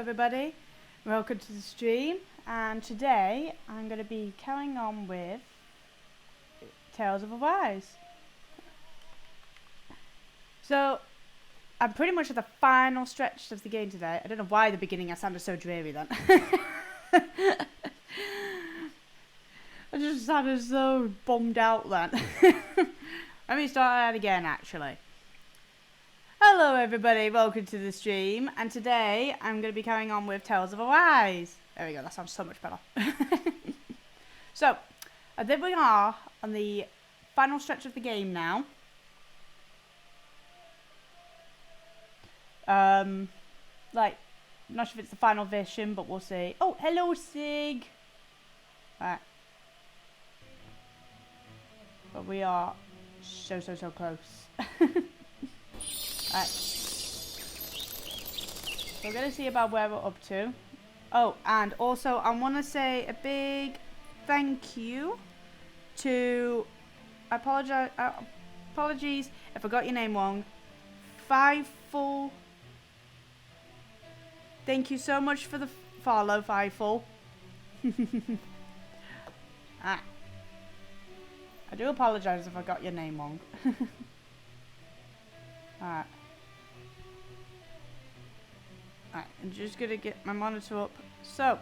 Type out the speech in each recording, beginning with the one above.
everybody, welcome to the stream, and today I'm going to be carrying on with Tales of Arise. So I'm pretty much at the final stretch of the game today. I don't know why at the beginning I sounded so dreary then. I just sounded so bummed out then. Let me start that again actually. Hello everybody, welcome to the stream, and today I'm going to be carrying on with Tales of Arise. There we go, that sounds so much better. So, I think we are on the final stretch of the game now. Like, not sure if it's the final version, but we'll see. Oh, hello Sig! Right. But we are so close. Right. So we're going to see about where we're up to. Oh, and also I want to say a big thank you to, apologies if I got your name wrong, Fifeful. Thank you so much for the follow, Fifeful. I do apologise if I got your name wrong. Alright. Alright, I'm just gonna get my monitor up. So,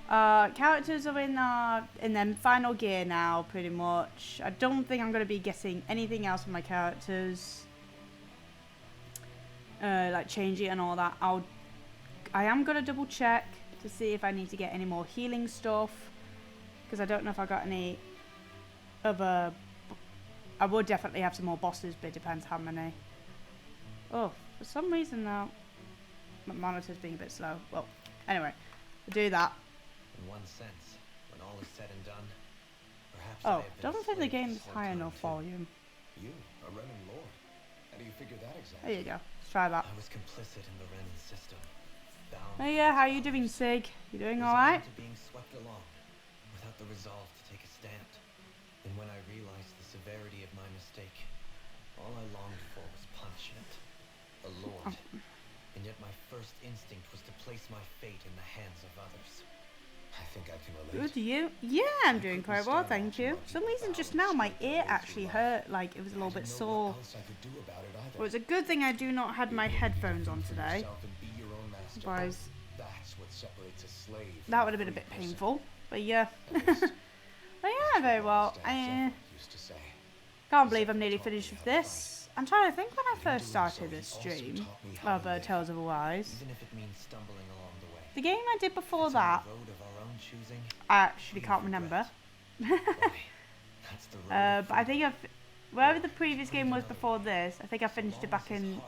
characters are in their final gear now, pretty much. I don't think I'm gonna be getting anything else from my characters, like changing and all that. I am gonna double check to see if I need to get any more healing stuff, because I don't know if I got any other. I would definitely have some more bosses, but it depends how many. Oh, for some reason now, my monitor's being a bit slow. Well, anyway, we'll do that. In one sense, when all is said and done, perhaps Oh, don't think the game's high enough volume. You, a Renan Lord. How do you figure that exactly? There you go. Let's try that. I was complicit in the Renan system. Bound. Oh yeah, how you doing, Sig? You doing alright? To being swept along, without the resolve to take a stand. And when I realized the severity of my mistake, all I longed for was punishment. A lord. And yet my first instinct was to place my fate in the hands of others. I think I can relate. Good, you? Yeah, I'm doing quite well, thank you. For some reason just now my ear actually hurt, like it was a little bit sore. Well, it's a good thing I do not have my headphones on today. Otherwise, that would have been a bit painful. But yeah. But yeah, very well. I can't believe I'm nearly finished with this. I'm trying to think when I first started this stream of Tales of Arise. Even if it means stumbling along the way. The game I did before that, Road of our own choosing, I actually can't remember. that's the road But I think wherever the previous game was before this, I think I finished it back in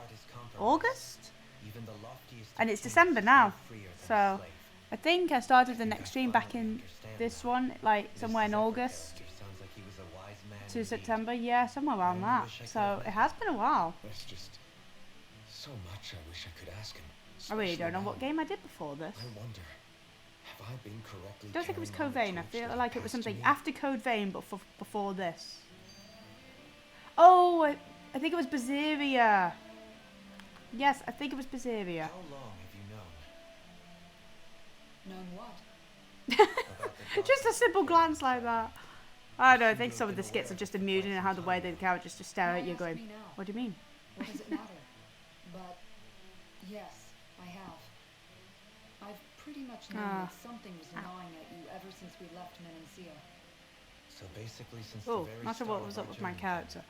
August? Even the loftiest And it's December now. freer than So a slave. I think I started the next stream back in this one, like somewhere in August Sounds like he was a wise man to indeed. September. Yeah, somewhere around that. So it has been a while. There's just so much I wish I could ask him. I really don't know especially what now. game I did before this. I wonder, have I been correctly I don't think it was carrying Code on the Vein. I torch feel that like it was passed to something me? after Code Vein, but before this. Oh, I think it was Berseria. Yes, I think it was Berseria. How long have you known? Known what? About the Just a simple glance like that. I don't know, I think some of the skits are just amusing and how the way the characters just stare Why at you ask going, me now? what do you mean? What does it matter? But yes, I have. I've pretty much known that something was gnawing at you ever since we left Menancia. So basically, since Oh, the very not sure start what was of up our with my journey, character.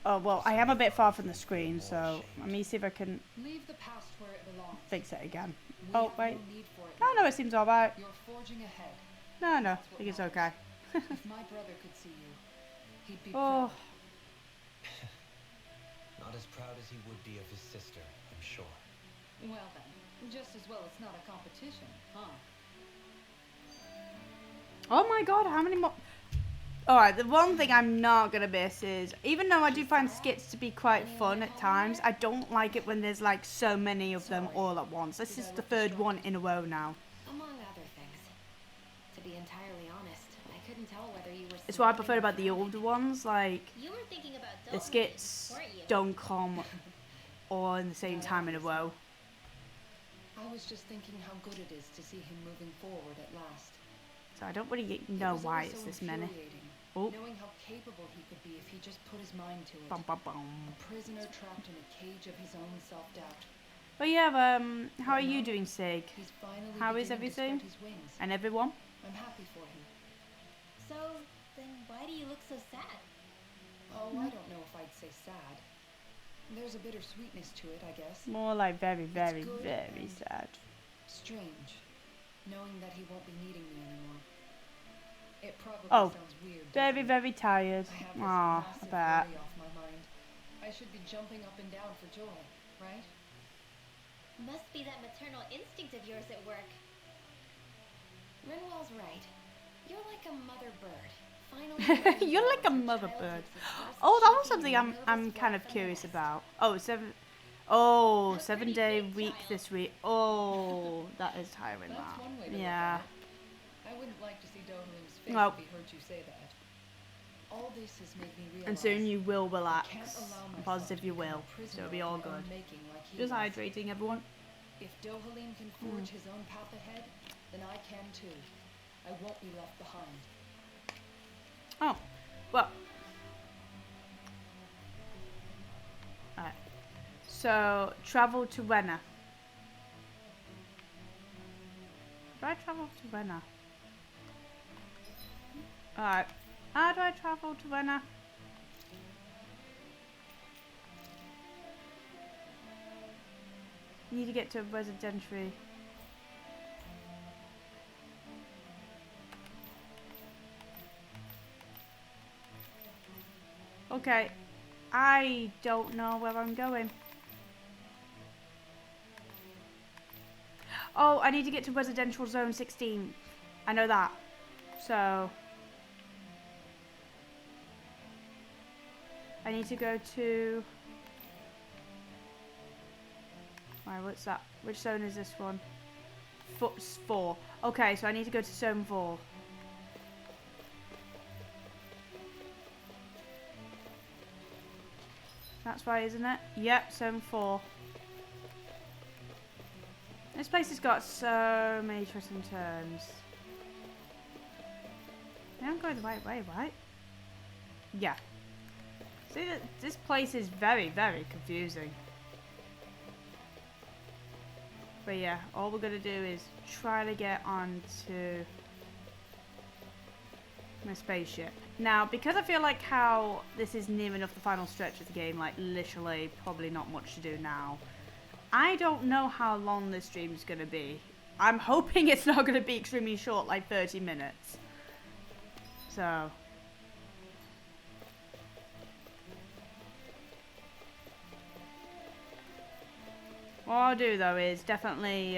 Oh, well, I am a bit far from the screen, so let me see if I can Leave the past where it belongs. fix it again. We Oh, have wait. No need for it No, now. no, it seems alright. You're forging ahead. No, I think it's okay. If my brother could see you, he'd be Oh, proud. not as proud as he would be of his sister, I'm sure. Well then, just as well it's not a competition, huh? oh my god, how many more? Alright, the one thing I'm not gonna miss is, even though I do find skits to be quite fun at times, I don't like it when there's like so many of them all at once. This is the third one in a row now. Among other things. To be entirely honest, I couldn't tell whether you were. It's what I smiling prefer or about the frowning. older ones, like You were thinking about the skits weren't you? don't come all in the same time in a row. I was just thinking how good it is to see him moving forward at last. So I don't really It know was why always it's so this many. infuriating, Oh. knowing how capable he could be if he just put his mind to it. Bum, bum, bum. A prisoner trapped in a cage of his own self-doubt. But yeah, how are you doing, Sig? He's finally How is beginning to spread everything? his wings. And everyone? I'm happy for him. So, then why do you look so sad? Oh, I don't know if I'd say sad. There's a bittersweetness to it, I guess. More like very, very, good very and- sad. Strange, knowing that he won't be needing me anymore. It probably Oh, sounds weird. Very, doesn't it? very tired. I have this Aw, I massive bet. worry off my mind. I should be jumping up and down for joy, right? Must be that maternal instinct of yours at work. Renwell's right. You're like a mother bird. Finally, You're like a mother bird. Oh, that was something I'm kind of curious about. Oh, 7-day week this week. Oh, that is tiring. That's That. one way to Yeah. look at it. I wouldn't like to see Dohalim's face Well- if he heard you say that. All this has made me realize And soon you will I relax. can't allow I'm myself positive to you become will. a prisoner So it'll be of all my own good. making like he Just was. hydrating, everyone. If Dohalim can forge his own path ahead, then I can too. I won't be left behind. Oh, well. Alright. So, travel to Renna. Do I travel to Renna? Alright. How do I travel to Renna? Need to get to residential. Okay. I don't know where I'm going. Oh, I need to get to residential zone 16. I know that. So I need to go to... Right, what's that? Which zone is this one? 4. Okay, so I need to go to zone 4. That's right, isn't it? Yep, zone 4. This place has got so many twists and turns. Yeah, I'm going the right way, right? Yeah. See, this place is very, very confusing. But yeah, all we're gonna do is try to get onto my spaceship. Now, because I feel like how this is near enough the final stretch of the game, like literally probably not much to do now, I don't know how long this stream is gonna be. I'm hoping it's not gonna be extremely short, like 30 minutes. So... what I'll do though is definitely,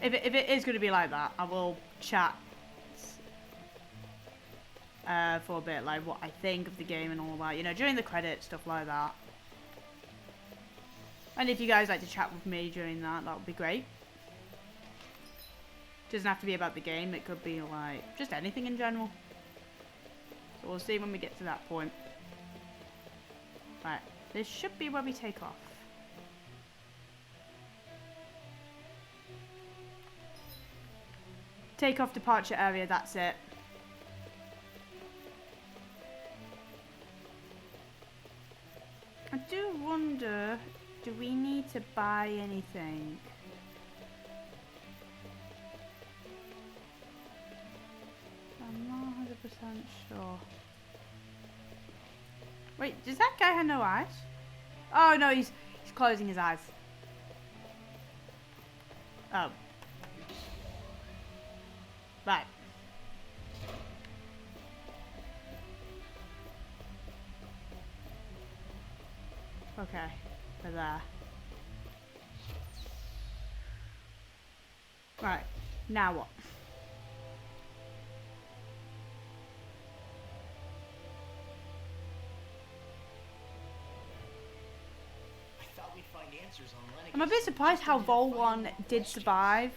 if it is going to be like that, I will chat for a bit, like what I think of the game and all that, you know, during the credits, stuff like that. And if you guys like to chat with me during that, that would be great. Doesn't have to be about the game, it could be like just anything in general. So we'll see when we get to that point. Right, this should be where we take off. Takeoff departure area, that's it. I do wonder, do we need to buy anything? I'm not 100% sure. Wait, does that guy have no eyes? Oh no, he's closing his eyes. Oh. Right. Okay, we're there. Right, now what? I thought we'd find answers on Lennox. I'm a bit surprised how Vol 1 did survive.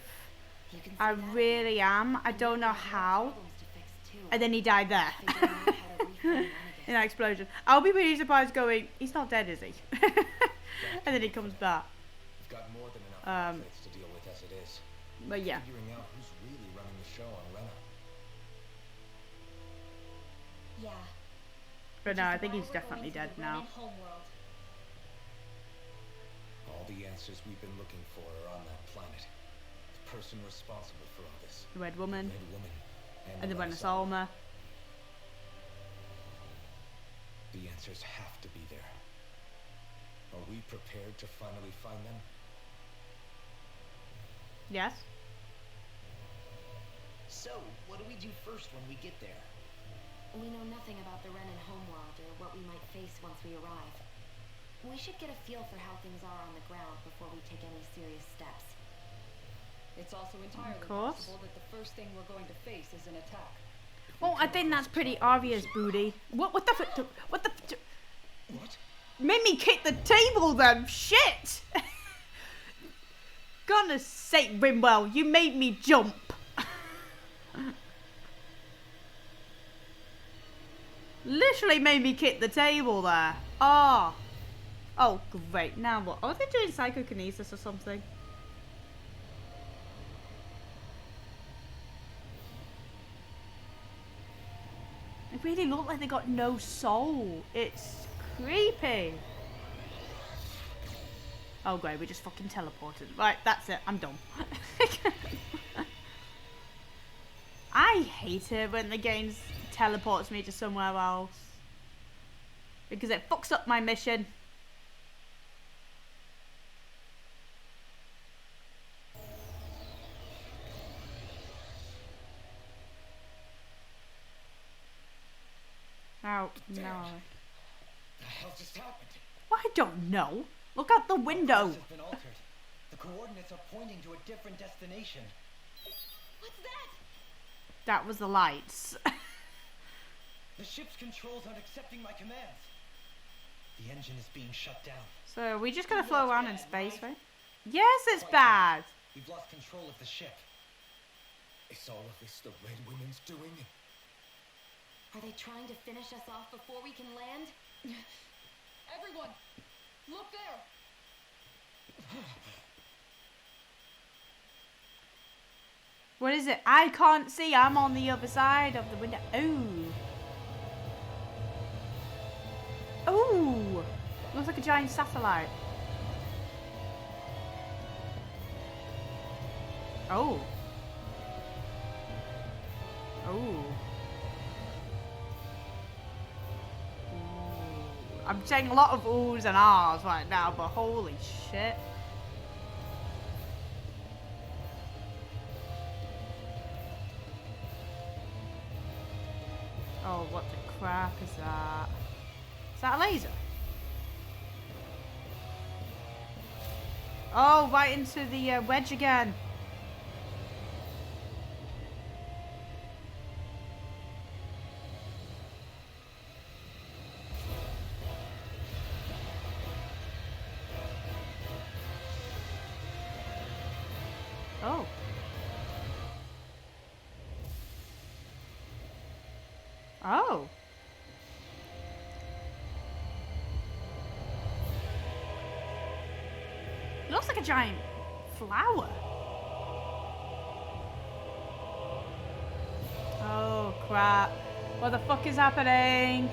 You can see I that. really am. I don't know how. Problems to fix too. And then he died there. Figuring out how to reframe Lennox. In that explosion. I'll be really surprised going, he's not dead, is he? And then he comes back. We've got more than It's to deal with as it is. But yeah. Figuring out who's really running the show on Rena. Yeah. But no, which I is think why he's we're definitely going dead to the now. Renan homeworld. All the answers we've been looking for are on that planet. The person responsible for all this. The Red Woman Red Woman. and the Renaissance. Renaissance. The answers have to be there. Are we prepared to finally find them? Yes. So, what do we do first when we get there? We know nothing about the Renan homeworld or what we might face once we arrive. We should get a feel for how things are on the ground before we take any serious steps. It's also entirely course. possible that the first thing we're going to face is an attack. Well, I think that's pretty obvious, Booty. What the what the What? made me kick the table then? Shit! Goodness sake, Rimwell, you made me jump. Literally made me kick the table there. Oh. Oh, great. Now what? Are they doing psychokinesis or something? It really look like they got no soul. It's creepy. Oh great, we just fucking teleported. Right, that's it. I'm done. I hate it when the game teleports me to somewhere else. Because it fucks up my mission. Oh, no. The hell just happened? Well, I don't know. Look out the window. Course has been altered. The coordinates are pointing to a different destination. What's that? That was the lights. The ship's controls aren't accepting my commands. The engine is being shut down. So we just gotta float around in That's space, bad, right? Yes, it's Quite bad. We've lost control of the ship. Is all of this the Red Women's doing? Are they trying to finish us off before we can land? Everyone, look there! What is it? I can't see. I'm on the other side of the window. Ooh. Ooh. Looks like a giant satellite. Oh. Oh. Ooh. I'm saying a lot of oohs and ahs right now, but holy shit. Oh, what the crap is that? Is that a laser? Oh, right into the wedge again. Oh. Oh. It looks like a giant flower. Oh crap. What the fuck is happening?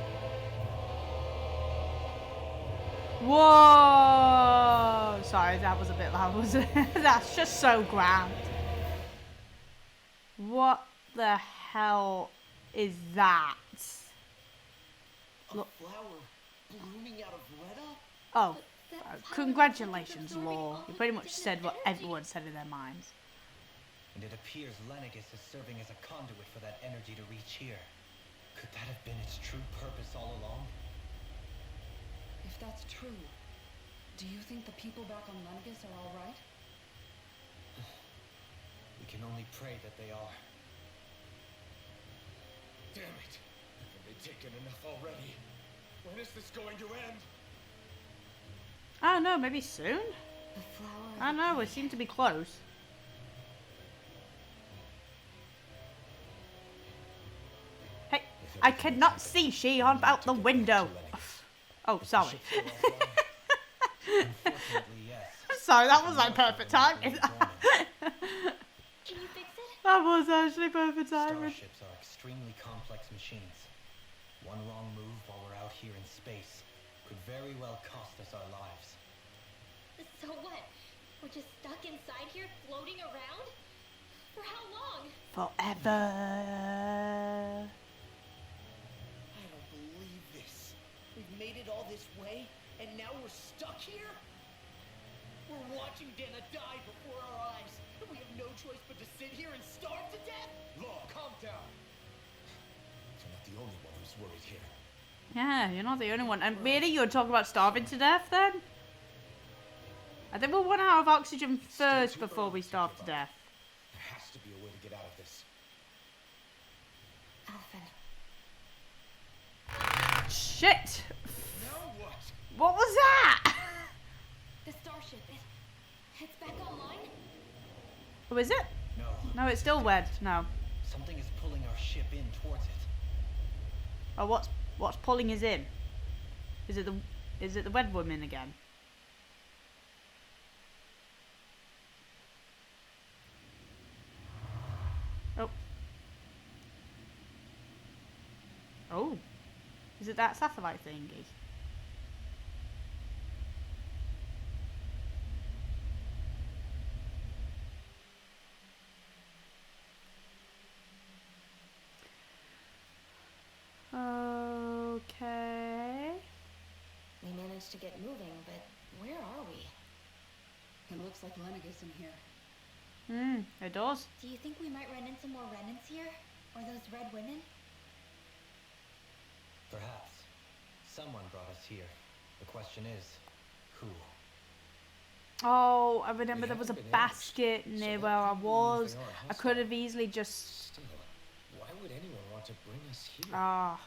Whoa! Sorry, that was a bit loud, wasn't it? That's just so grand. What the hell is that? A flower blooming out of Rena? Oh, That's how congratulations, the absorbing Law. all You of pretty the much said what energy. everyone said in their minds. And it appears Lenegus is serving as a conduit for that energy to reach here. Could that have been its true purpose all along? If that's true, do you think the people back on Lenegus are all right? We can only pray that they are. Damn it! Haven't they taken enough already? When is this going to end? I don't know, maybe soon? The flower. I don't know, we seem to be close. Hey, I cannot see Shion out the window. Oh, sorry. Unfortunately, yes. Sorry, that was like perfect timing. Can you fix it? That was actually perfect timing. Starships are extremely complex machines. One wrong move while we're out here in space could very well cost us our lives. So what? We're just stuck inside here, floating around? For how long? Forever. I don't believe this. We've made it all this way, and now we're stuck here? We're watching Dana die before our eyes, and we have no choice but to sit here and starve to death? Law, calm down. You're not the only one who's worried here. Yeah, you're not the only one. And really, you're talking about starving to death then? I think we'll run out of oxygen first before we starve to death. There has to be a way to get out of this. Alphen. Shit! Now what? What was that? The starship, it's back online? Oh, is it? No, No, it's still wed. No. something is pulling our ship in towards it. Oh, what's pulling us in? Is it the wed woman again? Oh. Oh. Is it that satellite thingy? Okay. We managed to get moving, but where are we? It looks like Lennigus in here. It does. Do you think we might run into more remnants here? Or those red women? Perhaps. Someone brought us here. The question is, who? Oh, I remember We there was a haven't been asked, basket so near that where I probably means was. they are I hostile. could have easily just... Still, why would anyone want to bring us here? Ah.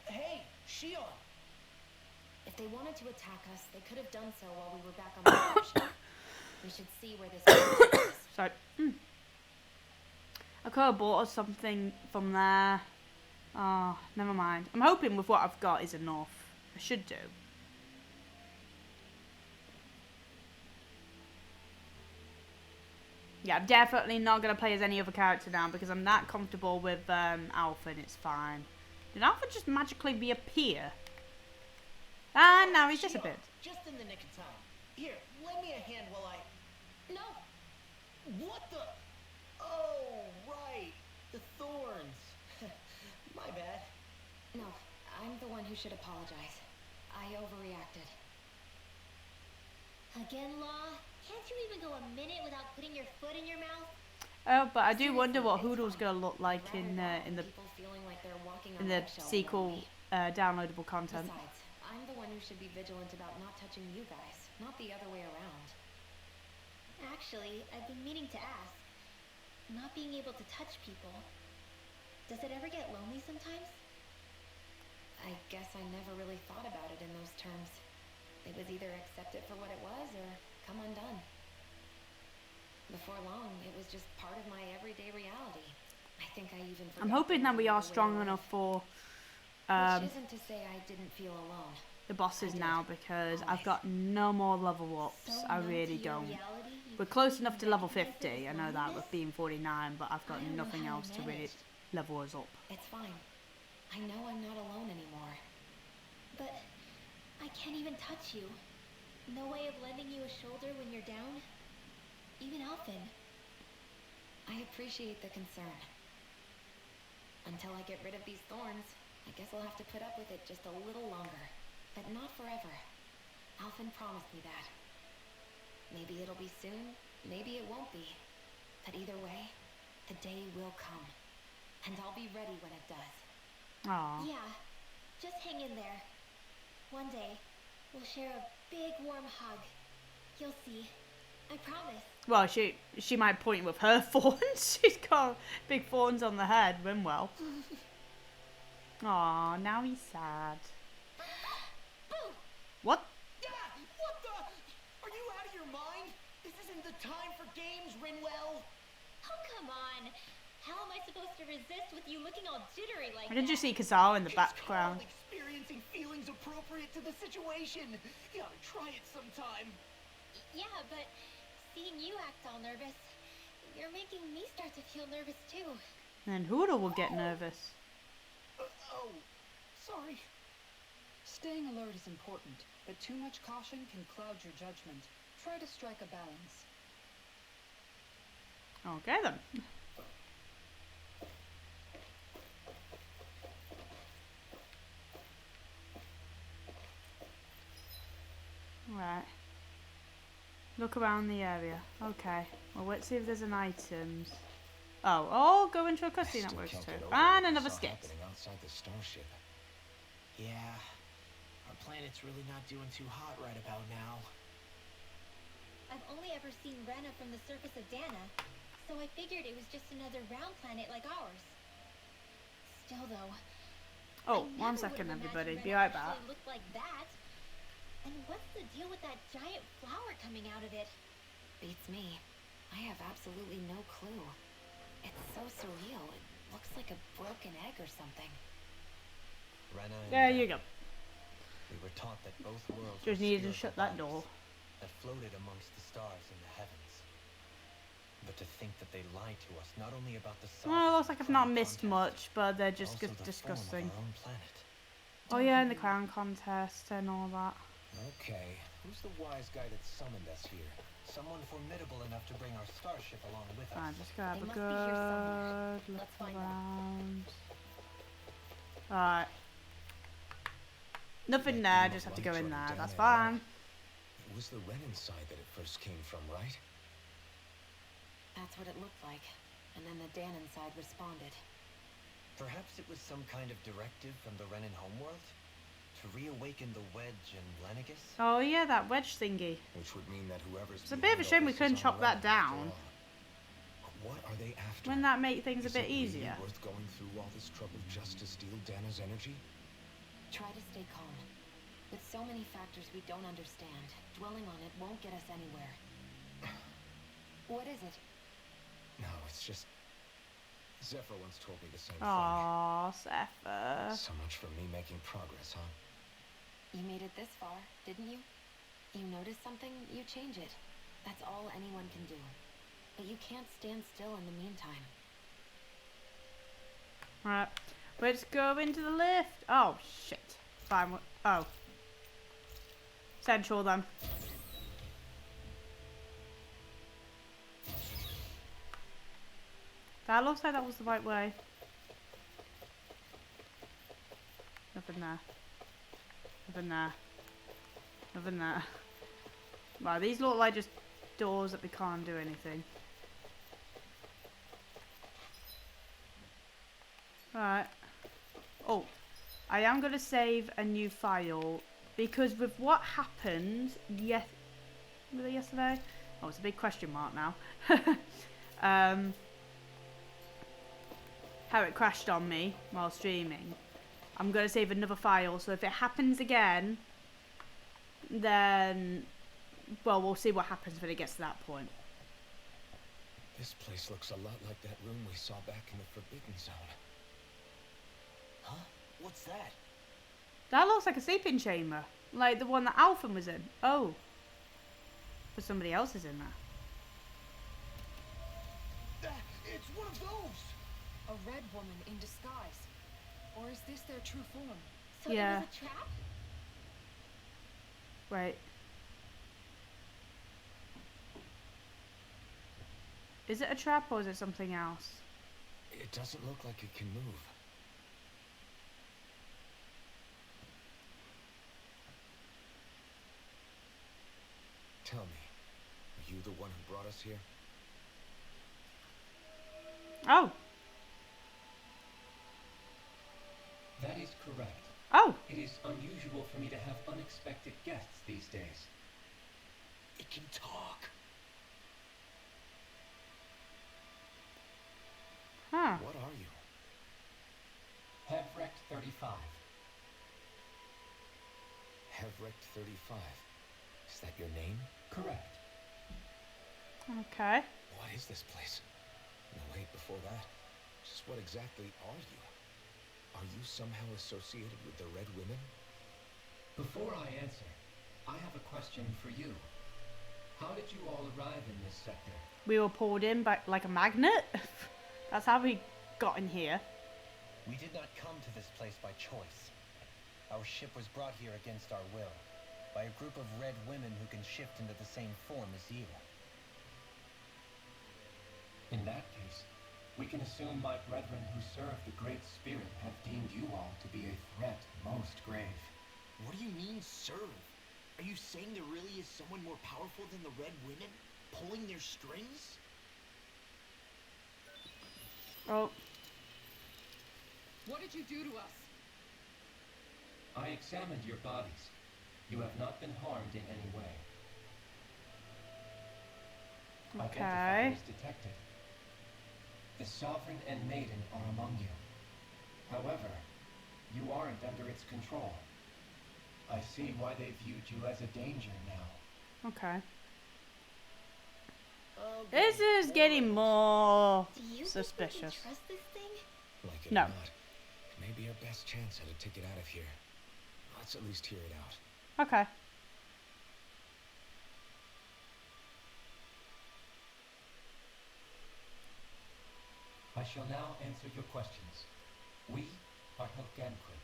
Hey, Shion! If they wanted to attack us, they could have done so while we were back on the starship. We should see where this goes. Sorry. I could have bought us something from there. Oh, never mind. I'm hoping with what I've got is enough. I should do. Yeah, I'm definitely not going to play as any other character now because I'm that comfortable with Alpha and it's fine. Did Alpha just magically reappear? Ah, now he's Shion, disappeared. Just in the nick of time. Here, lend me a hand while I... No! What the? Oh, right. The thorns. My bad. No, I'm the one who should apologize. I overreacted. Again, Law? Can't you even go a minute without putting your foot in your mouth? Oh, but I do wonder what Seriously, it's Hoodle's fine. going to look like I'd in rather the people feeling like they're walking in on the eggshells sequel around me. downloadable content. Besides, I'm the one who should be vigilant about not touching you guys, not the other way around. Actually, I've been meaning to ask. Not being able to touch people, does it ever get lonely sometimes? I guess I never really thought about it in those terms. It was either accept it for what it was or come undone. Before long, it was just part of my everyday reality. I think I even I'm forgot hoping that we the are way to strong live. enough for Which isn't to say I didn't feel alone. the bosses I did. now because I've Always. got no more level ups. So I numb really to your don't. reality, you We're close couldn't enough to level recognize it 50. as I know that with loneliness? being 49, but I've got I don't know nothing how I else to really managed. level us up. It's fine. I know I'm not alone anymore. But I can't even touch you. No way of lending you a shoulder when you're down. Even Alphen. I appreciate the concern. Until I get rid of these thorns, I guess I'll have to put up with it just a little longer. But not forever. Alphen promised me that. Maybe it'll be soon, maybe it won't be. But either way, the day will come. And I'll be ready when it does. Aw. Yeah, just hang in there. One day, we'll share a big warm hug. You'll see. I promise. Well, she might point with her thorns. She's got big thorns on the head. Rimwell. Aw, now he's sad. Boo! What? Yeah, what the? Are you out of your mind? This isn't the time for games, Rinwell. Oh, come on. hell am I supposed to resist with you looking all jittery like I can that? just see Kazal in the It's background. called experiencing feelings appropriate to the situation. You gotta try it sometime. Yeah, but seeing you act all nervous, you're making me start to feel nervous too. And Huda will get nervous. Oh, sorry. Staying alert is important, but too much caution can cloud your judgment. Try to strike a balance. Okay then. Right. Look around the area. Okay. Well, let's see if there's an items. Oh, go into a I cutscene that still works can't too. get over And what I another saw skit. happening outside the starship. Yeah, our planet's really not doing too hot right about now. I've only ever seen Rena from the surface of Dana, so I figured it was just another round planet like ours. Still though, Oh, I 1 never second, would've everybody. imagined Be Rena right back. actually looked like that. And what's the deal with that giant flower coming out of it? Beats me. I have absolutely no clue. It's so surreal. It looks like a broken egg or something. Rena and There you Dan, go. we were taught that both worlds Just were needed to spheres shut of that light door. that floated amongst the stars in the heavens. But to think that they lied to us not only about the Well, it looks sovereignty like I've of not our missed contest, much, but they're but just also the form of disgusting. our own planet. Oh yeah, and the crown contest and all that. Okay, who's the wise guy that summoned us here? Someone formidable enough to bring our starship along with us. I'm just gonna have They a must be here somewhere. good look Let's find around. Alright. Nothing That there, beam just of have to go light in showed there, Dana that's and Rena. fine. It was the Renan side that it first came from, right? That's what it looked like. And then the Danon side responded. Perhaps it was some kind of directive from the Renan homeworld? To reawaken the Wedge and Lenegus? Oh yeah, that wedge thingy. Which would mean that whoever's It's a bit of a behind shame all we this couldn't is chop on that Renan after down. all. But what are they after? Wouldn't that make things a Is bit it really easier? worth going through all this trouble just to steal Dana's energy? Try to stay calm. With so many factors we don't understand, dwelling on it won't get us anywhere. What is it? No, it's just... Zephyr once told me the same Aww, Zephyr. thing. So much for me making progress, huh? You made it this far, didn't you? You notice something, you change it. That's all anyone can do. But you can't stand still in the meantime. Right, let's go into the lift. Oh shit. Fine. Oh. Central then. That looks like that was the right way. Nothing there. Nothing there. Nothing there. Right, these look like just doors that we can't do anything. Right. Oh, I am going to save a new file because with what happened was it yesterday? Oh, it's a big question mark now. How it crashed on me while streaming. I'm going to save another file, so if it happens again, then, well, we'll see what happens when it gets to that point. This place looks a lot like that room we saw back in the Forbidden Zone. Huh? What's that? That looks like a sleeping chamber, like the one that Alphen was in. Oh, but somebody else is in there. It's one of those! A red woman in disguise. Or is this their true form? So Yeah. it was a trap? Wait. Is it a trap or is it something else? It doesn't look like it can move. Tell me, are you the one who brought us here? Oh. That is correct. Oh. It is unusual for me to have unexpected guests these days. It can talk. Huh. What are you? Hevrect 35. Hevrect 35. Is that your name? Correct. Okay. What is this place? No, wait, before that. Just what exactly are you? Are you somehow associated with the Red Women? Before I answer, I have a question for you. How did you all arrive in this sector? We were pulled in by like a magnet. That's how we got in here. We did not come to this place by choice. Our ship was brought here against our will, by a group of red women who can shift into the same form as you. In that case, we can assume my brethren who serve the Great Spirit have deemed you all to be a threat most grave. What do you mean, serve? Are you saying there really is someone more powerful than the Red Women, pulling their strings? Oh, What did you do to us? I examined your bodies. You have not been harmed in any way. okay. Identifiers detected. The Sovereign and Maiden are among you. However, you aren't under its control. I see why they viewed you as a danger now. Okay. Oh, This is getting more Do you suspicious. think we can trust this thing? Like it No. or not, it may be our best chance at a ticket out of here. Let's at least hear it out. Okay. I shall now answer your questions. We are Helganquin.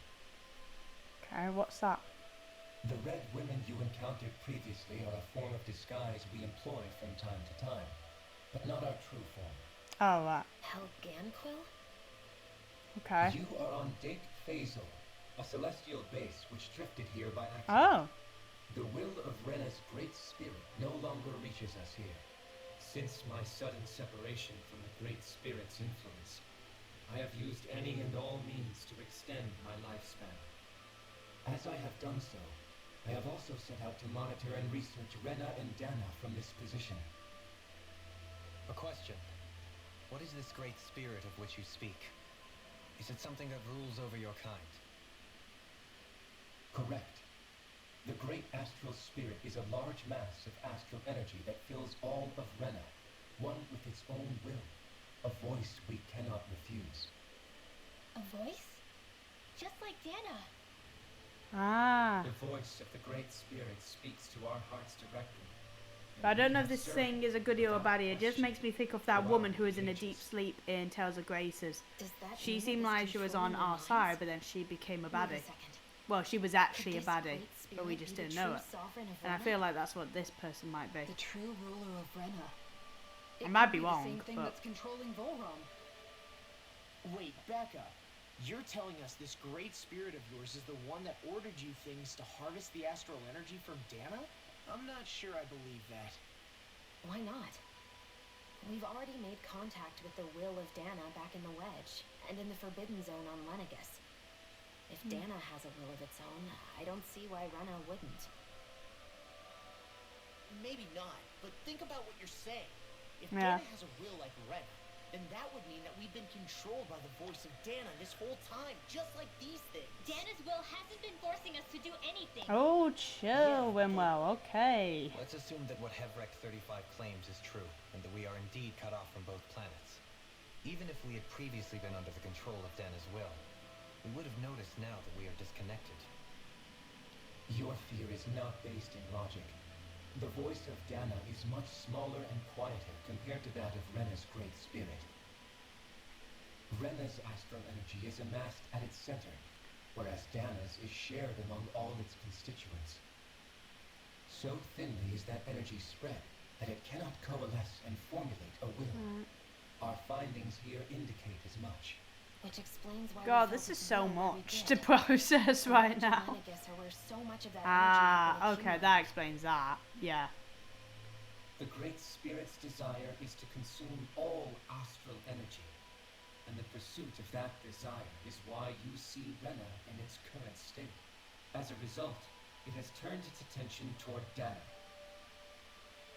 Okay, what's that? The Red Women you encountered previously are a form of disguise we employ from time to time, but not our true form. Oh, right. Helganquil? Okay. You are on Dake Phasal, a celestial base which drifted here by accident. Oh. The will of Rena's great spirit no longer reaches us here. Since my sudden separation from the Great Spirit's influence, I have used any and all means to extend my lifespan. As I have done so, I have also set out to monitor and research Rena and Dana from this position. A question. What is this great spirit of which you speak? Is it something that rules over your kind? Correct. The Great Astral Spirit is a large mass of astral energy that fills all of Rena, one with its own will, a voice we cannot refuse. A voice? Just like Dana. Ah. The voice of the Great Spirit speaks to our hearts directly. But I don't know if this thing is a goodie or a baddie. It just makes me think of that woman who was in a deep sleep in Tales of Graces. Does that She mean seemed it was like she was on controlling our our side, minds? but then she became a Wait a baddie. second. Well, she was actually a Could this baddie, great but we spirit just be the didn't know true it. sovereign of And I Rena? feel like that's what this person might be. The true ruler of Rena. I It might could be the wrong, same thing but- that's controlling Volron. Wait, back up. You're telling us this great spirit of yours is the one that ordered you things to harness the astral energy from Dana? I'm not sure I believe that. Why not? We've already made contact with the will of Dana back in the Wedge, and in the Forbidden Zone on Lenegus. If Dana has a will of its own, I don't see why Rena wouldn't. Maybe not, but think about what you're saying. If Yeah. Dana has a will like Rena, then that would mean that we've been controlled by the voice of Dana this whole time, just like these things. Dana's will hasn't been forcing us to do anything. Oh, chill, Winwell. Okay. Let's assume that what Hevrek 35 claims is true, and that we are indeed cut off from both planets. Even if we had previously been under the control of Dana's will, we would have noticed now that we are disconnected. Your fear is not based in logic. The voice of Dana is much smaller and quieter compared to that of Rena's great spirit. Rena's astral energy is amassed at its center, whereas Dana's is shared among all its constituents. So thinly is that energy spread that it cannot coalesce and formulate a will. Our findings here indicate as much. Which explains why God, we this felt is the so will where we much did. to process The right Wedge and now. Lenegus are where so much of that energy Ah, had been okay, that accumulated. explains that. Yeah. The Great Spirit's desire is to consume all astral energy, and the pursuit of that desire is why you see Rena in its current state. As a result, it has turned its attention toward Dana.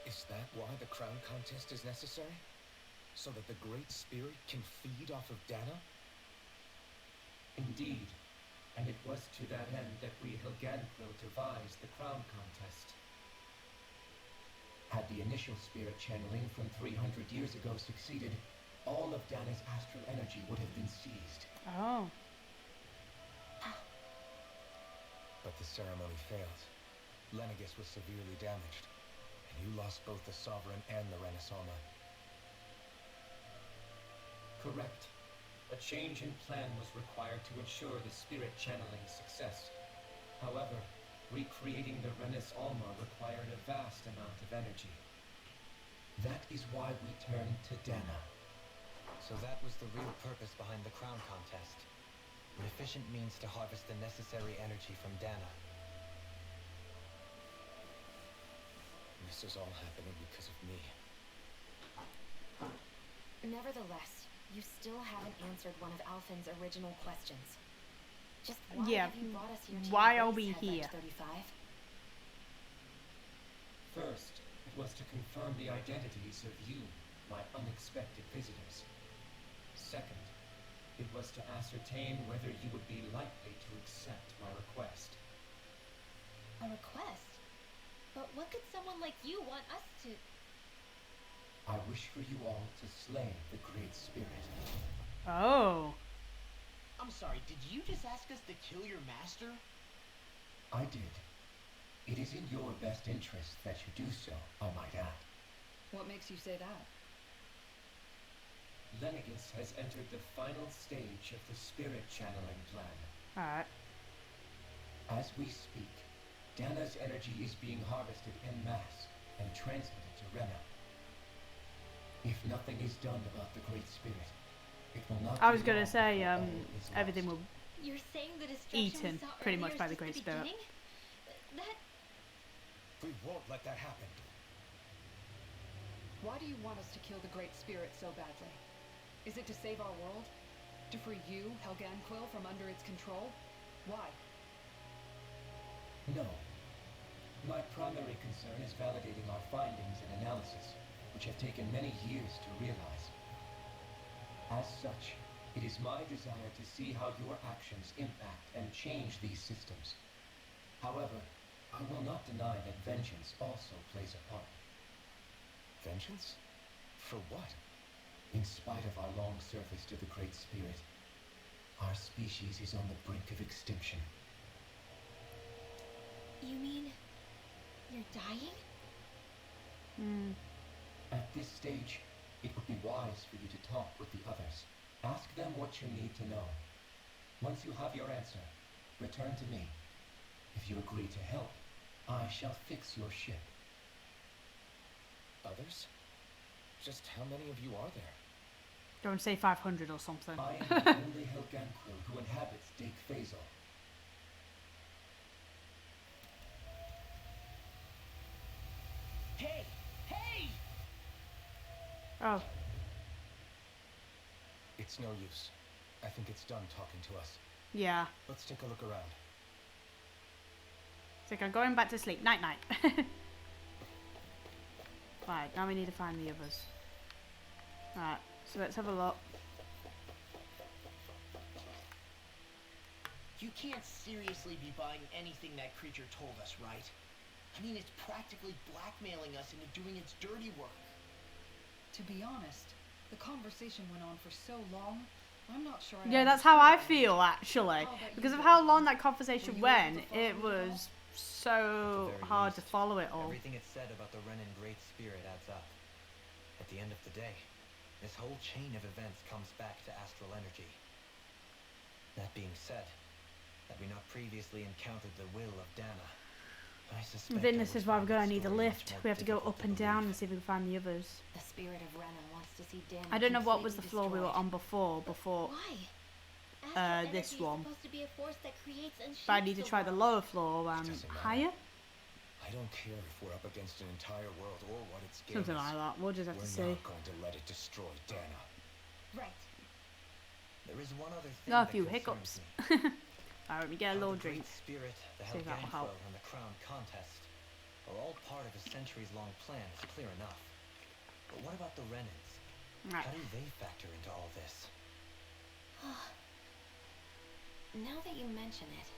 Is that why the crown contest is necessary? So that the Great Spirit can feed off of Dana? Indeed, and it was to that end that we Helganquil devised the crown contest. Had the initial spirit channeling from 300 years ago succeeded, all of Dana's astral energy would have been seized. Oh. But the ceremony failed. Lenegus was severely damaged, and you lost both the Sovereign and the Renaissama. Correct. A change in plan was required to ensure the spirit channeling's success. However, recreating the Renis Alma required a vast amount of energy. That is why we turned to Dana. So that was the real purpose behind the crown contest. An efficient means to harvest the necessary energy from Dana. This is all happening because of me. Nevertheless, you still haven't answered one of Alphen's original questions. Just why Yeah, have you brought us here to why your are we base, here? Headlight 35? First, it was to confirm the identities of you, my unexpected visitors. Second, it was to ascertain whether you would be likely to accept my request. A request? But what could someone like you want us to... I wish for you all to slay the Great Spirit. Oh. I'm sorry, did you just ask us to kill your master? I did. It is in your best interest that you do so, I might add. What makes you say that? Lenegus has entered the final stage of the spirit channeling plan. Alright. As we speak, Dana's energy is being harvested en masse and transmitted to Rena. If nothing is done about the Great Spirit, it will not I was be gonna long say, before all is everything lost. will... You're saying the destruction Eaten, we saw pretty earlier much is by the just Great Spirit. beginning? That... We won't let that happen. Why do you want us to kill the Great Spirit so badly? Is it to save our world? To free you, Helganquil, from under its control? Why? No. My primary concern is validating our findings and analysis, which have taken many years to realize. As such, it is my desire to see how your actions impact and change these systems. However, I will not deny that vengeance also plays a part. Vengeance? For what? In spite of our long service to the Great Spirit, our species is on the brink of extinction. You mean... you're dying? At this stage, it would be wise for you to talk with the others. Ask them what you need to know. Once you have your answer, return to me. If you agree to help, I shall fix your ship. Others? Just how many of you are there? Don't say 500 or something. I am the only Helganquil who inhabits Dake Phasal. Hey! Hey! Oh. It's no use. I think it's done talking to us. Yeah. Let's take a look around. It's like I'm going back to sleep. Night night. Right, now we need to find the others. Right, so let's have a look. You can't seriously be buying anything that creature told us, right? I mean, it's practically blackmailing us into doing its dirty work. To be honest, the conversation went on for so long, I'm not sure. Yeah, that's how I understood feel actually. How about you, Because of Dana? how long that conversation Were you able went, to follow it it was so At the very hard to least, follow it all. Everything it's said about the Renin Great Spirit adds up. At the end of the day, this whole chain of events comes back to astral energy. That being said, had we not previously encountered the will of Dana, I suspect Then I this would is why we're find gonna the need a story much lift. more We have to go difficult up and down and believe. see if we can find the others. The spirit of Rena wants to see Dana I don't know what was the completely floor we were destroyed. on before. Why? This Astral energy one. is supposed to be a force that creates and But I need shapes to try the world. lower floor and Doesn't matter. higher. I don't care if we're up against an entire world or what its game Something is. like that. We'll just have to We're see. not going to let it destroy Dana. Right. There is one other thing Got a that few concerns hiccups. me. Alright, we get a How little the Great drink. Spirit, the See if that will help. Helganquil, and the Crown contest are all part of a centuries-long plan is clear enough. But what about the Renins? Right. How do they factor into all this? Now that you mention it,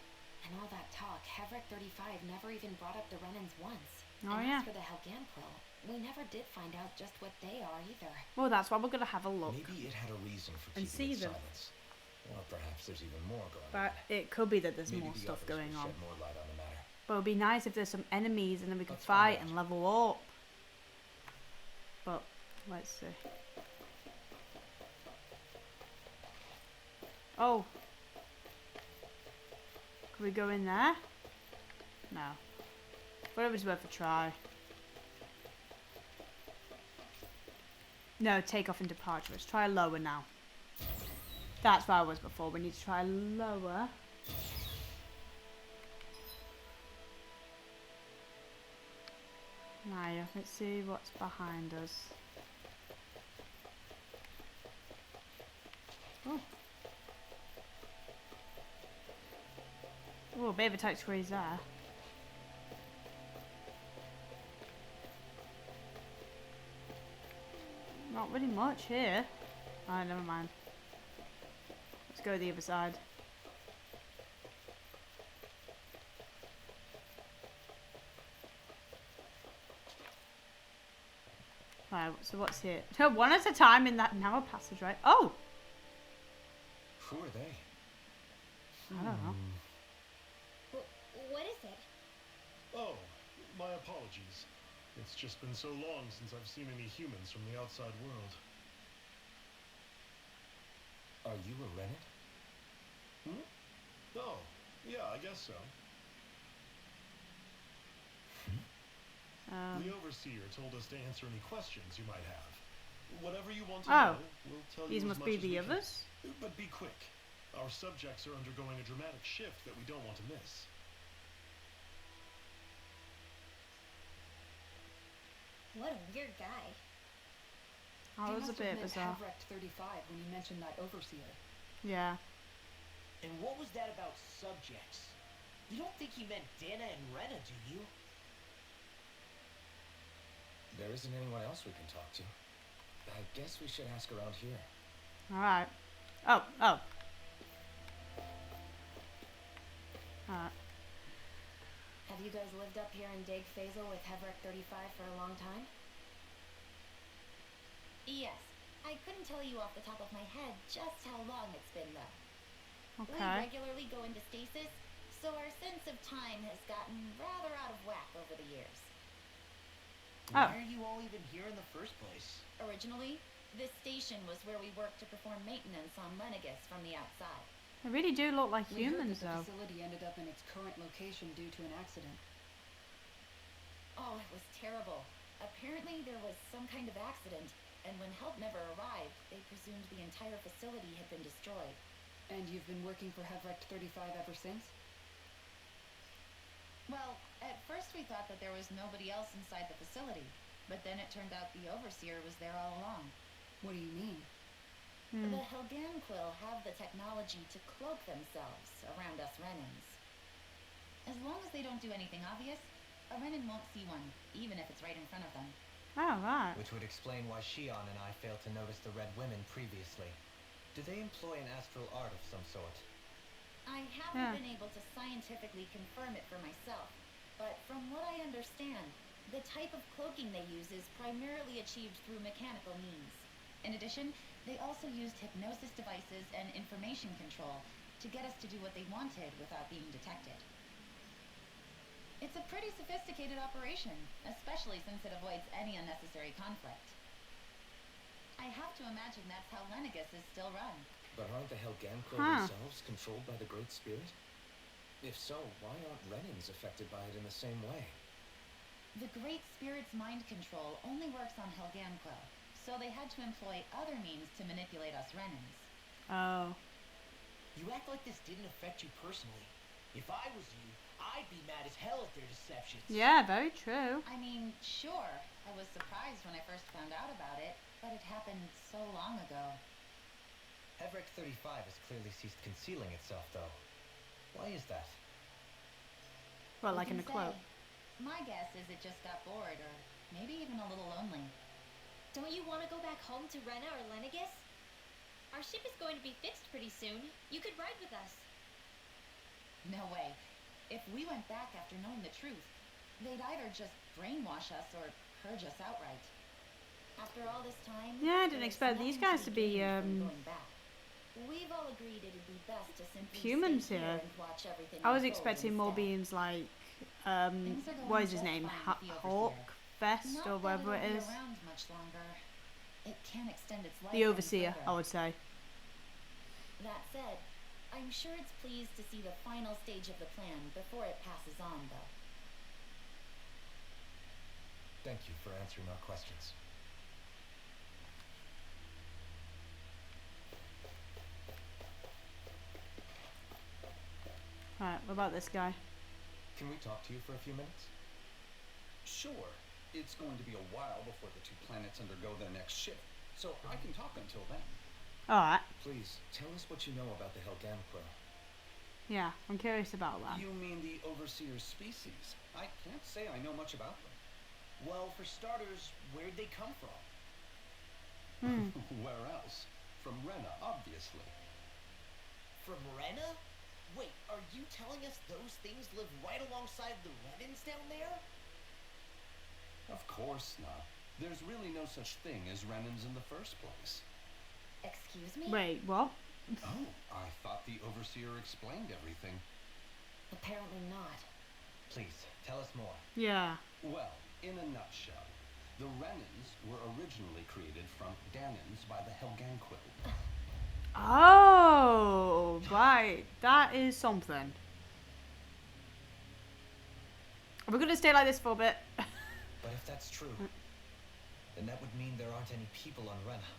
and all that talk, Hevric 35 never even brought up the Renins once. Oh, and yeah. as for the Helganquil, we never did find out just what they are either. Well, that's why we're gonna have a look. Maybe it had a reason for And keeping see its them. silence. Or perhaps there's even more going But on. it could be that there's Maybe more the stuff others going will on. shed more light on the matter. But it'd be nice if there's some enemies and then we could Let's find fight out. and level up. But let's see. Oh. Can we go in there? No. But it was worth a try. No, take off and departure. Let's try lower now. That's where I was before. We need to try lower. Now, let's see what's behind us. Oh. Oh, a bit of a tight squeeze there. Not really much here. Alright, never mind. Let's go to the other side. Right, so what's here? One at a time in that narrow passage, right? Oh! Who are they? I don't know. What is it? Oh, my apologies. It's just been so long since I've seen any humans from the outside world. Are you a Rennet? Oh, yeah, I guess so. The Overseer told us to answer any questions you might have. Whatever you want to know, we'll tell These you must as be much as the we can. others? But be quick. Our subjects are undergoing a dramatic shift that we don't want to miss. What a weird guy. Oh, it You was a must have bit meant bizarre. Havrecht 35 when you mentioned that overseer. Yeah. And what was that about subjects? You don't think he meant Dana and Rena, do you? There isn't anyone else we can talk to. I guess we should ask around here. Alright. Oh. Alright. Have you guys lived up here in Dag Fazel with Havrecht 35 for a long time? Yes. I couldn't tell you off the top of my head just how long it's been though. We Okay. regularly go into stasis, so our sense of time has gotten rather out of whack over the years. Oh. Why are you all even here in the first place? Originally, this station was where we worked to perform maintenance on Lenegus from the outside. They really do look like We heard humans that the though. facility ended up in its current location due to an accident. Oh, it was terrible. Apparently there was some kind of accident, and when help never arrived, they presumed the entire facility had been destroyed. And you've been working for Havrecht 35 ever since? Well, at first we thought that there was nobody else inside the facility, but then it turned out the Overseer was there all along. What do you mean? The Helganquill have the technology to cloak themselves around us Renans. As long as they don't do anything obvious, a Renan won't see one, even if it's right in front of them. Oh, right. Which would explain why Shion and I failed to notice the Red Women previously. Do they employ an astral art of some sort? I haven't been able to scientifically confirm it for myself, but from what I understand, the type of cloaking they use is primarily achieved through mechanical means. In addition, they also used hypnosis devices and information control to get us to do what they wanted without being detected. It's a pretty sophisticated operation, especially since it avoids any unnecessary conflict. I have to imagine that's how Lenegus is still run. But aren't the Helganquill Huh. themselves controlled by the Great Spirit? If so, why aren't Renans affected by it in the same way? The Great Spirit's mind control only works on Helganquill, so they had to employ other means to manipulate us Renans. Oh. You act like this didn't affect you personally. If I was you, I'd be mad as hell at their deceptions. Yeah, very true. I mean, sure, I was surprised when I first found out about it, but it happened so long ago. Havrecht 35 has clearly ceased concealing itself, though. Why is that? Well, Who like in can a quote. say? My guess is it just got bored, or maybe even a little lonely. Don't you want to go back home to Rena or Lenegus? Our ship is going to be fixed pretty soon. You could ride with us. No way. If we went back after knowing the truth, they'd either just brainwash us or purge us outright. After all this time, Yeah, I didn't there's expect these nothing guys to be gained from going back. We've all agreed it'd be best to simply humans stay here. and watch everything I was unfold expecting more instead. beings like, Things are going what is his just name? fine with the Hawk Overseer. Fest Not or that whatever it'll it be is. around much longer. It can extend its life The any Overseer, further. I would say. That said, I'm sure it's pleased to see the final stage of the plan before it passes on, though. Thank you for answering our questions. Right, what about this guy? Can we talk to you for a few minutes? Sure. It's going to be a while before the two planets undergo their next shift, so I can talk until then. Alright, Please, tell us what you know about the Helgamquil. yeah, I'm curious about that. You mean the Overseer's species? I can't say I know much about them. Well, for starters, where'd they come from? Where else? From Rena, obviously. From Rena? Wait, are you telling us those things live right alongside the Renans down there? Of course not. There's really no such thing as Renans in the first place. Excuse me? Wait, what? Oh, I thought the Overseer explained everything. Apparently not. Please, tell us more. Yeah. Well, in a nutshell, the Renans were originally created from Danans by the Helgamquil. Oh, right. That is something. We're going to stay like this for a bit. But if that's true, then that would mean there aren't any people on Rena.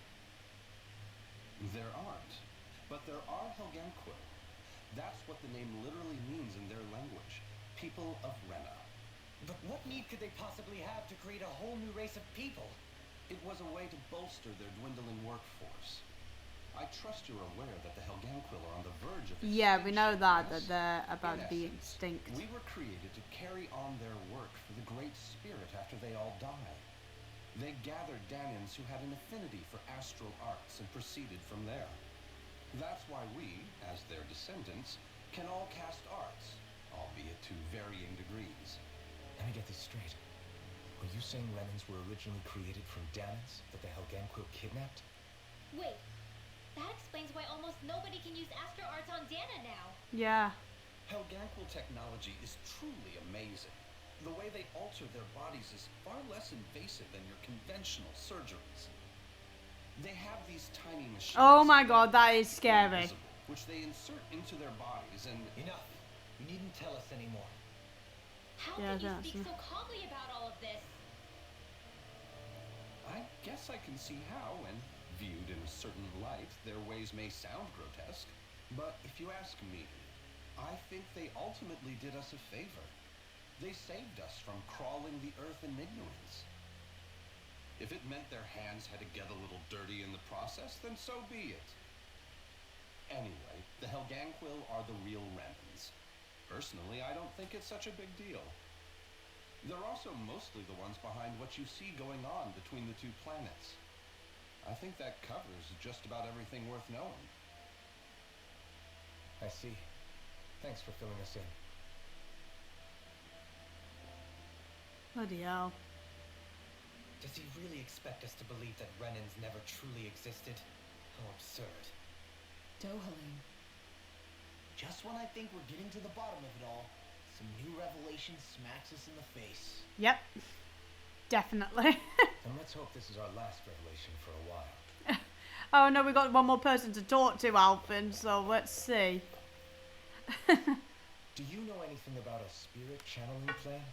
There aren't, but there are Helgamquil. That's what the name literally means in their language. People of Rena. But what need could they possibly have to create a whole new race of people? It was a way to bolster their dwindling workforce. I trust you're aware that the Helgamquil are on the verge of extinction. Yeah, we know that yes? they're about In to be essence, extinct. We were created to carry on their work for the Great Spirit after they all died. They gathered Danans who had an affinity for astral arts and proceeded from there. That's why we, as their descendants, can all cast arts, albeit to varying degrees. Let me get this straight. Were you saying Renans were originally created from Danans that the Helgamquil kidnapped? Wait, that explains why almost nobody can use Astro Arts on Dana now. Yeah. Helgamquil technology is truly amazing. The way they alter their bodies is far less invasive than your conventional surgeries. They have these tiny machines. Oh my god, that is scary. invisible, which they insert into their bodies and... Enough. You needn't tell us anymore. How Yeah, can you that's speak so calmly about all of this? I guess I can see how, when viewed in a certain light, their ways may sound grotesque. But if you ask me, I think they ultimately did us a favor. They saved us from crawling the earth in ignorance. If it meant their hands had to get a little dirty in the process, then so be it. Anyway, the Helgamquil are the real Renans. Personally, I don't think it's such a big deal. They're also mostly the ones behind what you see going on between the two planets. I think that covers just about everything worth knowing. I see. Thanks for filling us in. Bloody hell. Does he really expect us to believe that Renans never truly existed? How absurd. Dohalim. Just when I think we're getting to the bottom of it all, some new revelation smacks us in the face. Yep. Definitely. And let's hope this is our last revelation for a while. Oh no, we got one more person to talk to, Alvin, so let's see. Do you know anything about a spirit channeling plan?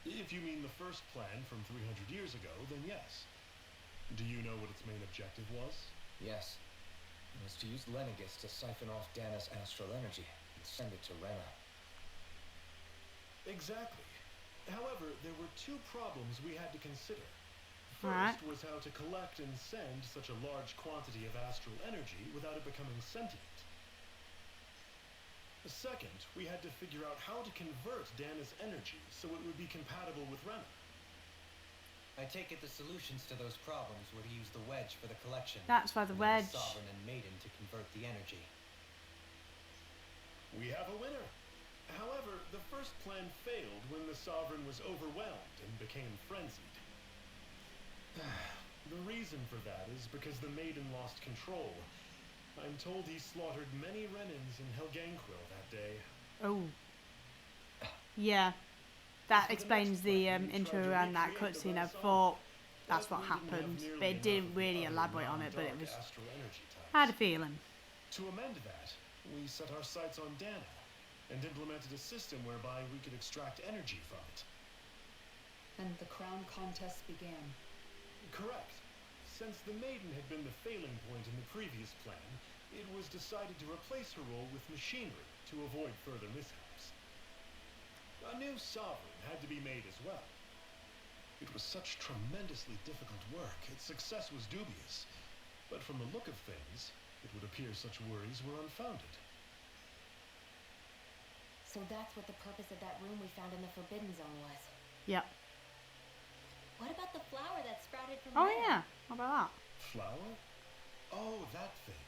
If you mean the first plan from 300 years ago, then yes. Do you know what its main objective was? Yes. It was to use Lenegis to siphon off Dana's astral energy and send it to Rena. Exactly. However, there were two problems we had to consider. Alright. First was how to collect and send such a large quantity of astral energy without it becoming sentient. Second, we had to figure out how to convert Dana's energy so it would be compatible with Rena. I take it the solutions to those problems were to use the wedge for the collection. That's why the and wedge. Sovereign and Maiden to convert the energy. We have a winner. However, the first plan failed when the Sovereign was overwhelmed and became frenzied. The reason for that is because the Maiden lost control. I'm told he slaughtered many Renans in Helganquil that day. Oh. Yeah. That explains the intro and that cutscene. I thought that's what happened, but it didn't really elaborate on it, but it was... I had a feeling. To amend that, we set our sights on Dana, and implemented a system whereby we could extract energy from it. And the crown contest began. Correct. Since the Maiden had been the failing point in the previous plan, it was decided to replace her role with machinery to avoid further mishaps. A new Sovereign had to be made as well. It was such tremendously difficult work, its success was dubious. But from the look of things, it would appear such worries were unfounded. So that's what the purpose of that room we found in the Forbidden Zone was. Yep. What about the flower that sprouted from Oh Rena? yeah, how about that? Flower? Oh, that thing.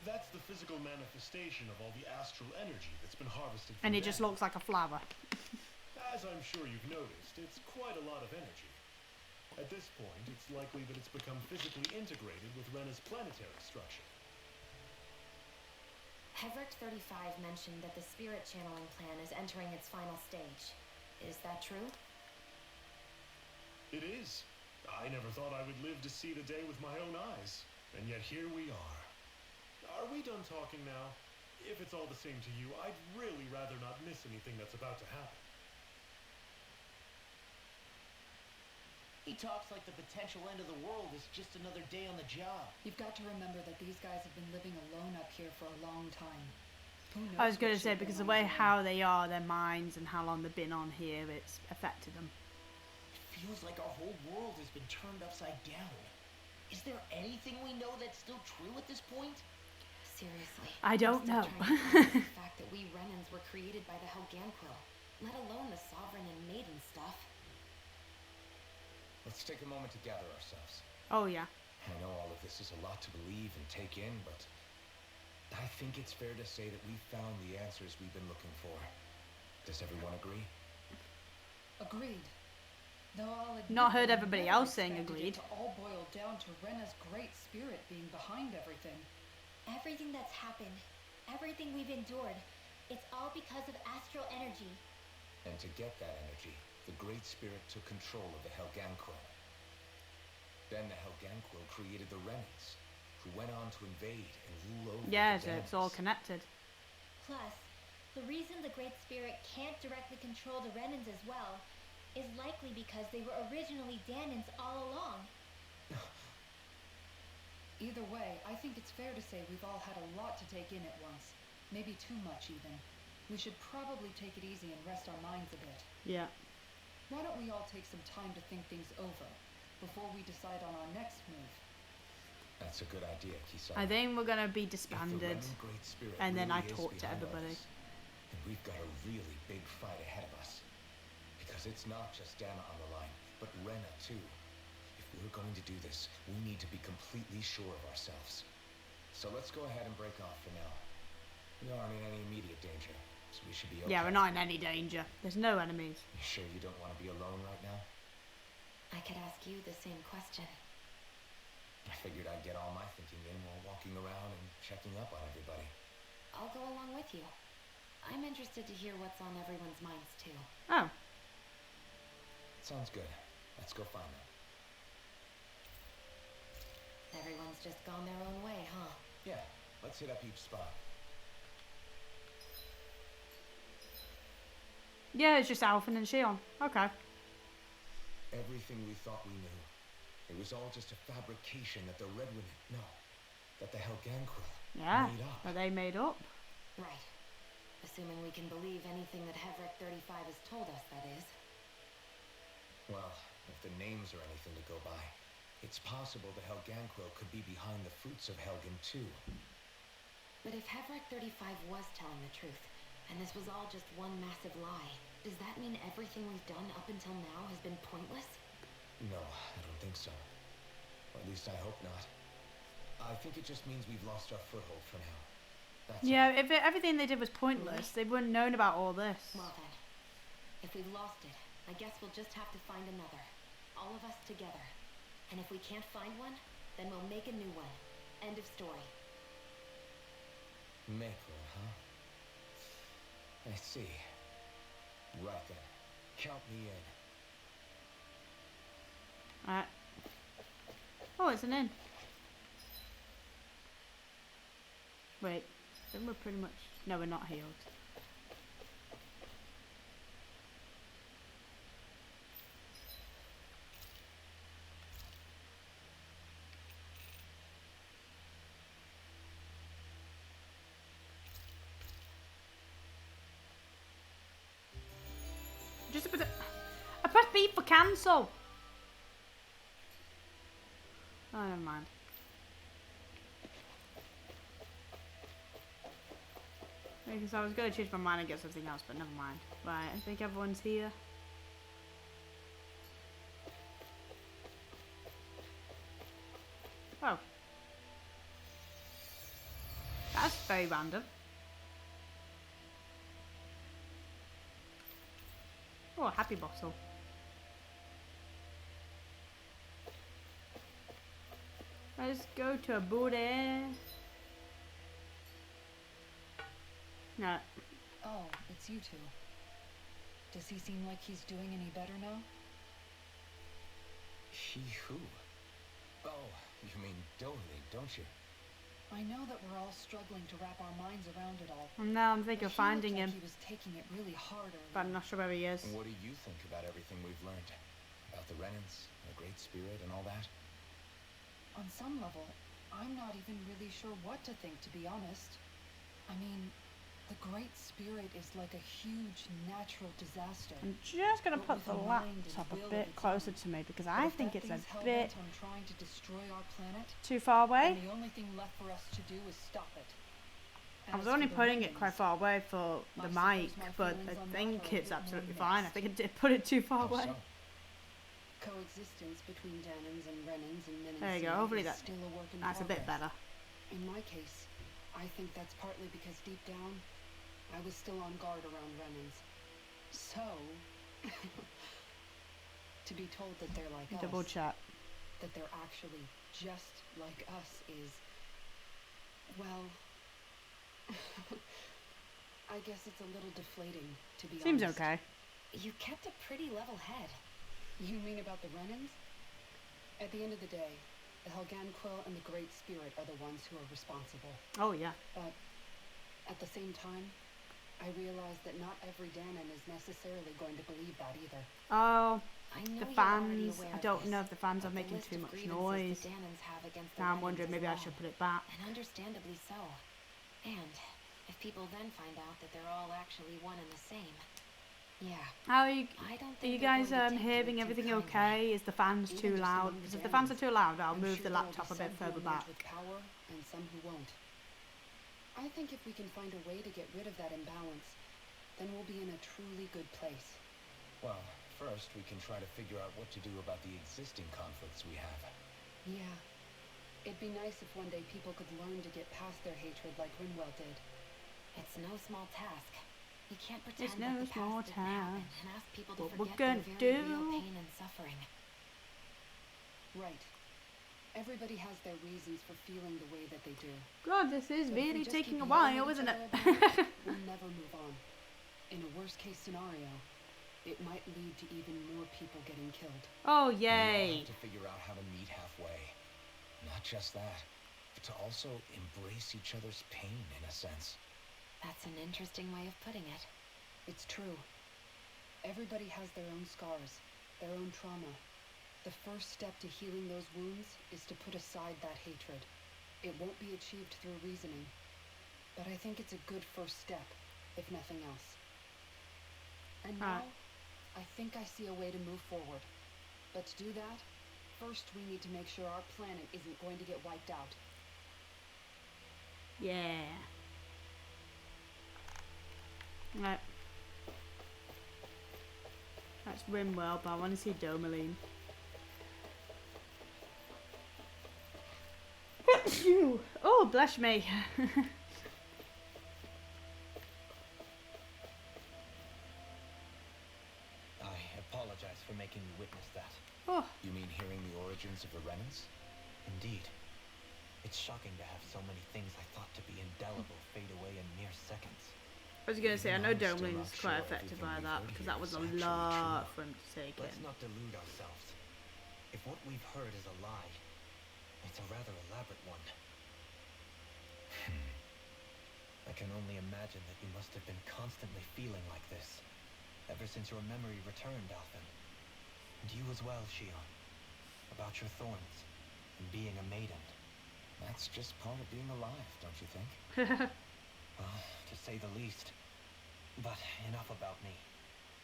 That's the physical manifestation of all the astral energy that's been harvested from And it just Dana. looks like a flower. As I'm sure you've noticed, it's quite a lot of energy. At this point, it's likely that it's become physically integrated with Rena's planetary structure. Heverick 35 mentioned that the spirit channeling plan is entering its final stage. Is that true? It is. I never thought I would live to see the day with my own eyes. And yet here we are. Are we done talking now? If it's all the same to you, I'd really rather not miss anything that's about to happen. He talks like the potential end of the world is just another day on the job. You've got to remember that these guys have been living alone up here for a long time. Who knows I was going to what say, shit because their the way minds are how they are, their minds, and how long they've been on here, it's affected them. It feels like our whole world has been turned upside down. Is there anything we know that's still true at this point? Seriously. I don't I'm know. still trying to process the fact that we Renans were created by the Helganquil, let alone the Sovereign and Maiden stuff. Let's take a moment to gather ourselves. Oh yeah. I know all of this is a lot to believe and take in, but I think it's fair to say that we've found the answers we've been looking for. Does everyone agree? Agreed. Though I'll admit Not heard that I everybody never else saying expected agreed. it to all boil down to Rena's great spirit being behind everything. Everything that's happened, everything we've endured, it's all because of astral energy. And to get that energy, the Great Spirit took control of the Helganquil. Then the Helganquil created the Renans, who went on to invade and rule over Yeah, the so it's all Danas. connected. Plus, the reason the Great Spirit can't directly control the Renans as well is likely because they were originally Danans all along. Either way, I think it's fair to say we've all had a lot to take in at once. Maybe too much, even. We should probably take it easy and rest our minds a bit. Yeah. Why don't we all take some time to think things over before we decide on our next move? That's a good idea, Kisara. I think we're going to be If the disbanded. Renan Great Spirit And then I really is talk to behind all everybody. this, then we've got a really big fight ahead of us. Because it's not just Dana on the line, but Rena too. If we're going to do this, we need to be completely sure of ourselves. So let's go ahead and break off for now. We aren't in any immediate danger, so we should be okay. Yeah, we're not in any danger. There's no enemies. You sure you don't want to be alone right now? I could ask you the same question. I figured I'd get all my thinking in while walking around and checking up on everybody. I'll go along with you. I'm interested to hear what's on everyone's minds too. Oh. Sounds good. Let's go find them. Everyone's just gone their own way, huh? Yeah, let's hit up each spot. Yeah, it's just Alphen and Shion. Okay. Everything we thought we knew. It was all just a fabrication that the Red Women, no, that the Helganquil Yeah. made up. That they made up. Right. Assuming we can believe anything that Heverick 35 has told us, that is. Well, if the names are anything to go by, it's possible the Helganquil could be behind the fruits of Helgen too. But if Heverick 35 was telling the truth, and this was all just one massive lie, does that mean everything we've done up until now has been pointless? No, I don't think so. Or at least I hope not. I think it just means we've lost our foothold for now. That's Yeah, if everything they did was pointless, they wouldn't known about all this. Well then, if we've lost it, I guess we'll just have to find another. All of us together. And if we can't find one, then we'll make a new one. End of story. Make one, huh? I see. Right then. Count me in. Alright. Oh, it's an inn. Wait, then we're pretty much... No, we're not healed. Just a bit of... I pressed B for cancel! Oh, never mind. Because I was going to change my mind and get something else, but never mind. Right, I think everyone's here. Oh. That's very random. Oh, a happy bottle. Let's go to a booty. No. Oh, it's you two. Does he seem like he's doing any better now? He who? Oh, you mean Doherty, don't you? I know that we're all struggling to wrap our minds around it all. And now I'm thinking of But he finding looked him, like he was taking it really hard but I'm earlier. not sure where he is. What do you think about everything we've learned? About the Renans, the Great Spirit, and all that? On some level, I'm not even really sure what to think, to be honest. I mean, the Great Spirit is like a huge natural disaster. I'm just going to But put with the a mind and laptop will a of bit its closer own. to me because But I if think that it's a thing's bit hell-bent on trying to destroy our planet, too far away. then the only thing left for us to do is stop it. I was As only for the putting it Renans, quite far away for the I mic, suppose my but feelings I on that think are a it's bit absolutely more fine. I mixed. think I did put it too far How away. so? Coexistence between Danans and Renans and There you go, hopefully is that- still a work in That's a bit progress. better. In my case, I think that's partly because deep down, I was still on guard around Renans. So, to be told that they're like Double us, chat. that they're actually just like us is, well, I guess it's a little deflating, to be Seems honest. okay. You kept a pretty level head. You mean about the Renans? At the end of the day, the Helgan Quill and the Great Spirit are the ones who are responsible. Oh yeah. But at the same time, I realize that not every Danan is necessarily going to believe that either. Oh, I know the you're already fans. aware I of don't this, know if the fans are but the making list too of much grievances noise. the Danans have against the Now I'm Renans wondering is maybe I long, should put it back. and understandably so. And if people then find out that they're all actually one and the same, yeah, How are you? I don't Are you think they're guys going to take to it hearing too everything kindly. okay? Is the fans Even too just loud? among the Because if the fans are Danans, too loud, I'll I'm move sure the there will laptop a be bit some who further emerge back. with power and some who won't. I think if we can find a way to get rid of that imbalance, then we'll be in a truly good place. Well, first we can try to figure out what to do about the existing conflicts we have. Yeah. It'd be nice if one day people could learn to get past their hatred like Rinwell did. It's no small task. You can't pretend It's like no the small past didn't happen task. and ask people to What we're forget gonna their very real do. pain and suffering. Right. Everybody has their reasons for feeling the way that they do. God, this is But if we really just taking keep a yelling while, at isn't each it? other about it, we'll never move on. In a worst case scenario, it might lead to even more people getting killed. Oh We all yay! have to figure out how to meet halfway. Not just that, but to also embrace each other's pain in a sense. That's an interesting way of putting it. It's true. Everybody has their own scars, their own trauma. The first step to healing those wounds is to put aside that hatred. It won't be achieved through reasoning, but I think it's a good first step, if nothing else. And now, I think I see a way to move forward. But to do that, first we need to make sure our planet isn't going to get wiped out. Yeah. Right. That's Rimwell, but I want to see Domaline. Oh, bless me. origins of the Renans? Indeed. It's shocking to have so many things I thought to be indelible fade away in mere seconds. I was going to say, I know Even I'm still Domeling's not quite sure affected everything by we've that heard because here that was is a actually lot true. for him to take in. Let's not delude ourselves. If what we've heard is a lie, it's a rather elaborate one. I can only imagine that you must have been constantly feeling like this, ever since your memory returned, Alphen. And you as well, Shion. About your thorns, and being a maiden. That's just part of being alive, don't you think? To say the least. But enough about me.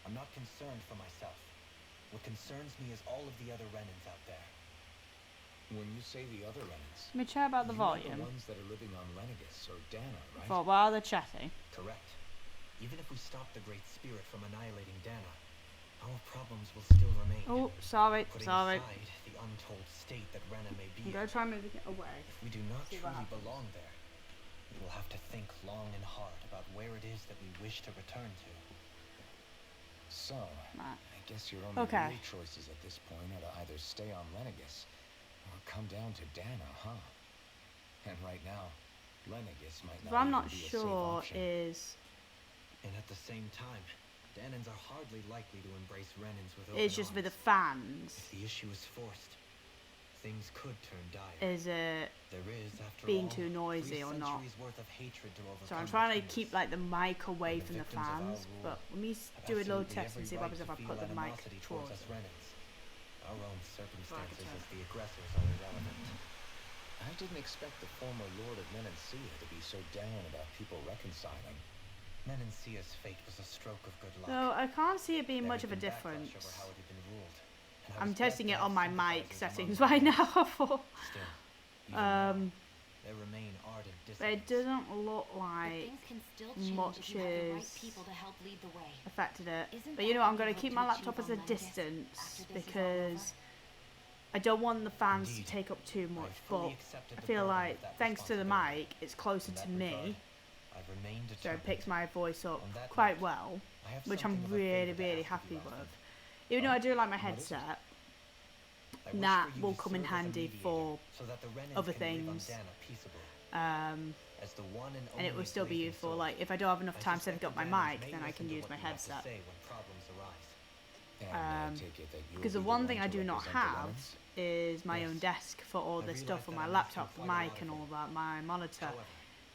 I'm not concerned for myself. What concerns me is all of the other Renans out there. When you say the other Renans, Let me check about the you mean volume. the ones that are living on Lenegus or Dana, right? For while they're chatting. Correct. Even if we stop the Great Spirit from annihilating Dana, our problems will still remain. Oh, sorry, Putting sorry. aside the untold state that Rena may be I'm in, going to try and move it away. if we do not See what truly happens. belong there, we will have to think long and hard about where it is that we wish to return to. So, Right. I guess your only Okay. real choices at this point are to either stay on Lenegus or come down to Dana, huh? And right now, Lenegus might not What I'm even not be a safe sure option. is And at the same time, Danans are hardly likely to embrace Renans with open it's just with the arms. fans. If the issue is forced, things could turn dire. Is it There is, after being all, too noisy 3 or not? centuries worth of hatred to overcome. So I'm trying to between keep us. like the mic away And the from the victims of our fans, rule but let me have do a little absolutely test and every see what happens right if I to put feel the mic animosity towards towards us it. Renans. Our own circumstances turn as it. the aggressors are irrelevant. I didn't expect the former Lord of Menancia to be so down about people reconciling. Menancia's fate was a stroke of good luck. So I can't see it being There much had of a been backlash difference. over how it had been ruled, and I I'm was glad testing to it have on my mic sympathizers settings among right them. now for Still, even now, um there remain ardent but it dissidents. doesn't look But like things can still change much if you have the right is people to help lead the way. affected it. Isn't But you know that what, I'm what going you to keep hope my to laptop achieve as a on Lenegus distance after this is all because over? I don't want the fans Indeed. to take up too much, I but fully accepted I the feel burden like of that thanks to the responsibility. mic it's closer In to that me, regard, I've remained so it determined. picks my voice up On that quite note, well, I have which something I'm of a really favor to really ask of happy you, Alphen. with. Even though I do like my What is it? headset, I wish that for you will to come in serve as a handy mediator for so that the Renans other can live on things. Dana peaceably, as as the one and and it only will still be blazing useful. sword. Like if I don't have enough I time suspect setting up the my Danans mic, may then I listen can to use what my you have to headset. say when problems arise. And Um, I take it that you'll Because the be one thing to I do not represent the have Renans? is my own Yes. desk for all I the stuff realize on that my I'm laptop, asking the quite a mic lot and of all you. that, my monitor. However,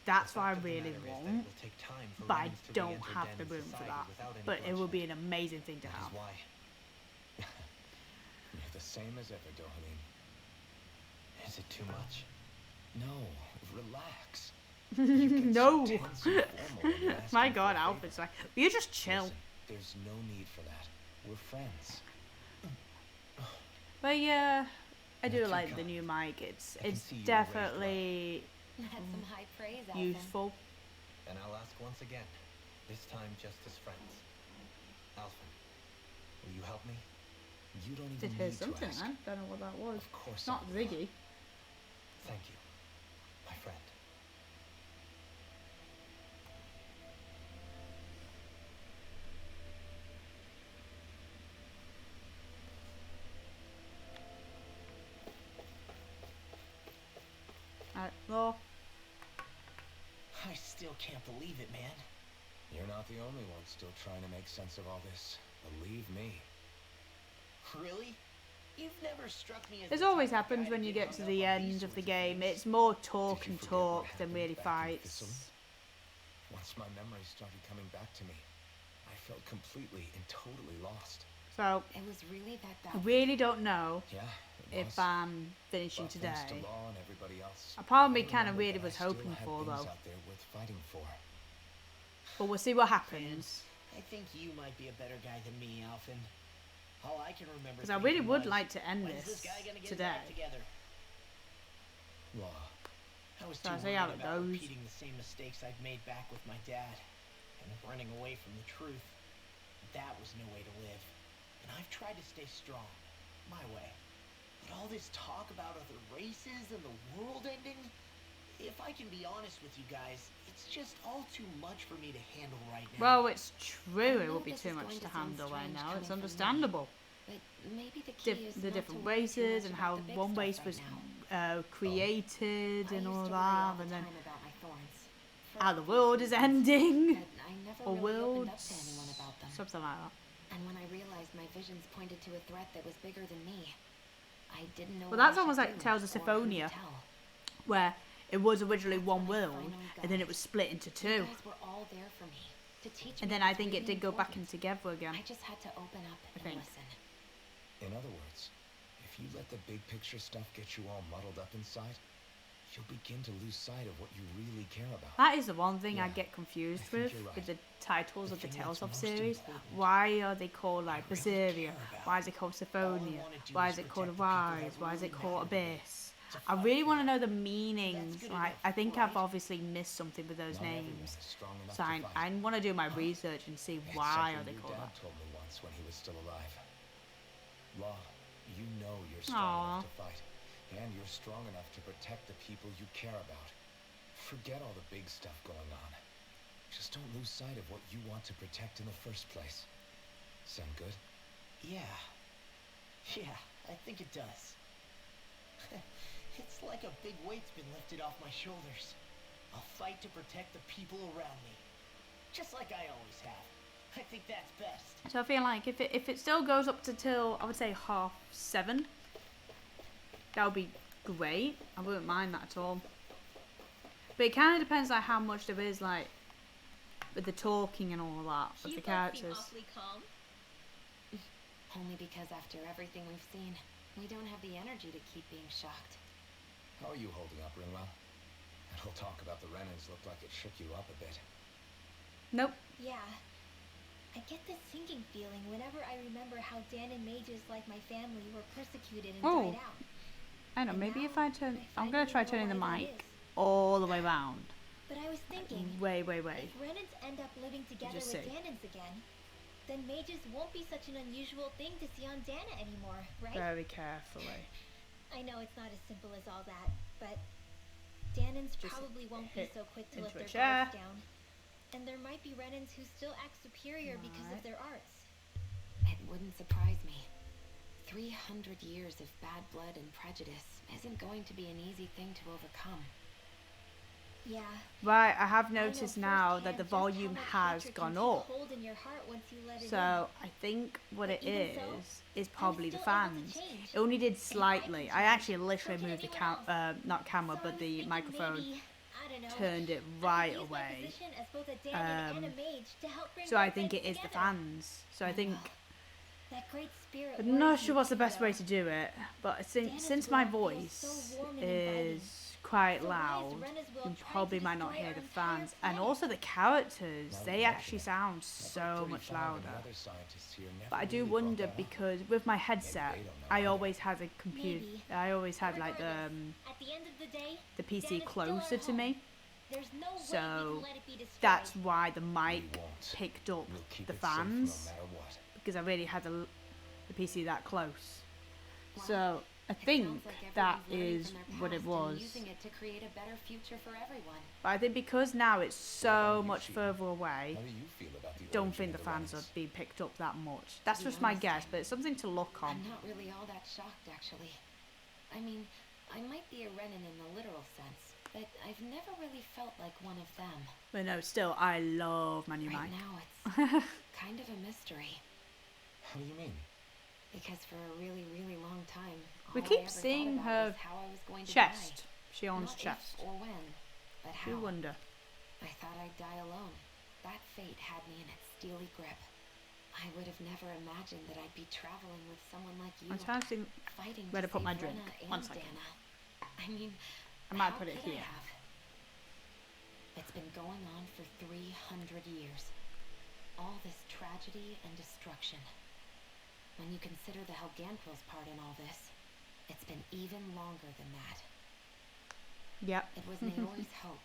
That's the what I fact of the really matter is that it want, will take time for but I Renans to don't re-enter have the Danan room for society that. without any But it will be bloodshed. an amazing thing to That is have. why. You're the same as ever, Dohalim. Is it too much? No, relax. You get No. so tense and formal when you're My asking for God, a Alfred's favor. like, you just chill. Listen, there's no need for that. We're friends. But yeah, I do You're too like the kind. new mic. It's I can it's see you were raised well. definitely That's some high praise, Alphen. useful. And I'll ask once again, this time just as friends. Alphen, will you help me? You don't even Did need hear to something ask. then? Don't know what that was. Of course Not I will. Ziggy. Thank you, my friend. Alright, well, I still can't believe it, man. You're not the only one still trying to make sense of all this. Believe me. Really? You've never struck me as this the always type of happens guy when to you get get to hung the up on these end of sorts the game. things. It's more talk Did you and forget what talk than happened really back in fights. Thistle? Once my memories started coming back to me, I felt completely and totally lost. So, It was really that I bad. really don't know Yeah, it if was. I'm finishing But thanks to today. Law and everybody else, A part of me I kind of remembered really that was I still hoping had for, things though. out there worth fighting for. But we'll see what happens. I think you might be a better guy than me, Alphen. All I can remember. Because I really thinking would was, like to end when's this this guy gonna get his today. act together? Law, I was So too I'll see how worried it about goes. repeating the same mistakes I'd made back with my dad and running away from the truth. That was no way to live. And I've tried to stay strong, my way. But all this talk about other races and the world ending, if I can be honest with you guys, it's just all too much for me to handle right now. Well, it's true, it know would be this too is much going to to sound handle right strange now. coming It's from me, understandable. But maybe the key is the not different to worry too races much and about how the big one stuff race right was now. created I and used all to worry all that, the and then time about my thorns. how the For world is reasons, ending, but I never or really opened world, up to anyone about them. something like that. And when I realized my visions pointed to a threat that was bigger than me, I didn't know Well, what I that's almost should like do Tales of or who to Symphonia, tell. where it was originally That's one when I world, finally got and then it it. was split into You two. guys were all there for me to teach And me then I what's think it really did go back in important. together again. I just had to open up I and think. listen. In other words, if you let the big picture stuff get you all muddled up inside, you'll begin to lose sight of what you really care about. That is the one thing I Yeah, get confused I think with you're right. the titles The of the thing Tales that's of most series. important, Why are they called like I really Berseria? care about. Why is it called All I Symphonia? wanna do Why is is it called protect the people that Arise? Why is it really called matter to me. Abyss? It's a I fight really for want to them. know the meanings. good Like, enough, I think I've right? obviously missed something with those Not everyone names. is strong enough So to I fight. want to do my research and see It's why are something they your called dad that. told me once when he was still alive. Law, you know you're strong Aw. enough to fight, and you're strong enough to protect the people you care about. Forget all the big stuff going on. Just don't lose sight of what you want to protect in the first place. Sound good? Yeah. Yeah, I think it does. It's like a big weight's been lifted off my shoulders. I'll fight to protect the people around me. Just like I always have. I think that's best. So I feel like if it still goes up to till, I would say 7:30, that would be great. I wouldn't mind that at all. But it kind of depends like how much there is like with the talking and all that of You the both seem characters. awfully calm. Only because after everything we've seen, we don't have the energy to keep being shocked. How are you holding up, Ringwell? That whole talk about the Renans looked like it shook you up a bit. Nope. Yeah. I get this sinking feeling whenever I remember how Dan and mages like my family were persecuted and Oh. died out. I know, And maybe now if I turn, I'm finally going to try know turning the why that mic is. all the way round. But I was thinking, Way. if Renans end up living together Just with say. Danans again, then mages won't be such an unusual thing to see on Dana anymore, right? Very carefully. I know it's not as simple as all that, but Danans Just probably won't be hit so quick to let into a their chair. guards down. And there might be Renans who still act superior because of Right. their arts. It wouldn't surprise me. 300 years of bad blood and prejudice isn't going to be an easy thing to overcome. Yeah. Right, I have I know noticed now that firsthand the just how volume much has hatred gone can take up. a hold in your heart once you let it So I think what it But even so, is probably the still able to fans. change. It only did I slightly. can I change. actually literally So can moved the anyone not camera, So I but was the thinking microphone maybe, I don't know, turned it I could right use my away. position as both a Danon and a Um, mage to help bring So I both think it ends is the together. fans. So I think That great spirit I'm not worries sure me what's the too, best way though. to do it, but Dana's since my will feels voice so warm and inviting. is quite So why is loud, Rena's will you trying probably to might not destroy hear our the entire fans, and planet? also the characters. Now that They you actually mention it, sound I've so heard much 35 and the louder. other scientists here never But I do really brought wonder that up. because with my headset, they don't know I either. always had a computer. Maybe. I always had like Regardless, at the end of the day, the PC Dana's still our closer to home. me, There's no way we so can let it be destroyed. that's why the mic We won't. picked up We'll keep the it safe fans no matter what. because I really had the PC that close. Wow. So I It think sounds like that everyone's learning is from their what it past was. and using it to create a better future for everyone. But I think because now it's so about you, much Sheila? further away, How do you feel about the don't origin think the of fans Renans? are being picked up that much. That's To be just my honest, guess, but it's something to look on. I'm not really all that shocked, actually. I mean, I might be a Renan in the literal sense, but I've never really felt like one of them. But no, still, I love my new Right mic. now, it's kind of a mystery. How do you mean? Because for a really, really long time, We all I keep ever thought seeing about her was how I was going to chest. die. She owns Not chest. if or when, but how. You wonder. I thought I'd die alone. That fate had me in its steely grip. I would have never imagined that I'd be traveling with someone like you, I'm trying to think fighting where to put save my drink. Rena One and second. Dana. I mean, I might how put it could I here. have? It's been going on for 300 years. All this tragedy and destruction. When you consider the Helganquil's part in all this, it's been even longer than that. Yep. It was Naori's hope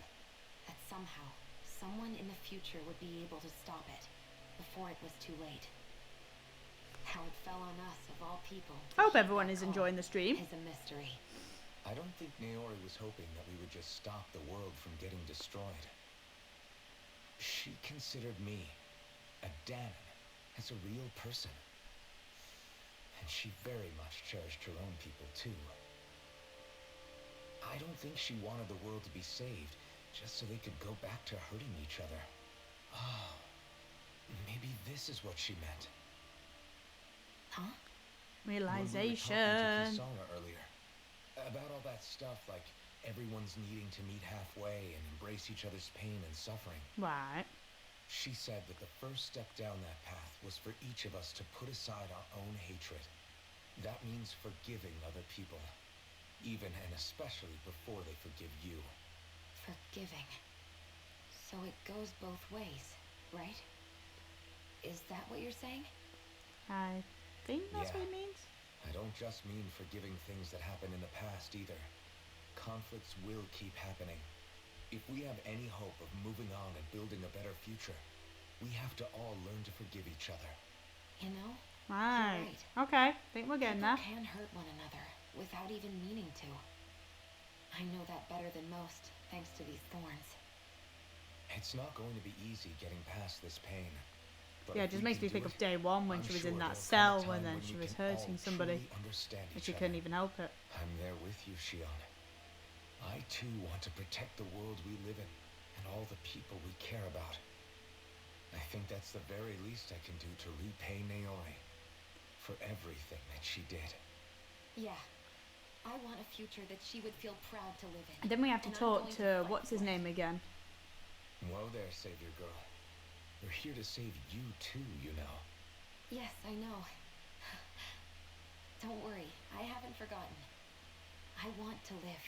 that somehow, someone in the future would be able to stop it before it was too late. How it fell on us, of all people. to I hope heed everyone that is call enjoying the stream. Is a mystery. I don't think Naori was hoping that we would just stop the world from getting destroyed. She considered me, a Danon, as a real person. And she very much cherished her own people, too. I don't think she wanted the world to be saved, just so they could go back to hurting each other. Oh, maybe this is what she meant. Huh? Realization. When we were talking to Kisara earlier, about all that stuff, like everyone's needing to meet halfway and embrace each other's pain and suffering. Right. She said that the first step down that path was for each of us to put aside our own hatred. That means forgiving other people, even and especially before they forgive you. Forgiving. So it goes both ways, right? Is that what you're saying? I think that's what it Yeah. means. I don't just mean forgiving things that happened in the past either. Conflicts will keep happening. If we have any hope of moving on and building a better future, we have to all learn to forgive each other. You know? Right. You're right. Okay. Think we're getting People there. can hurt one another without even meaning to. I know that better than most, thanks to these thorns. It's not going to be easy getting past this pain. But Yeah, if it just we makes can me do think it, of day one when I'm she was sure in that there'll come a cell time and then when she we was can all hurting somebody truly understand and each she other. couldn't even help it. I'm there with you, Shion. I too want to protect the world we live in and all the people we care about. I think that's the very least I can do to repay Naori for everything that she did. Yeah. I want a future that she would feel proud to live in. And then we have to And I'm talk going to fight what's his for it. name again? Whoa there, Savior Girl. We're here to save you too, you know. Yes, I know. Don't worry, I haven't forgotten. I want to live,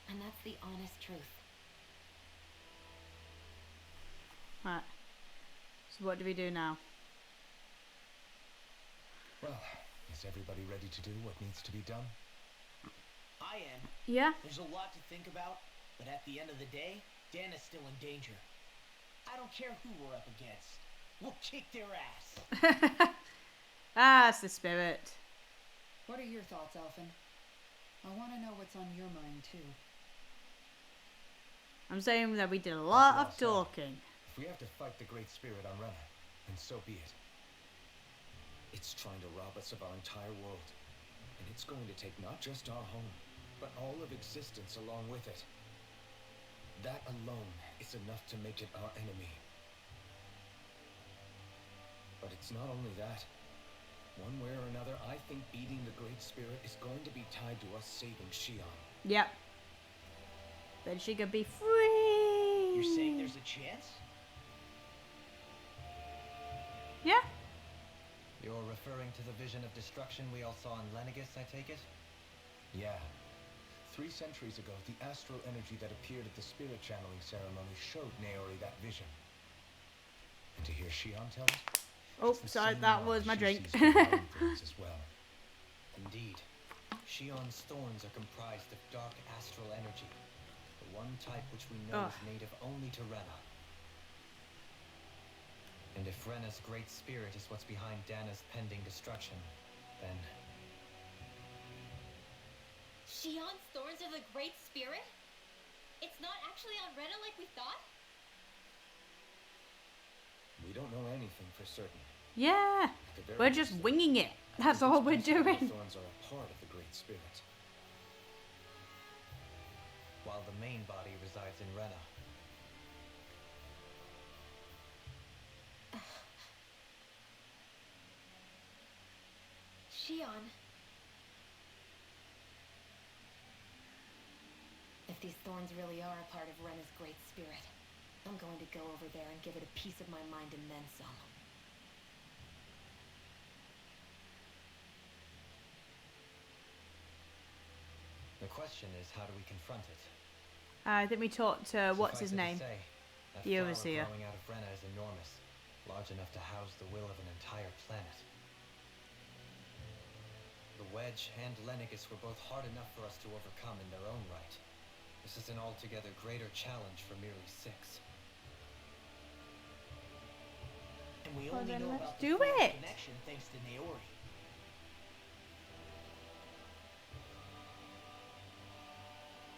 and that's the honest truth. Right. So what do we do now? Well, is everybody ready to do what needs to be done? I am. Yeah? There's a lot to think about, but at the end of the day, Dana's still in danger. I don't care who we're up against. We'll kick their ass. That's the spirit. What are your thoughts, Alphen? I want to know what's on your mind, too. I'm saying that we did a lot of That's well said. talking. If we have to fight the Great Spirit on Rena, then so be it. It's trying to rob us of our entire world. And it's going to take not just our home, but all of existence along with it. That alone is enough to make it our enemy. But it's not only that. One way or another, I think beating the Great Spirit is going to be tied to us saving Shion. Yep. Then she could be free. You're saying there's a chance? Yeah. You're referring to the vision of destruction we all saw in Lenegis, I take it? Yeah. 3 centuries ago, the astral energy that appeared at the spirit channeling ceremony showed Naori that vision. And to hear Shion tell it, Oh, it's the sorry, same that was knowledge my she drink. sees from her own things as well. Indeed. Shion's thorns are comprised of dark astral energy, the one type which we know is native only to Rena. And if Rena's great spirit is what's behind Dana's pending destruction, then... Shion's thorns are the Great Spirit? It's not actually on Rena like we thought? We don't know anything for certain. Yeah. At the very We're just least, winging it. I That's think all it's we're possible the doing. thorns are a part of the Great Spirit. while the main body resides in Rena. Shion. If these thorns really are a part of Rena's great spirit, I'm going to go over there and give it a piece of my mind and then some. The question is, how do we confront it? I think we talked to what's his Suffice it to name? say, that The flower overseer. growing out of Rena is enormous, large enough to house the will of an entire planet. The Wedge and Lenegis were both hard enough for us to overcome in their own right. This is an altogether greater challenge for merely 6. And we Well, only then know let's about the do Thorn it. connection thanks to Naori.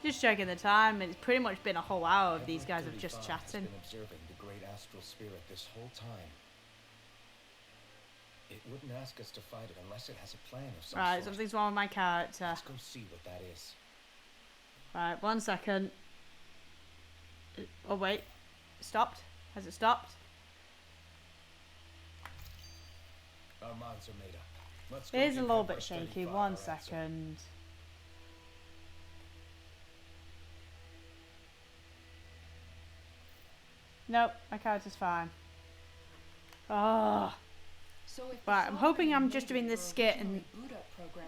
Just checking the time. It's pretty much been a whole hour of these Everett guys of just 35 has chatting. been observing the great astral spirit this whole time. It wouldn't ask us to fight it unless it has a plan of some Right, sort. something's wrong with my character. Let's go see what that is. Right, 1 second. Oh wait, it stopped. Has it stopped? Our minds are made up. Let's go It is a give little Head bit shaky. 35 1 our answer. second. Nope, my character's fine. Oh. So if Right, I'm hoping I'm just doing this skit and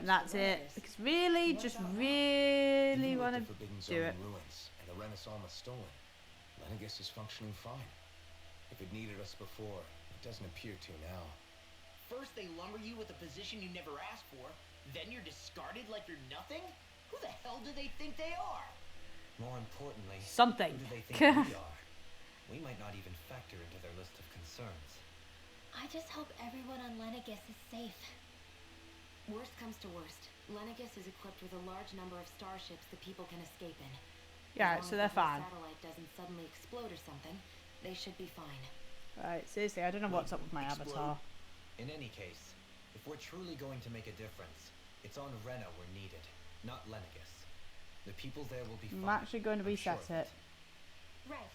that's it. Because really, just really Even with want the to Forbidden do Zone it. in ruins and the Renaissance Alma stolen, Lenegis is functioning fine. If it needed us before, it doesn't appear to now. First they lumber you with a position you never asked for, then you're discarded like you're nothing? Who the hell do they think they are? More importantly, Something. who do they think we are? We might not even factor into their list of concerns. I just hope everyone on Lenegis is safe. Worst comes to worst, Lenegis is equipped with a large number of starships the people can escape in. Yeah, As long so as they're the whole fine. satellite doesn't suddenly explode or something, they should be fine. Right, seriously, I don't know what's up with my avatar. In any case, if we're truly going to make a difference, it's on Rena we're needed, not Lenegis. The people there will be fine. I'm actually going to I'm reset sure of it. Right.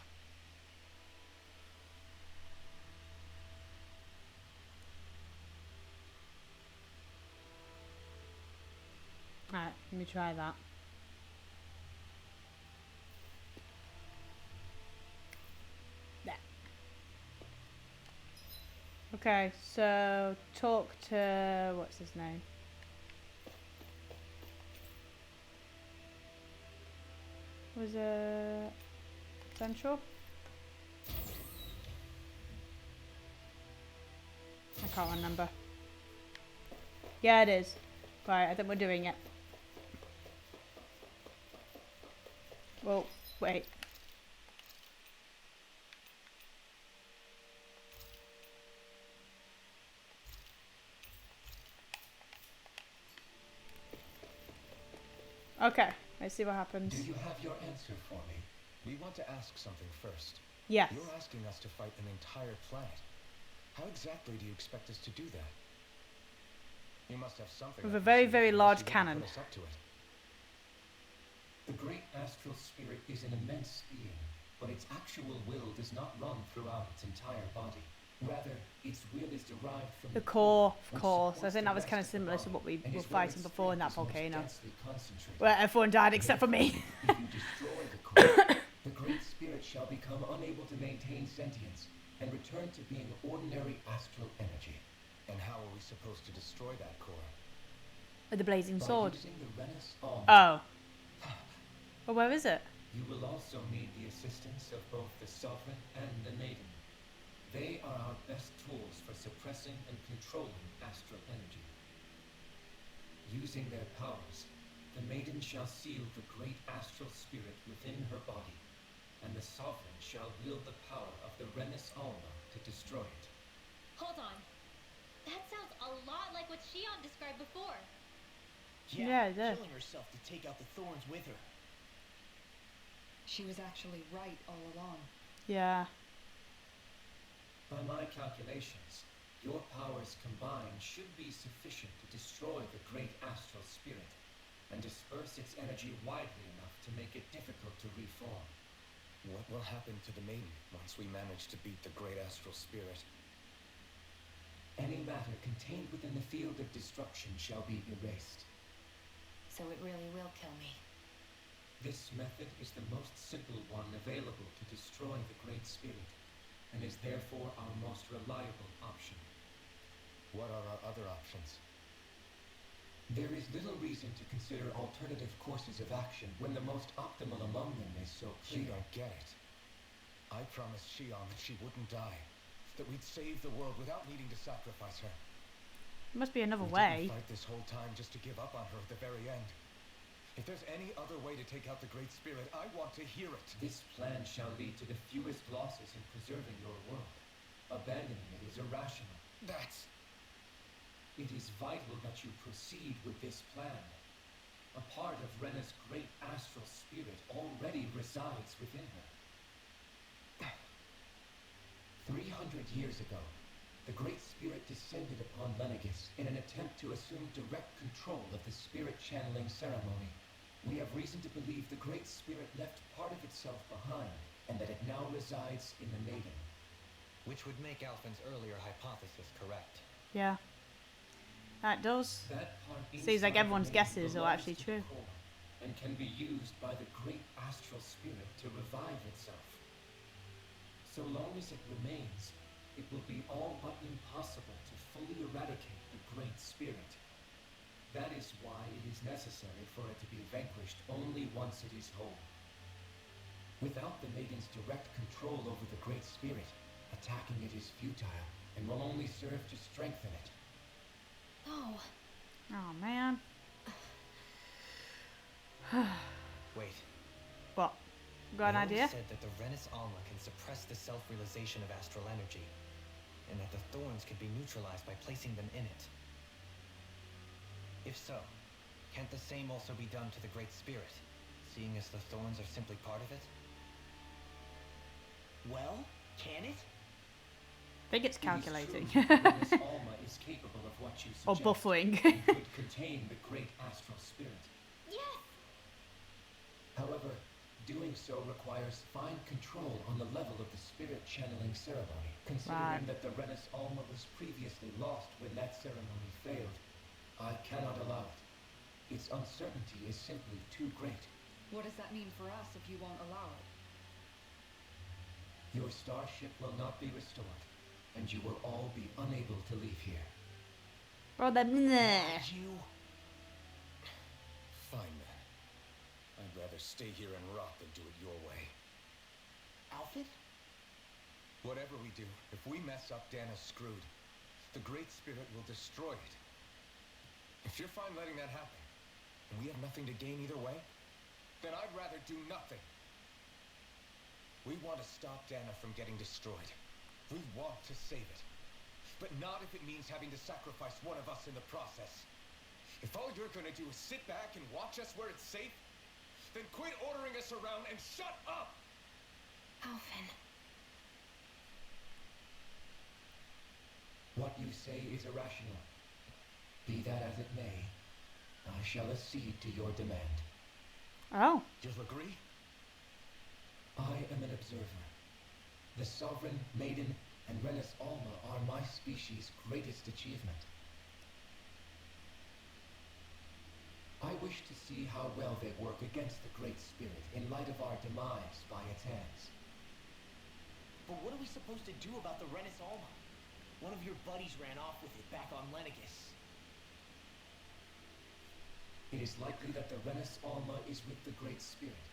Right, let me try that. There. Okay, so talk to what's his name? Was it Central? I can't remember. Yeah, it is. Right, I think we're doing it. Well, wait. Okay, let's see what happens. Do you have your answer for me? We want to ask something first. Yes. You're asking us to fight an entire planet. How exactly do you expect us to do that? You must have something. With up a your very, sleeve, very or else large you wouldn't cannon. put us up to it. The great astral spirit is an immense being, but its actual will does not run throughout its entire body. Rather, its will is derived from The core, of which course. I supports think the that was rest kind of of the similar to body, what we and were is where fighting its before in that strength is most volcano. densely concentrated. Where everyone died except for me. If you destroy the core, the great spirit shall become unable to maintain sentience and return to being ordinary astral energy. And how are we supposed to destroy that core? With the blazing By sword. using the Renaissance Oh. Well, where is it? You will also need the assistance of both the Sovereign and the Maiden. They are our best tools for suppressing and controlling astral energy. Using their powers, the Maiden shall seal the great astral spirit within her body, and the Sovereign shall wield the power of the Renis Alma to destroy it. Hold on. That sounds a lot like what Shion described before. Yeah, it did. Killing herself to take out the thorns with her. She was actually right all along. Yeah. By my calculations, your powers combined should be sufficient to destroy the great astral spirit and disperse its energy widely enough to make it difficult to reform. What will happen to the Maiden once we manage to beat the great astral spirit? Any matter contained within the field of destruction shall be erased. So it really will kill me. This method is the most simple one available to destroy the great spirit, and is therefore our most reliable option. What are our other options? There is little reason to consider alternative courses of action when the most optimal among them is so She clear. don't get it. I promised Shion that she wouldn't die, that we'd save the world without needing to sacrifice her. There must be another We way. didn't fight this whole time just to give up on her at the very end. If there's any other way to take out the Great Spirit, I want to hear it. This plan shall lead to the fewest losses in preserving your world. Abandoning it is irrational. That's... It is vital that you proceed with this plan. A part of Rena's great astral spirit already resides within her. 300 years ago, the Great Spirit descended upon Lenegis in an attempt to assume direct control of the spirit channeling ceremony. We have reason to believe the Great Spirit left part of itself behind, and that it now resides in the Maiden. Which would make Alphen's earlier hypothesis correct. Yeah. That does. That part Seems like inside everyone's the Maiden guesses are belongs actually to true. the core, and can be used by the great astral spirit to revive itself. So long as it remains, it will be all but impossible to fully eradicate the Great Spirit. That is why it is necessary for it to be vanquished only once it is whole. Without the Maiden's direct control over the Great Spirit, attacking it is futile and will only serve to strengthen it. No. Oh man. Wait. What? Got an They idea? always said that the Renis Alma can suppress the self-realization of astral energy, and that the thorns can be neutralized by placing them in it. If so, can't the same also be done to the Great Spirit, seeing as the thorns are simply part of it? Well, can it? I think it's It is calculating. true that Renis Alma is capable of what you Or suggest. buffering. And could contain the great astral spirit. Yes! However, doing so requires fine control on the level of the spirit channeling ceremony, considering Right. that the Renis Alma was previously lost when that ceremony failed. I cannot allow it. Its uncertainty is simply too great. What does that mean for us if you won't allow it? Your starship will not be restored, and you will all be unable to leave here. Bro, then. You? Fine then. I'd rather stay here and rot than do it your way. Alphen? Whatever we do, if we mess up, Dana's screwed. The Great Spirit will destroy it. If you're fine letting that happen, and we have nothing to gain either way, then I'd rather do nothing. We want to stop Dana from getting destroyed. We want to save it. But not if it means having to sacrifice one of us in the process. If all you're gonna do is sit back and watch us where it's safe, then quit ordering us around and shut up! Alphen. What you say is irrational. Be that as it may, I shall accede to your demand. Oh. You'll agree? I am an observer. The Sovereign, Maiden, and Renis Alma are my species' greatest achievement. I wish to see how well they work against the Great Spirit in light of our demise by its hands. But what are we supposed to do about the Renis Alma? One of your buddies ran off with it back on Lenegis. It is likely that the Renis Alma is with the Great Spirit,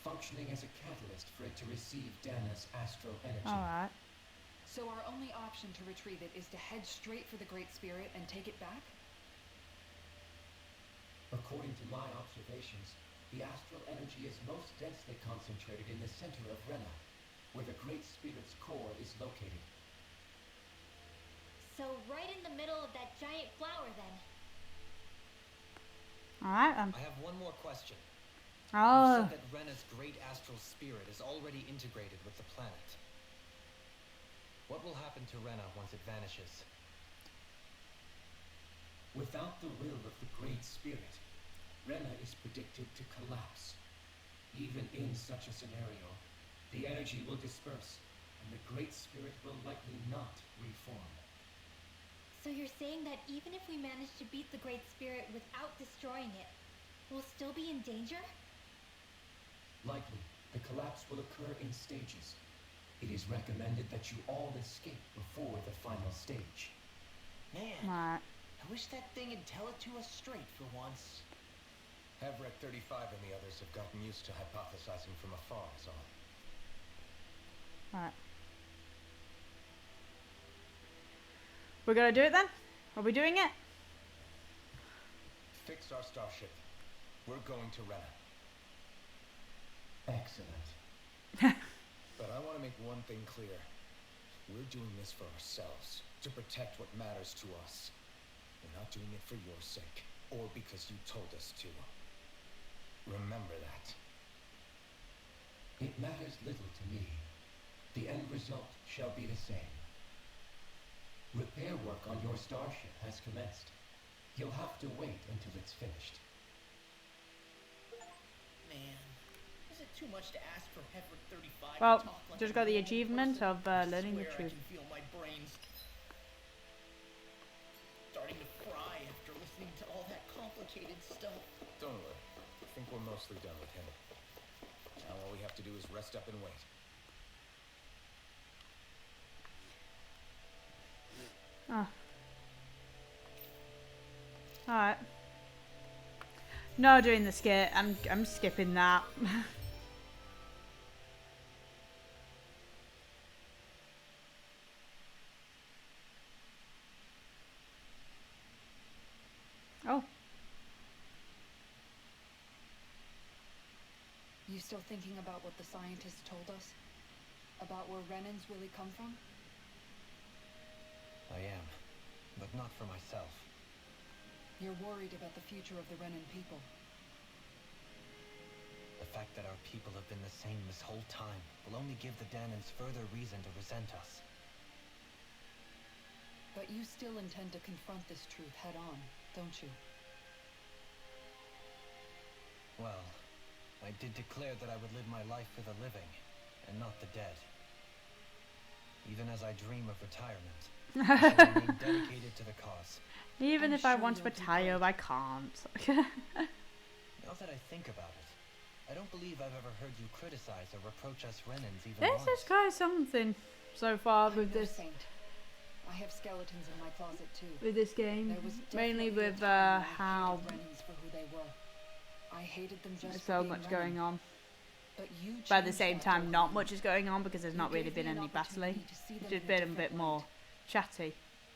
functioning as a catalyst for it to receive Dana's astral energy. Alright. So our only option to retrieve it is to head straight for the Great Spirit and take it back? According to my observations, the astral energy is most densely concentrated in the center of Rena, where the Great Spirit's core is located. So right in the middle of that giant flower then. Alright. I have one more question. Oh. You said that Rena's great astral spirit is already integrated with the planet. What will happen to Rena once it vanishes? Without the will of the Great Spirit, Rena is predicted to collapse. Even in such a scenario, the energy will disperse, and the Great Spirit will likely not reform. So you're saying that even if we manage to beat the Great Spirit without destroying it, we'll still be in danger? Likely, the collapse will occur in stages. It is recommended that you all escape before the final stage. Man, Right. I wish that thing would tell it to us straight for once. Havrek 35 and the others have gotten used to hypothesizing from afar, is all. Right. We're gonna do it then? Are we doing it? Fix our starship. We're going to Rena. Excellent. But I want to make one thing clear. We're doing this for ourselves, to protect what matters to us. We're not doing it for your sake, or because you told us to. Remember that. It matters little to me. The end result shall be the same. Repair work on your starship has commenced. You'll have to wait until it's finished. Man, is it too much to ask for Heford 35 Well, to talk like just a got the normal achievement person? of learning the I swear truth. I can feel my brains starting to fry after listening to all that complicated stuff. Don't worry. I think we're mostly done with him. Now all we have to do is rest up and wait. Oh. Alright. No, doing the skit. I'm skipping that. Oh. You still thinking about what the scientists told us? About where Renans really come from? I am, but not for myself. You're worried about the future of the Renan people. The fact that our people have been the same this whole time will only give the Danans further reason to resent us. But you still intend to confront this truth head on, don't you? Well, I did declare that I would live my life for the living, and not the dead. Even as I dream of retirement, I shall remain dedicated to the cause. Even I'm if I sure want to you'll do retire, great. I can't. Now that I think about it, I don't believe I've ever heard you criticize or reproach us Renans even This once. is quite something so far I'm with no this saint. I have skeletons in my closet too. with this game. There was Mainly definitely a with time when I how hated Renans for who they were. I hated them just there's for so being much Renan. going on. But you But at the changed same that time, not dopamine. much is going on because there's You not really gave been me an any battling. opportunity to see them It's in just been a bit different more light. chatty.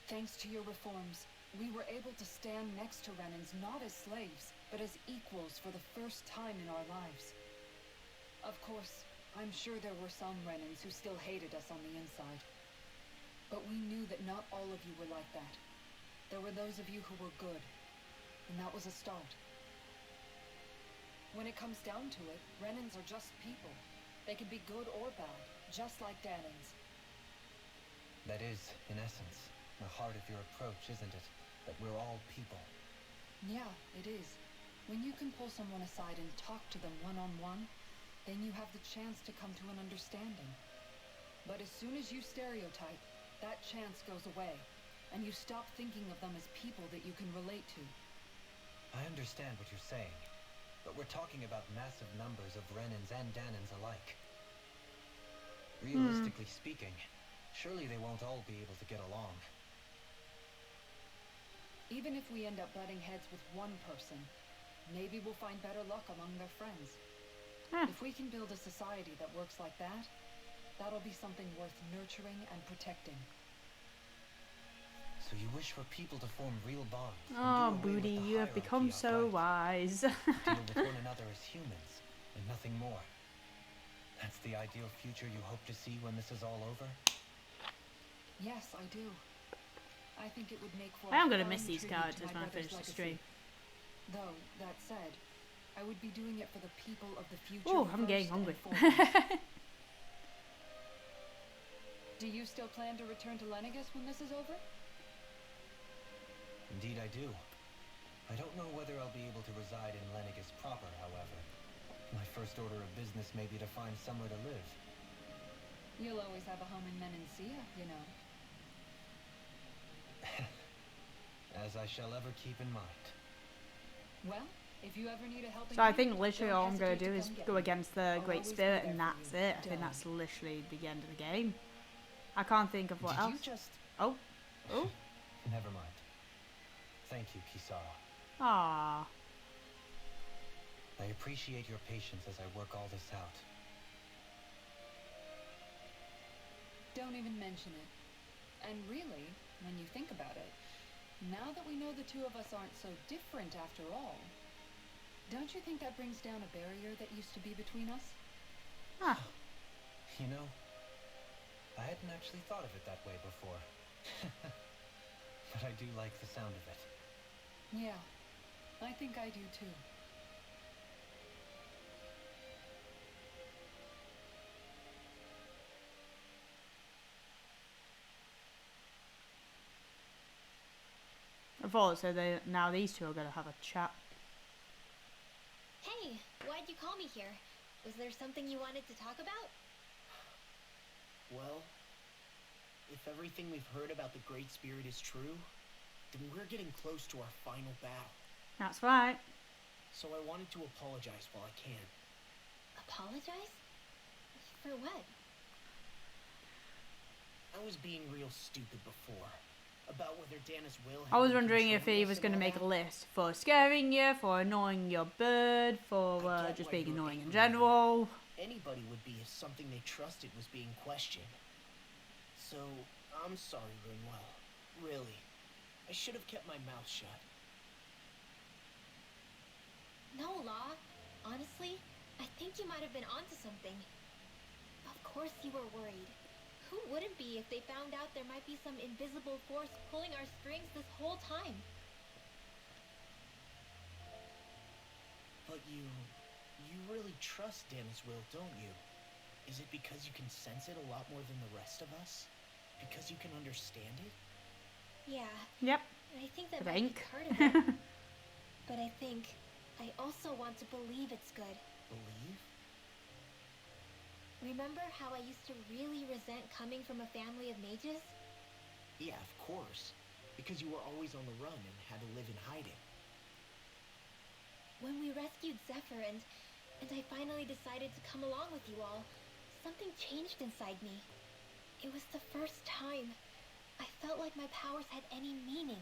Thanks to your reforms, we were able to stand next to Renans not as slaves, but as equals for the first time in our lives. Of course, I'm sure there were some Renans who still hated us on the inside. But we knew that not all of you were like that. There were those of you who were good, and that was a start. When it comes down to it, Renans are just people. They can be good or bad, just like Danans. That is, in essence, the heart of your approach, isn't it? That we're all people. Yeah, it is. When you can pull someone aside and talk to them one-on-one, then you have the chance to come to an understanding. But as soon as you stereotype, that chance goes away, and you stop thinking of them as people that you can relate to. I understand what you're saying, but we're talking about massive numbers of Renans and Danans alike. Realistically speaking, surely they won't all be able to get along. Even if we end up butting heads with one person, maybe we'll find better luck among their friends. If we can build a society that works like that, that'll be something worth nurturing and protecting. So you wish for people to form real bonds? and Oh, do away with Booty, the you have become hierarchy so outright. wise. Deal with one another as humans, and nothing more. That's the ideal future you hope to see when this is all over? Yes, I do. I think it would make for I am a gonna fine miss these tribute to characters my when I brother's finish the legacy. stream. Though, that said, I would be doing it for the people of the future. Oh, I'm getting first and hungry. foremost. Do you still plan to return to Lenegis when this is over? Indeed I do. I don't know whether I'll be able to reside in Lenegis proper, however. My first order of business may be to find somewhere to live. You'll always have a home in Menancia, you know. As I shall ever keep in mind. Well, if you ever need a helping So I hand, think literally don't all I'm going to hesitate do is come get go me. against the I'll Great always be Spirit there and for that's you. it. I think Don't. that's literally the end of the game. I can't think of what Did else. you just... Oh. Oh. Never mind. Thank you, Kisara. Ah. I appreciate your patience as I work all this out. Don't even mention it. And really, when you think about it, now that we know the two of us aren't so different after all, don't you think that brings down a barrier that used to be between us? Ah. You know, I hadn't actually thought of it that way before. But I do like the sound of it. Yeah, I think I do too. before, so now these two are going to have a chat. Hey, why'd you call me here? Was there something you wanted to talk about? Well, if everything we've heard about the Great Spirit is true, then we're getting close to our final battle. That's right. So I wanted to apologize while I can. Apologize? For what? I was being real stupid before. About whether Dana's will... I was wondering if he was going to make a list for scaring you, for annoying your bird, for just being annoying in general. Anybody would be if something they trusted was being questioned. So, I'm sorry, Rinwell. Really. I should have kept my mouth shut. No, Law. Honestly, I think you might have been onto something. Of course you were worried. Who wouldn't be if they found out there might be some invisible force pulling our strings this whole time? But you really trust Dana's will, don't you? Is it because you can sense it a lot more than the rest of us? Because you can understand it? Yeah. Yep. I think that I might think. be part of it. But I think I also want to believe it's good. Believe? Remember how I used to really resent coming from a family of mages? Yeah, of course. Because you were always on the run and had to live in hiding. When we rescued Zephyr and I finally decided to come along with you all, something changed inside me. It was the first time I felt like my powers had any meaning.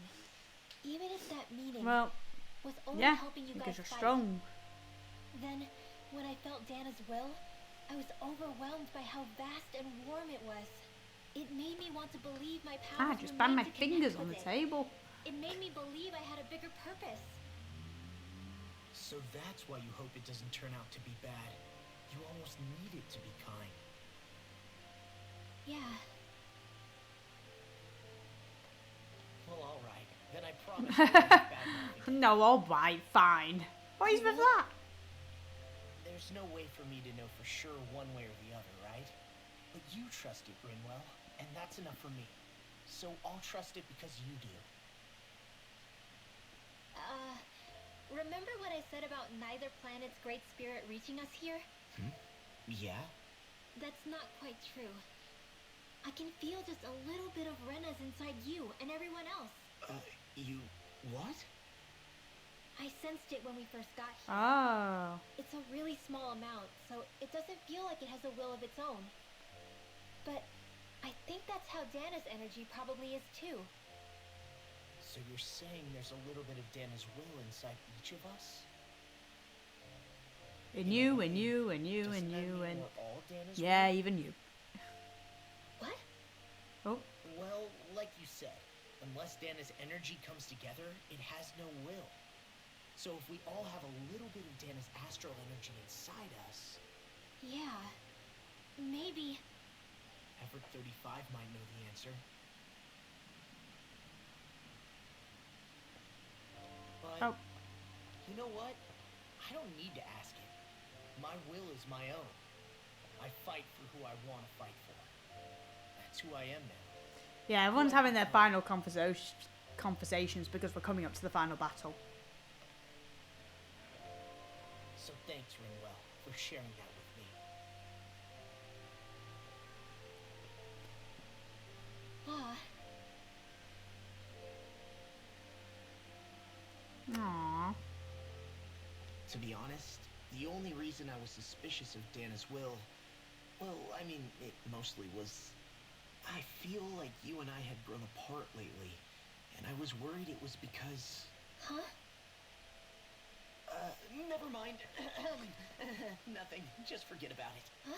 Even if that meaning was only helping you guys because you're fight. strong. Then, when I felt Dana's will, I was overwhelmed by how vast and warm it was. It made me want to believe my powers I just were banged my meant to connect fingers on with the it. table. It made me believe I had a bigger purpose. So that's why you hope it doesn't turn out to be bad. You almost need it to be kind. Yeah. Well, alright. Then I promise you won't be bad-mouthing. No, alright, fine. What is with that? There's no way for me to know for sure one way or the other, right? But you trust it, Rinwell, and that's enough for me. So I'll trust it because you do. Remember what I said about neither planet's great spirit reaching us here? Yeah? That's not quite true. I can feel just a little bit of Rena's inside you and everyone else. You... what? I sensed it when we first got here. Oh. It's a really small amount, so it doesn't feel like it has a will of its own. But I think that's how Dana's energy probably is too. So you're saying there's a little bit of Dana's will inside each of us? And you, and you, and you, Doesn't and that you, mean and... we're all Dana's Yeah, will? even you. What? Oh. Well, like you said, unless Dana's energy comes together, it has no will. So if we all have a little bit of Dana's astral energy inside us... Yeah. Maybe... Effort 35 might know the answer. But, you know what? I don't need to ask it. My will is my own. I fight for who I want to fight for. That's who I am now. Yeah, everyone's having their final conversations because we're coming up to the final battle. So thanks, Rinwell, for sharing that with me. Aww. To be honest, the only reason I was suspicious of Dana's will, well, I mean, it mostly was... I feel like you and I had grown apart lately, and I was worried it was because... Huh? Never mind. Nothing. Just forget about it. Huh?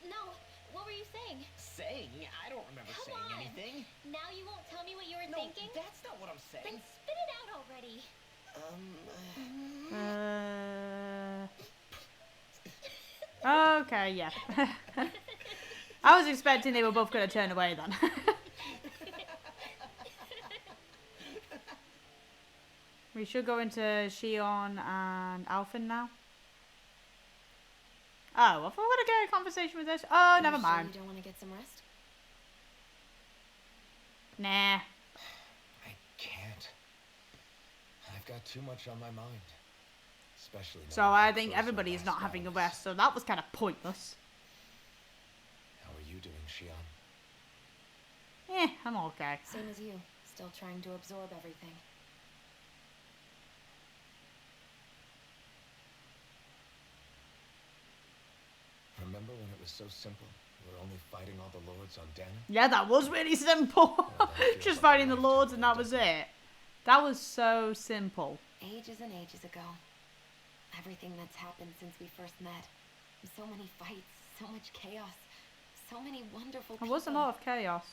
No. What were you saying? Saying? I don't remember Come saying on. anything. Now you won't tell me what you were No, thinking? that's not what I'm Then saying. spit it out already. Okay, yeah. I was expecting they were both going to turn away then. We should go into Shion and Alphen now. Oh, I thought we were going to get a conversation with this. Oh, never mind. You don't want to get some rest? Nah. I can't. got too much on my mind. Especially So now I that think we're close to everybody our is not last having a battles. rest, so that was kind of pointless. How are you doing, Shion? I'm okay. Same as you, still trying to absorb everything. Remember when it was so simple? We were only fighting all the lords on Dana? Yeah, that was really simple. Well, that feels Just like a fighting the lifetime lords and that ago. was it. That was so simple. Ages and ages ago. Everything that's happened since we first met. So many fights, so much chaos, so many wonderful There people. was a lot of chaos.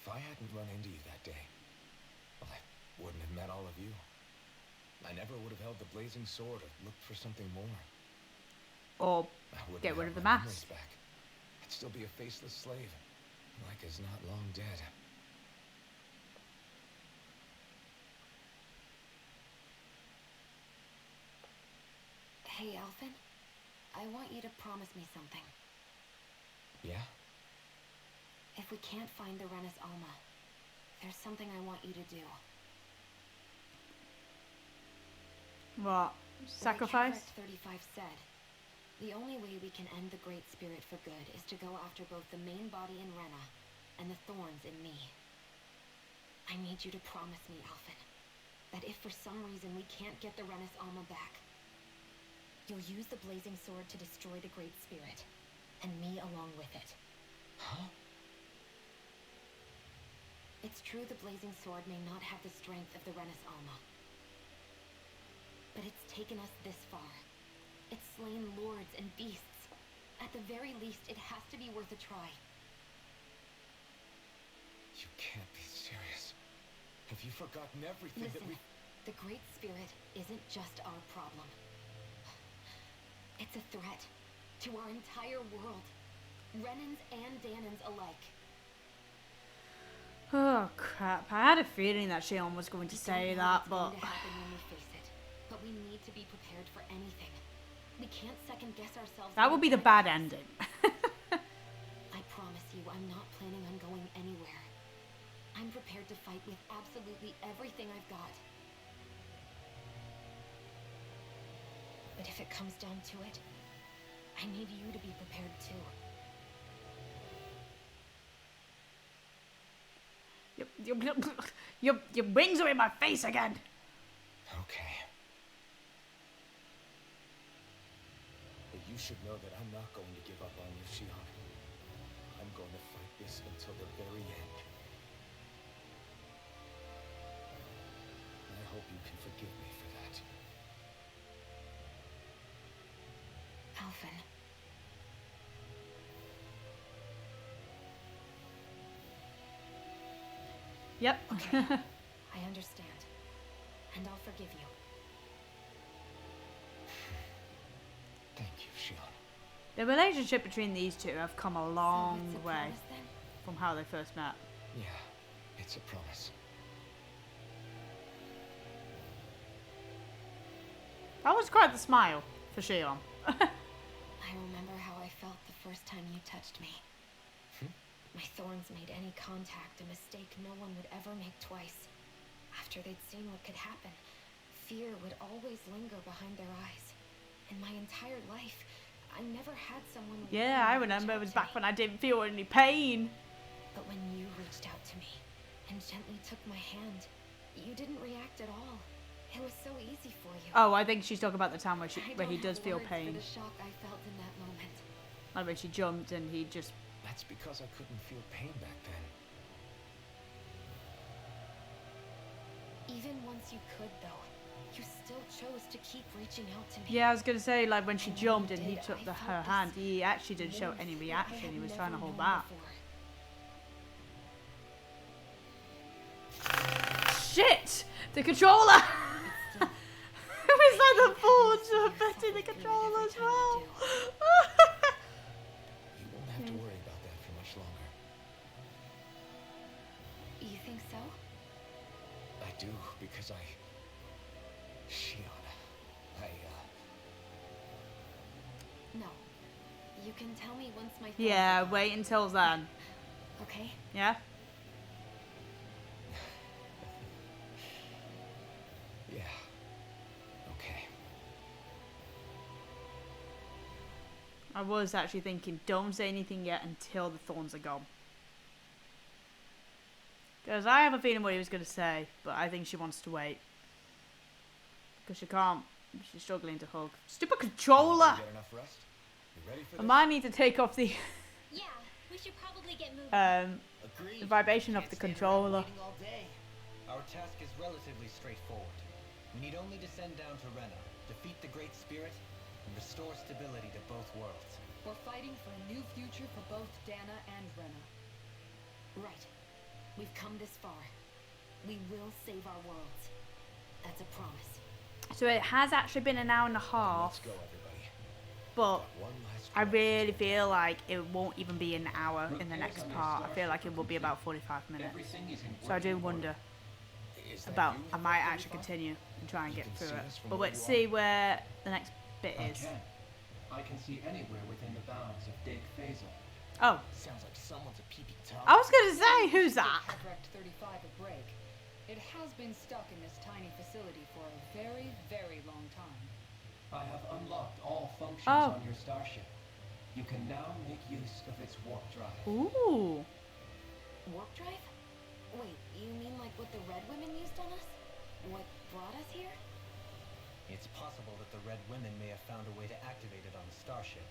If I hadn't run into you that day, well, I wouldn't have met all of you. I never would have held the blazing sword or looked for something more. Or I wouldn't get have rid of the my memories mask. back. I'd still be a faceless slave, like as not long dead. Hey, Alphen. I want you to promise me something. Yeah? If we can't find the Renis Alma, there's something I want you to do. What? Sacrifice? Like Cat 35 said, the only way we can end the Great Spirit for good is to go after both the main body in Rena and the thorns in me. I need you to promise me, Alphen, that if for some reason we can't get the Renis Alma back, you'll use the blazing sword to destroy the Great Spirit, and me along with it. Huh? It's true the blazing sword may not have the strength of the Renis Alma, but it's taken us this far. It's slain lords and beasts. At the very least, it has to be worth a try. You can't be serious. Have you forgotten everything that Listen, we... the Great Spirit isn't just our problem. It's a threat to our entire world. Renans and Danans alike. Oh crap, I had a feeling that Shion was going to say that, but... Going to happen when we face it, but we need to be prepared for anything. We can't second guess ourselves. That would be the bad ending. I promise you, I'm not planning on going anywhere. I'm prepared to fight with absolutely everything I've got. But if it comes down to it, I need you to be prepared too. Your wings are in my face again. Okay. But you should know that I'm not going to give up on you, Shion. I'm going to fight this until the very end. I hope you can forgive me for that. Alphen. Yep. Okay, I understand. And I'll forgive you. Thank you, Shion. The relationship between these two have come a long So it's a way promise then? from how they first met. Yeah, it's a promise. That was quite the smile for Shion. I remember how I felt the first time you touched me. My thorns made any contact a mistake no one would ever make twice. After they'd seen what could happen, fear would always linger behind their eyes. In my entire life, I never had someone Yeah, I remember it was back when I didn't feel any pain. But when you reached out to me and gently took my hand, you didn't react at all. It was so easy for you. Oh, I think she's talking about the time where I where he don't does have feel words pain. for the shock I felt in that moment. Like when she jumped and he just... That's because I couldn't feel pain back then. Even once you could, though, you still chose to keep reaching out to me. Yeah, I was going to say, like when she And when jumped you and he did, took I her felt hand, this he actually didn't show warmth any that I reaction. had He was never trying to hold known back. before. Shit! The controller! It was like the boards were affecting the controller as well. You won't have to worry about that for much longer. You think so? I do, because Shion, No. You can tell me once my thorns Yeah, are gone. wait until then. Okay? Yeah? I was actually thinking, don't say anything yet until the thorns are gone. Because I have a feeling what he was going to say, but I think she wants to wait. Because she can't. She's struggling to hug. Stupid controller! Get enough rest? You ready for I this? might need to take off the Yeah, we should probably get moving. Agreed. the vibration of Can't the stand around controller. waiting all day. Our task is relatively straightforward. We need only to send down to Rena, defeat the Great Spirit, and restore stability to both worlds. We're fighting for a new future for both Dana and Rena. Right. We've come this far. We will save our worlds. That's a promise. So it has actually been an hour and a Let's half, go, everybody. but One last I drive. really feel like it won't even be an hour in the next part. I feel like it will be about 45 minutes. Everything is in So I do working order. wonder Is that about, you, I might 35? actually continue and try and You get can through see it. us from But where let's you see where the next bit I is. can. I can see anywhere within the bounds of Dig Phasal. Oh, Sounds like someone's a peepee Tom. I was going to say, who's that? Correct 35 a break. It has been stuck in this tiny facility for a very, very long time. I have unlocked all functions Oh. on your starship. You can now make use of its warp drive. Ooh. Warp drive? Wait, you mean like what the Red Women used on us? What brought us here? It's possible that the Red Women may have found a way to activate it on the starship.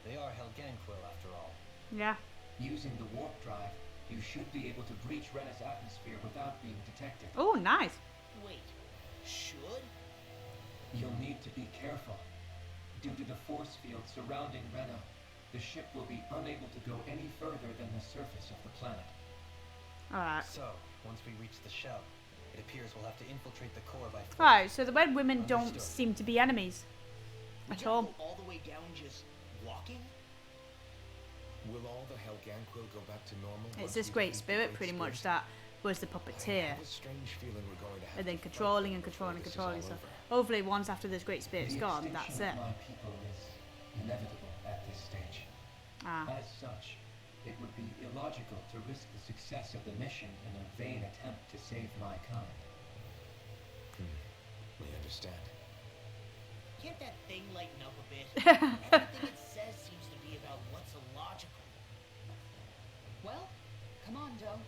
They are Helganquil after all. Yeah. Using the warp drive, you should be able to breach Rena's atmosphere without being detected. Oh, nice. Wait, should? You'll need to be careful. Due to the force field surrounding Rena, the ship will be unable to go any further than the surface of the planet. Alright. So, once we reach the shell, it appears we'll have to infiltrate the core by foot. Right, so the Red Women don't Understood. seem to be enemies We at gotta all. go all the way down just walking? Will all the Helganquil go back to normal? It's once this we great defeat the spirit Great pretty Spirit? much that was the I puppeteer. have a strange feeling we're going to have And then to fight controlling and before controlling and this is controlling. all So over. hopefully once after this great spirit's The gone, extinction that's it. of my people is inevitable at this stage. Ah. As such, it would be illogical to risk the success of the mission in a vain attempt to save my kind. We understand. Can't that thing lighten up a bit? Everything it says seems to be about what's illogical. Well, come on, Joe.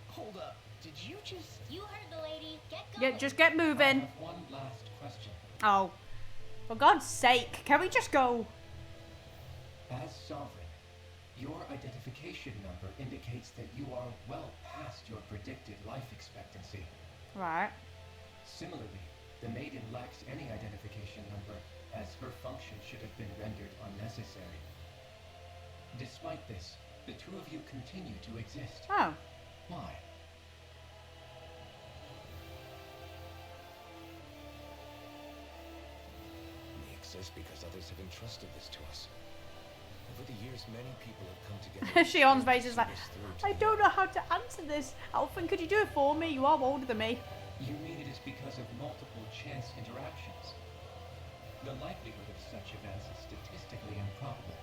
Hold up, did you just... You heard the lady. Get going. Yeah, just get I moving. have one last question. Oh. For God's sake, can we just go? As Sovereign, your identification number indicates that you are well past your predicted life expectancy. Right. Similarly, the Maiden lacks any identification number, as her function should have been rendered unnecessary. Despite this, the two of you continue to exist. Oh. Why? We exist because others have entrusted this to us. Over the years, many people have come together. Shion's face is to like, see us through to I the don't end. know how to answer this. Alfred, could you do it for me? You are older than me. You mean it is because of multiple chance interactions? The likelihood of such events is statistically improbable.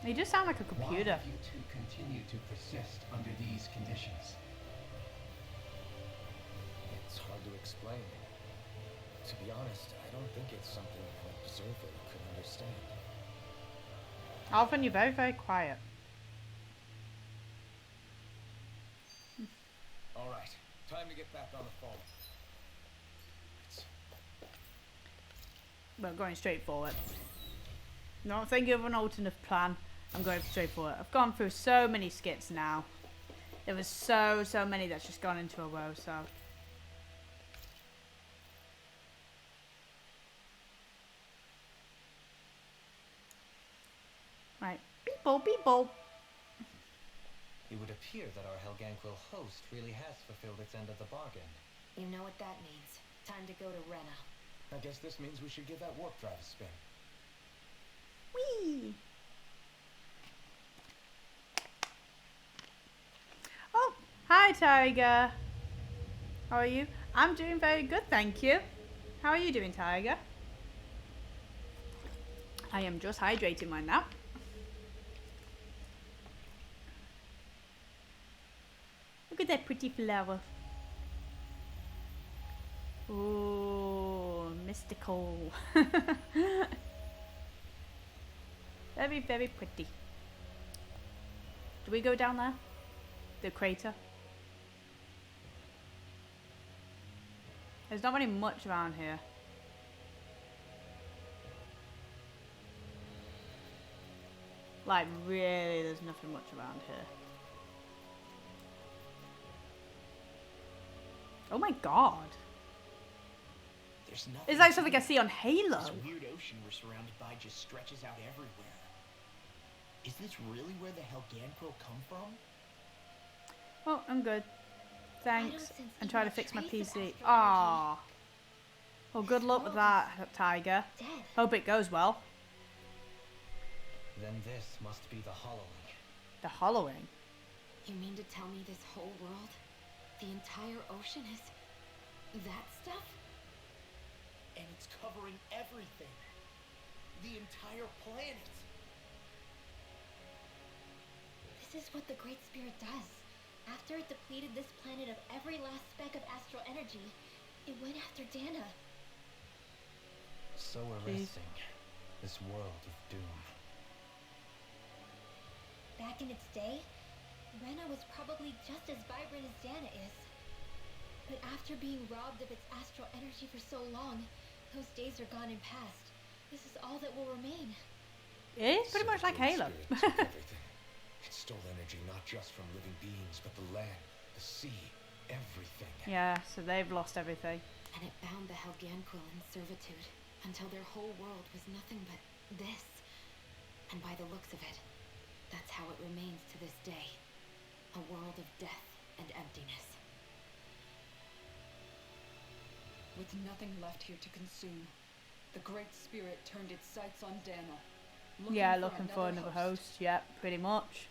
He does sound like a Why computer. have you two continue to persist under these conditions? It's hard to explain. To be honest, I don't think it's something an observer could understand. Alfred, you're very, very quiet. All right, time to get back on the phone. Well, going straight for it. Not thinking of an alternate plan. I'm going straight for it. I've gone through so many skits now. There was so many that's just gone into a row, so. Right. Beep boop, beep boop. It would appear that our Helganquil host really has fulfilled its end of the bargain. You know what that means. Time to go to Rena. I guess this means we should give that warp drive a spin. Whee! Oh, hi Tiger. How are you? I'm doing very good, thank you. How are you doing, Tiger? I am just hydrating right now. Look at that pretty flower. Ooh, mystical. Very, very pretty. Do we go down there? The crater? There's not really much around here. Like, really, there's nothing much around here. Oh my god. There's nothing. It's like something I see on Halo. This weird ocean we're surrounded by just stretches out everywhere. Is this really where the Helganquil come from? Oh, I'm good. Thanks. sense And try to even a fix my trace of PC. astral Ah. Well, good luck with that, Tiger. Dead. Hope it goes well. Then this must be the Hollowing. The hollowing. You mean to tell me this whole world, the entire ocean is that stuff? And it's covering everything. The entire planet. This is what the Great Spirit does. After it depleted this planet of every last speck of astral energy, it went after Dana. So arresting. This world of doom. Back in its day, Rena was probably just as vibrant as Dana is. But after being robbed of its astral energy for so long, those days are gone and past. This is all that will remain. It is pretty much like Halo. Spirit took everything. It stole energy not just from living beings, but the land, the sea, everything. Yeah, so they've lost everything. And it bound the Helganquil in servitude until their whole world was nothing but this. And by the looks of it, that's how it remains to this day. A world of death and emptiness. With nothing left here to consume, the Great Spirit turned its sights on Dana. Yeah, looking for another host. Yep, pretty much.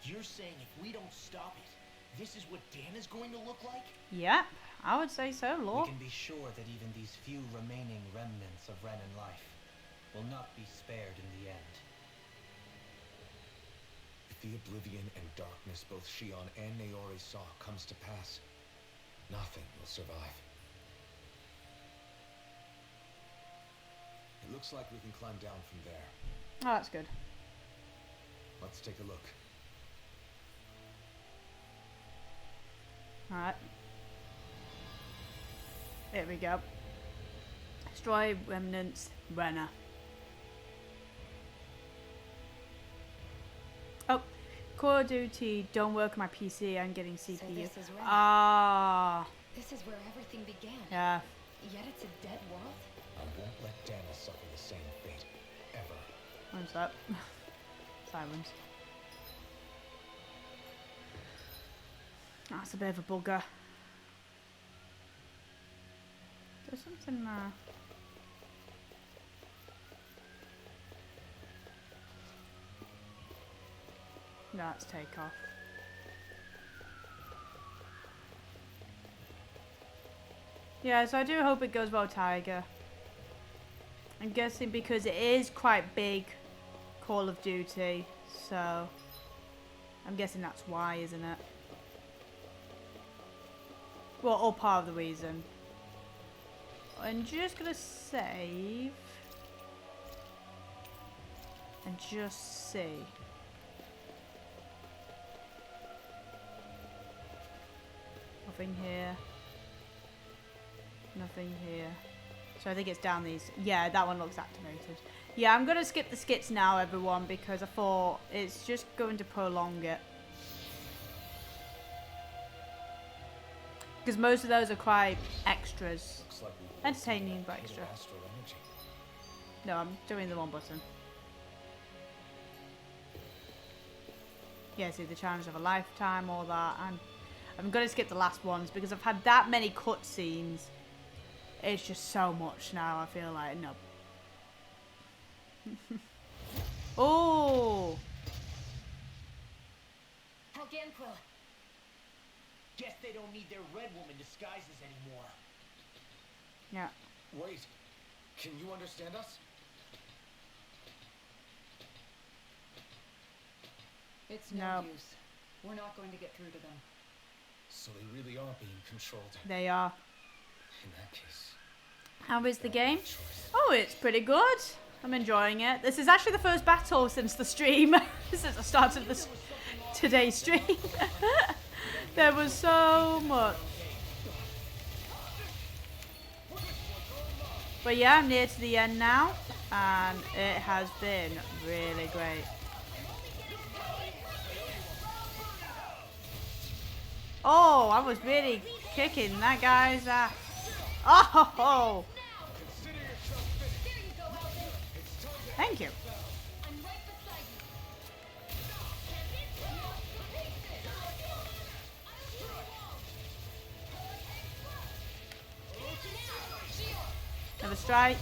You're saying if we don't stop it, this is what Dana's going to look like? Yep, I would say so, Lord. We can be sure that even these few remaining remnants of Renan life will not be spared in the end. If the oblivion and darkness both Shion and Naori saw comes to pass, nothing will survive. It looks like we can climb down from there. Oh, that's good. Let's take a look. Alright. Here we go. Destroy remnants, Rena. Oh, core duty, don't work on my PC, I'm getting CPU. So this is Rena. Ah, This is where everything began. yeah. Yet it's a dead world? I won't let Dana suffer the same fate, ever. What's that? Sirens. That's a bit of a bugger. There's something there. No, let's take off. Yeah, so I do hope it goes well, Tiger. I'm guessing because it is quite big, Call of Duty, so I'm guessing that's why, isn't it? Well, or part of the reason. I'm just gonna save and just see. Nothing here. Nothing here. So I think it's down these. Yeah, that one looks activated. Yeah, I'm gonna skip the skits now, everyone, because I thought it's just going to prolong it. Because most of those are quite extras. Looks like we've Entertaining, but hit extra. astral energy. No, I'm doing the one button. Yeah, see the challenge of a lifetime, all that, and I'm gonna skip the last ones because I've had that many cutscenes. It's just so much now. I feel like no. Oh, Helganquil! Guess they don't need their Red Woman disguises anymore. yeah. Wait, can you understand us? It's No. no use. We're not going to get through to them. So they really are being controlled. They are. In that case, How is the game? Oh, it's pretty good. I'm enjoying it. This is actually the first battle since the stream. Since the start of this today's stream. There was so much. But yeah, I'm near to the end now. And it has been really great. Oh, I was really kicking that guy's ass. Oh! Thank you. Another strike.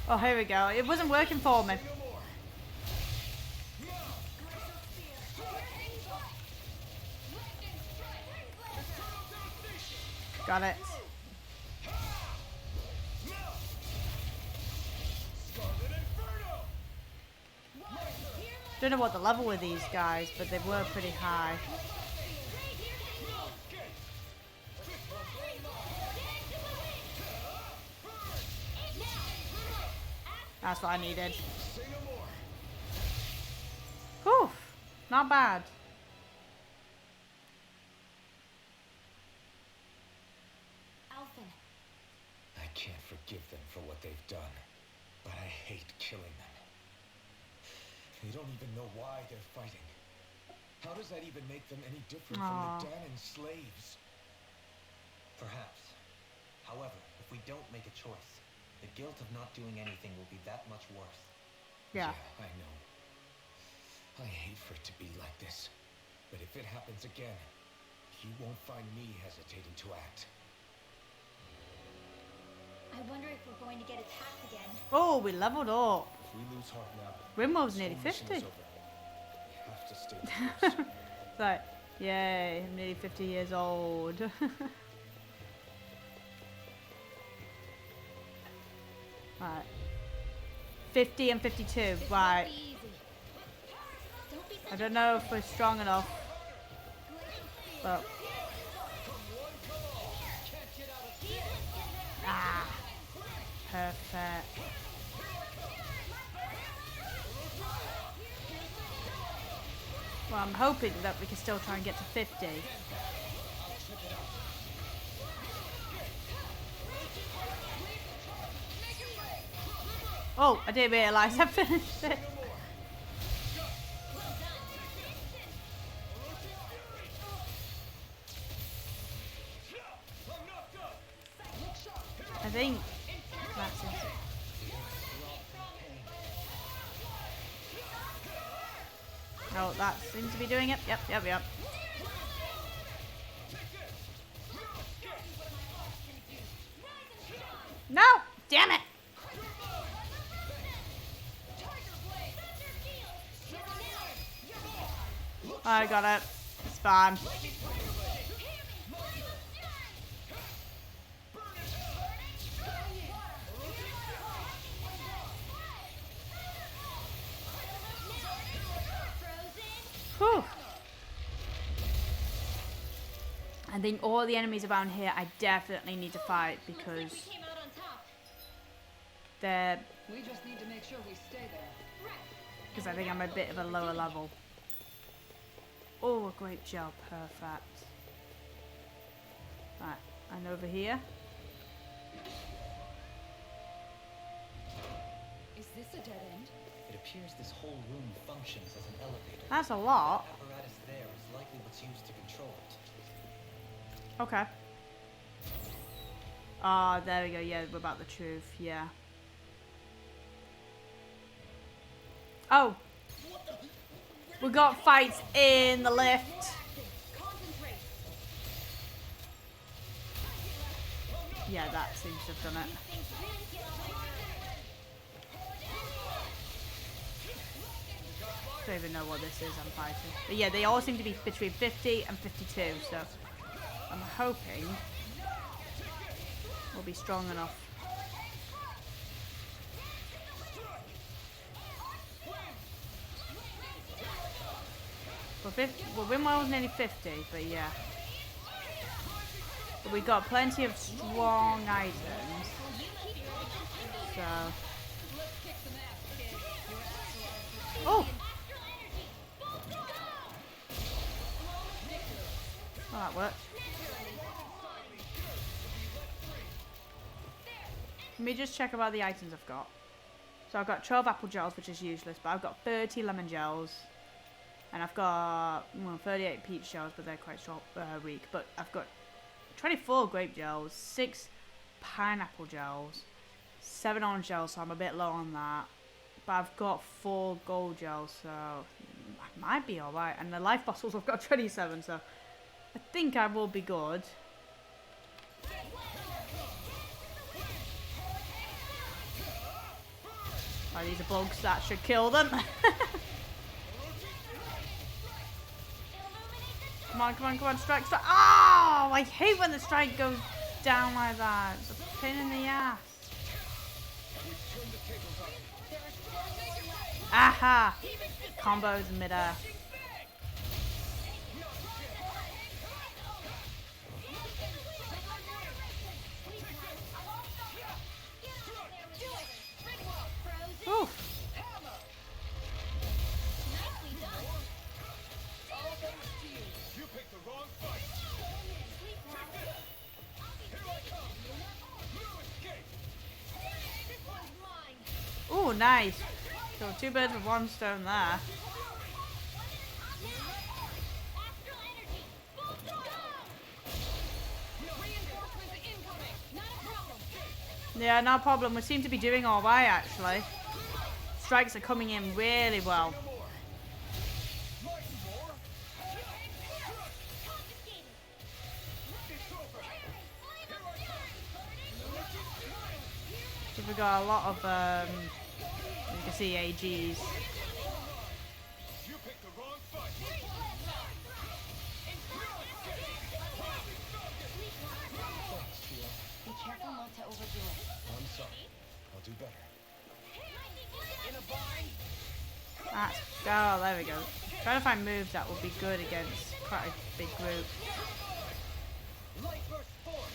Oh, here we go. It wasn't working for me. Got it. Don't know what the level with these guys, but they were pretty high. That's what I needed. Whew, not bad. Alphen. I can't forgive them for what they've done, but I hate killing them. They don't even know why they're fighting. How does that even make them any different from the Danon slaves? Perhaps. However, if we don't make a choice, the guilt of not doing anything will be that much worse. Yeah. I know. I hate for it to be like this. But if it happens again, you won't find me hesitating to act. I wonder if we're going to get attacked again. Oh, we leveled up. If we lose heart now, Rimworld's nearly 50. We have to stay the course. It's like, yay, I'm nearly 50 years old. Right. 50 and 52, right. I don't know if we're strong enough, but... Ah, perfect. Well, I'm hoping that we can still try and get to 50. Oh, I didn't realise I finished it. I think that's it. Oh, that seems to be doing it. Yep. No! Damn it! I got it. It's fine. Whew. I think all the enemies around here I definitely need to fight because they're... We just need to make sure we stay there. Because I think I'm a bit of a lower level. Oh, a great job. Perfect. Right, and over here. Is this a dead end? It appears this whole room functions as an elevator. That's a lot. The apparatus there is likely what's used to control it. Okay. Ah, there we go. Yeah, we're about the truth. Yeah. Oh. We got fights in the lift. Yeah, that seems to have done it. I don't even know what this is I'm fighting. But yeah, they all seem to be between 50 and 52, so I'm hoping we'll be strong enough. Well, Windwell's nearly 50, but yeah. But we got plenty of strong items. So. Oh! Oh, that worked. Let me just check about the items I've got. So I've got 12 apple gels, which is useless, but I've got 30 lemon gels. And I've got 38 peach gels, but they're quite short, weak. But I've got 24 grape gels, 6 pineapple gels, 7 orange gels, so I'm a bit low on that. But I've got 4 gold gels, so I might be alright. And the life bottles, I've got 27, so I think I will be good. Oh, these are bugs, that should kill them. Come on, come on, come on, strike, strike. Oh, I hate when the strike goes down like that. It's a pain in the ass. Aha! Combos in midair. Oof. Ooh, nice. So 2 birds with 1 stone there. Yeah, no problem. We seem to be doing alright, actually. Strikes are coming in really well. So we've got a lot of, you can see AGs. Be careful not to overdo it. I'm sorry. I'll do better. That's, oh, there we go. Trying to find moves that will be good against quite a big group.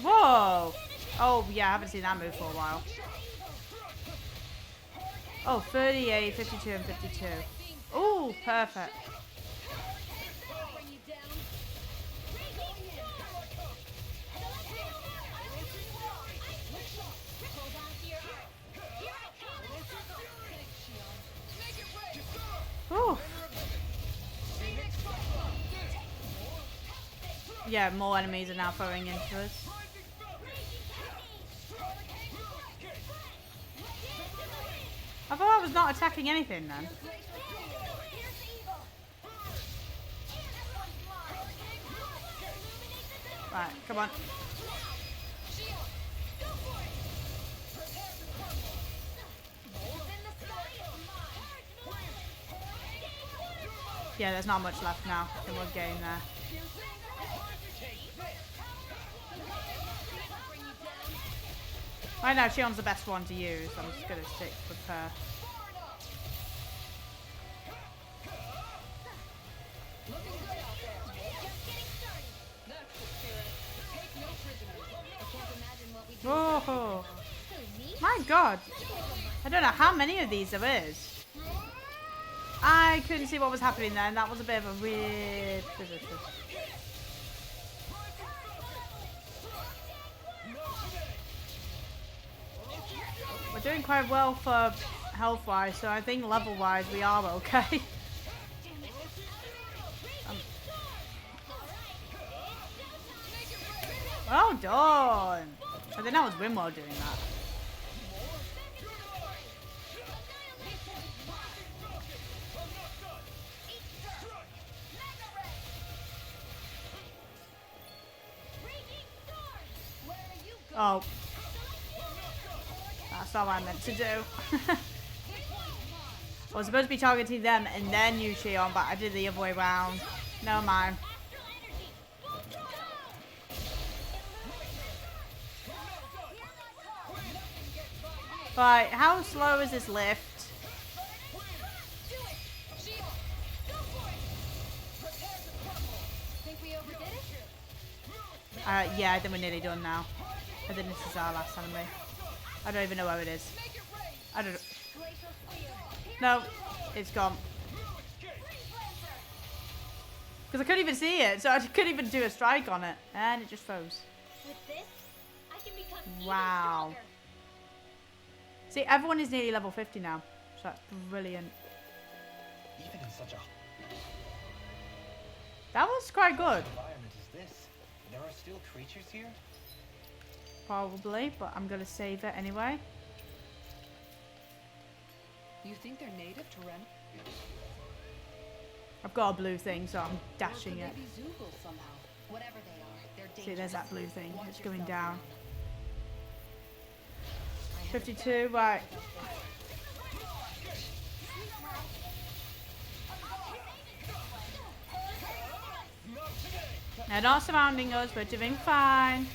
Whoa! Oh, yeah, I haven't seen that move for a while. Oh, 38, 52, and 52. Oh, perfect. Ooh. Yeah, more enemies are now throwing into us. I thought I was not attacking anything then. Right, come on. Yeah, there's not much left now in one game there. Right now, Shion's the best one to use. I'm just going to stick with her. Whoa! My God! I don't know how many of these there is. I couldn't see what was happening there, and that was a bit of a weird position. We're doing quite well for health-wise, so I think level-wise we are okay. Well done! I think that was Windwell doing that. Oh. That's not what I meant to do. I was supposed to be targeting them and then use Shion, but I did the other way around. Never mind. Right, how slow is this lift? Yeah, I think we're nearly done now. I think this is our last enemy. I don't even know where it is. I don't know. No, it's gone. Because I couldn't even see it, so I couldn't even do a strike on it. And it just froze. With this, I can become even Wow. stronger. See, everyone is nearly level 50 now. So that's brilliant. Even in such a That was quite good. environment as this, there are still creatures here? Probably, but I'm going to save it anyway. You think they're native to Ren? I've got a blue thing, so I'm dashing Or it. could they be Zoogle somehow? Whatever they are, they're dangerous. See, there's that blue thing. Watch It's going yourself down. around them. I have a 52, bad right. feeling about They're not surrounding us. We're doing fine.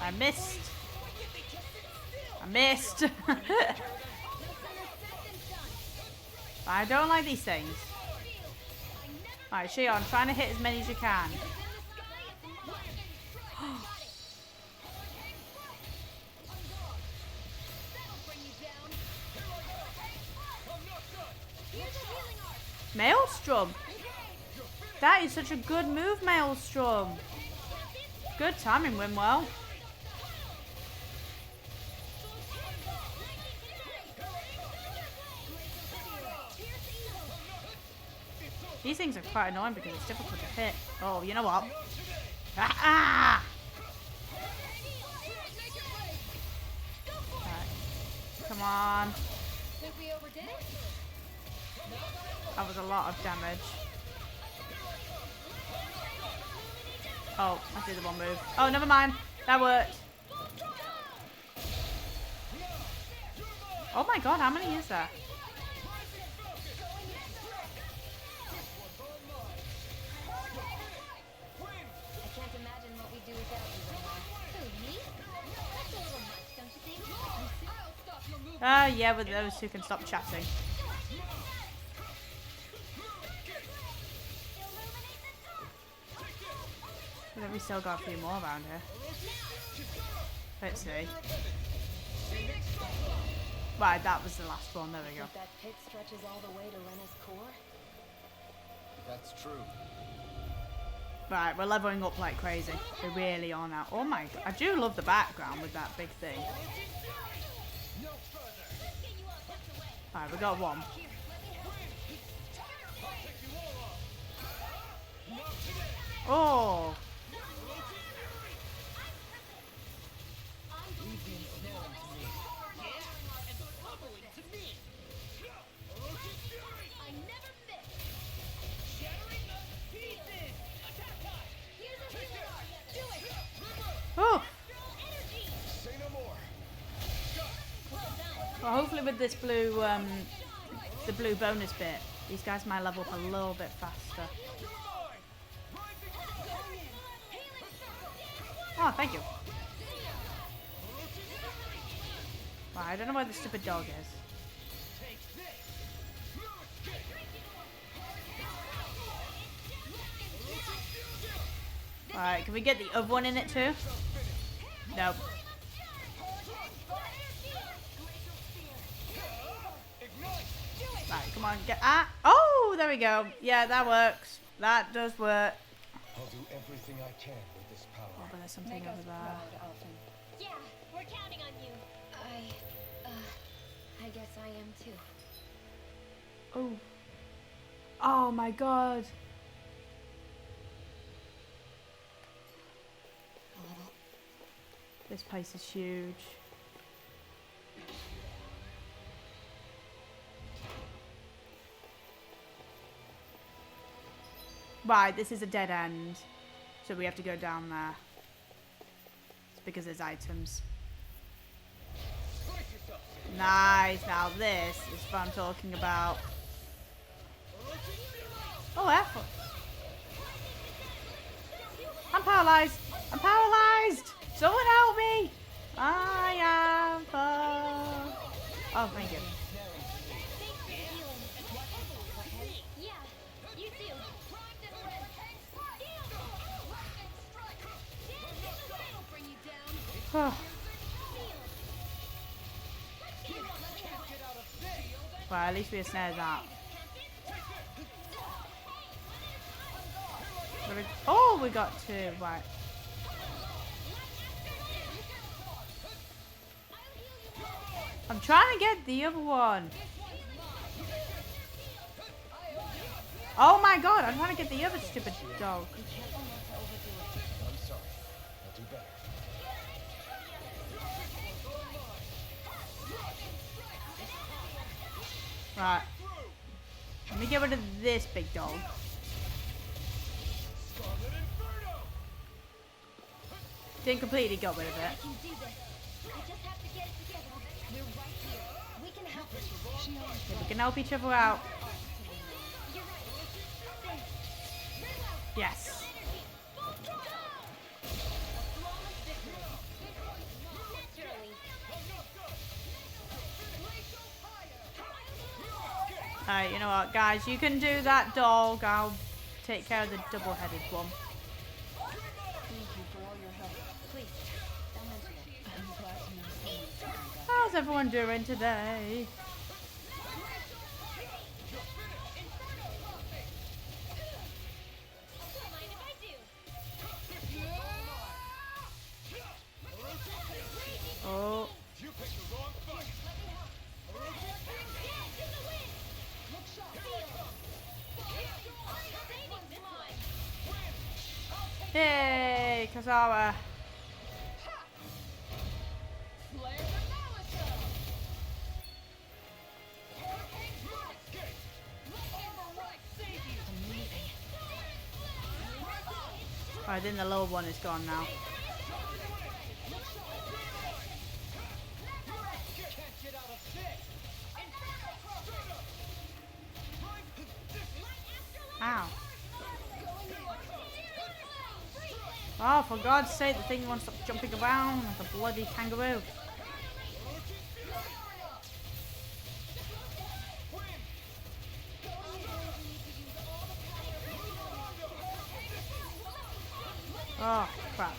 I missed. I missed. I don't like these things. Right, Shion, trying to hit as many as you can. Maelstrom. That is such a good move, Maelstrom. Good timing, Wimwell. These things are quite annoying because it's difficult to hit. Oh, you know what? Ah! Right. Come on. Think we overdid it? That was a lot of damage. Oh, I did the one move. Oh, never mind. That worked. Oh my god, how many is there? I can't imagine what we'd do without you, Rena. Who, me? That's a little much, don't you think? Ah, yeah, but those two can stop chatting. I think we still got a few more around here. Let's see. Right, that was the last one. There we go. Think that pit stretches all the way to Rena's core? That's true. Right, we're leveling up like crazy. We really are now. Oh my god. I do love the background with that big thing. Alright, we got one. Oh! Oh! Well, hopefully with this blue, the blue bonus bit, these guys might level up a little bit faster. Oh, thank you. Right, I don't know where the stupid dog is. Alright, can we get the other one in it too? Nope. Right, come on, get oh, there we go. Yeah, that works. That does work. I'll do everything I can with this power. Oh, but there's something Make us over there. proud, Alphen. Yeah, we're counting on you. I guess I am too. Oh. Oh my god. A little. This place is huge. Right, this is a dead end. So we have to go down there. It's because there's items. Nice, now this is what I'm talking about. Oh, effort. I'm paralyzed. I'm paralyzed. Someone help me. I am oh, thank you. Yeah, you too. Oh. Well, at least we snared that. Oh, we got two. Right. I'm trying to get the other one. Oh my god, I'm trying to get the other stupid dog. I'm sorry. I'll do better. Right. Let me get rid of this big dog. Didn't completely get rid of it. I can do this. I just have to get it together. We're right here. We can help her. She always Okay, we can help each other out. You're right. Yes. Alright, you know what, guys? You can do that dog. I'll take care of the double-headed one. Thank you for all your help. Please, don't mention it. I'm glad to know someone's doing that. How's everyone doing today? Oh. Yay, Kazawa. Alright, then the lower one is gone now. Ow. Oh, for God's sake, the thing won't stop jumping around like a bloody kangaroo. Oh, crap.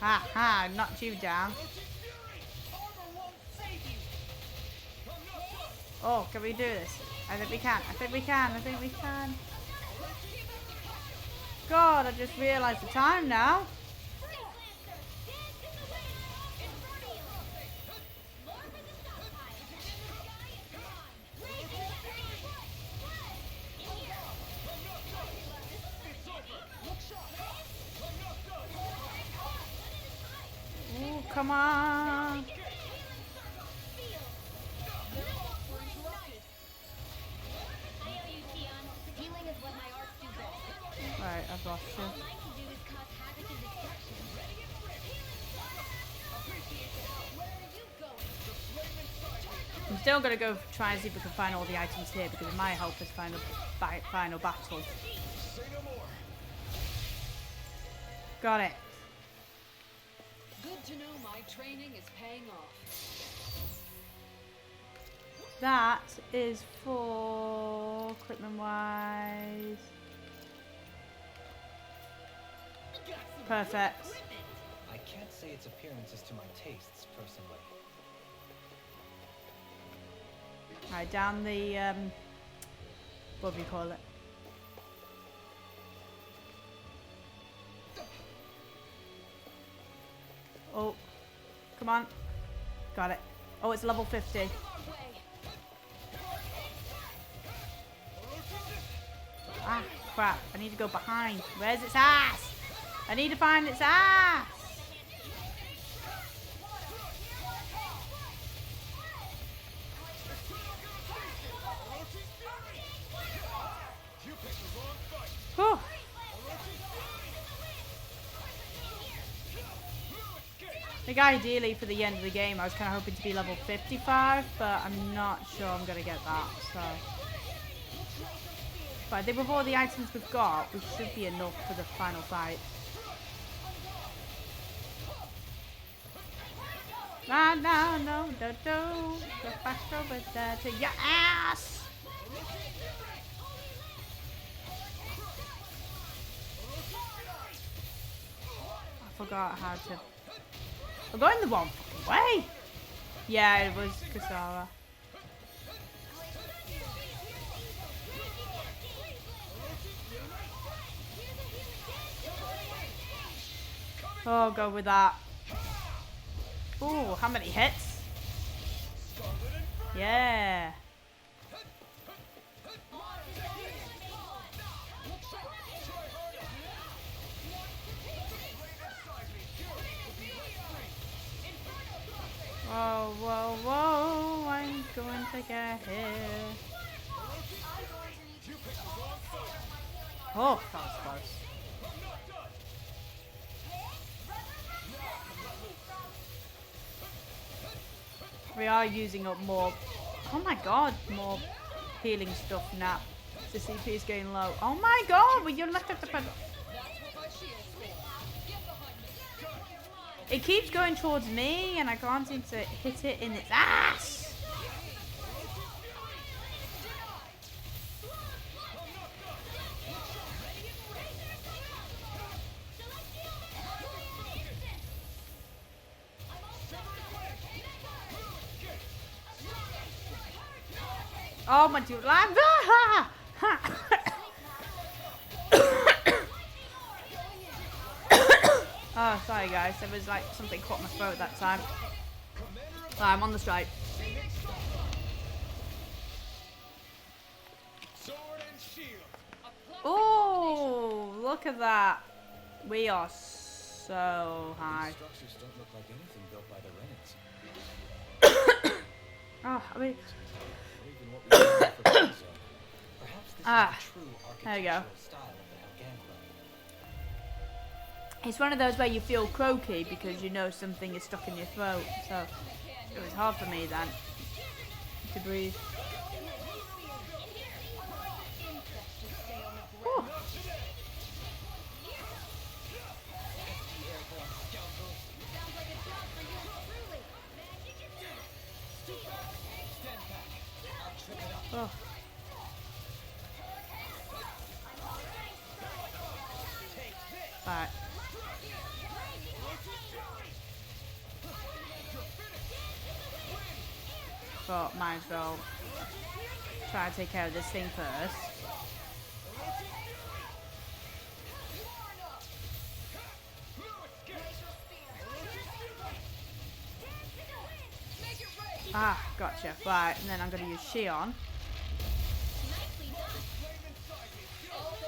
Ha ha, knocked you down. Oh, can we do this? I think we can. I think we can. I think we can. God, I just realised the time now. Ooh, come on. Right, I've lost you. I'm still gonna go try and see if we can find all the items here because it might help us find the final battle. Got it. Good to know my training is paying off. That is for equipment wise. Perfect. I can't say its appearance is to my tastes, personally. Right, down the what do you call it? Oh, come on. Got it. Oh, it's level 50. Ah, crap. I need to go behind. Where's its ass? I need to find its ass. Whew. I think ideally for the end of the game I was kind of hoping to be level 55, but I'm not sure I'm going to get that, so. But I think with all the items we've got, we should be enough for the final fight. No, no, no, don't, go back over there to your ass! forgot how to... I'm going the wrong fucking way! Yeah, it was Kasara. Oh, go with that. Oh, how many hits? Yeah. Whoa, whoa, whoa, I'm going to get hit. Oh, that was close. We are using up more, oh my god, more healing stuff now. The CP is getting low. Oh my god, well, you're left at the pedal. It keeps going towards me and I can't seem to hit it in its ass. Oh my dude, oh, sorry guys, there was like something caught my throat that time. I'm on the strike. Oh, look at that. We are so high. Structures don't look like anything built by the Renans. Oh, I mean... There you go. It's one of those where you feel croaky because you know something is stuck in your throat. So it was hard for me then to breathe. Whew. Oh. Alright. But might as well try to take care of this thing first. Ah, gotcha. Right, and then I'm going to use Shion.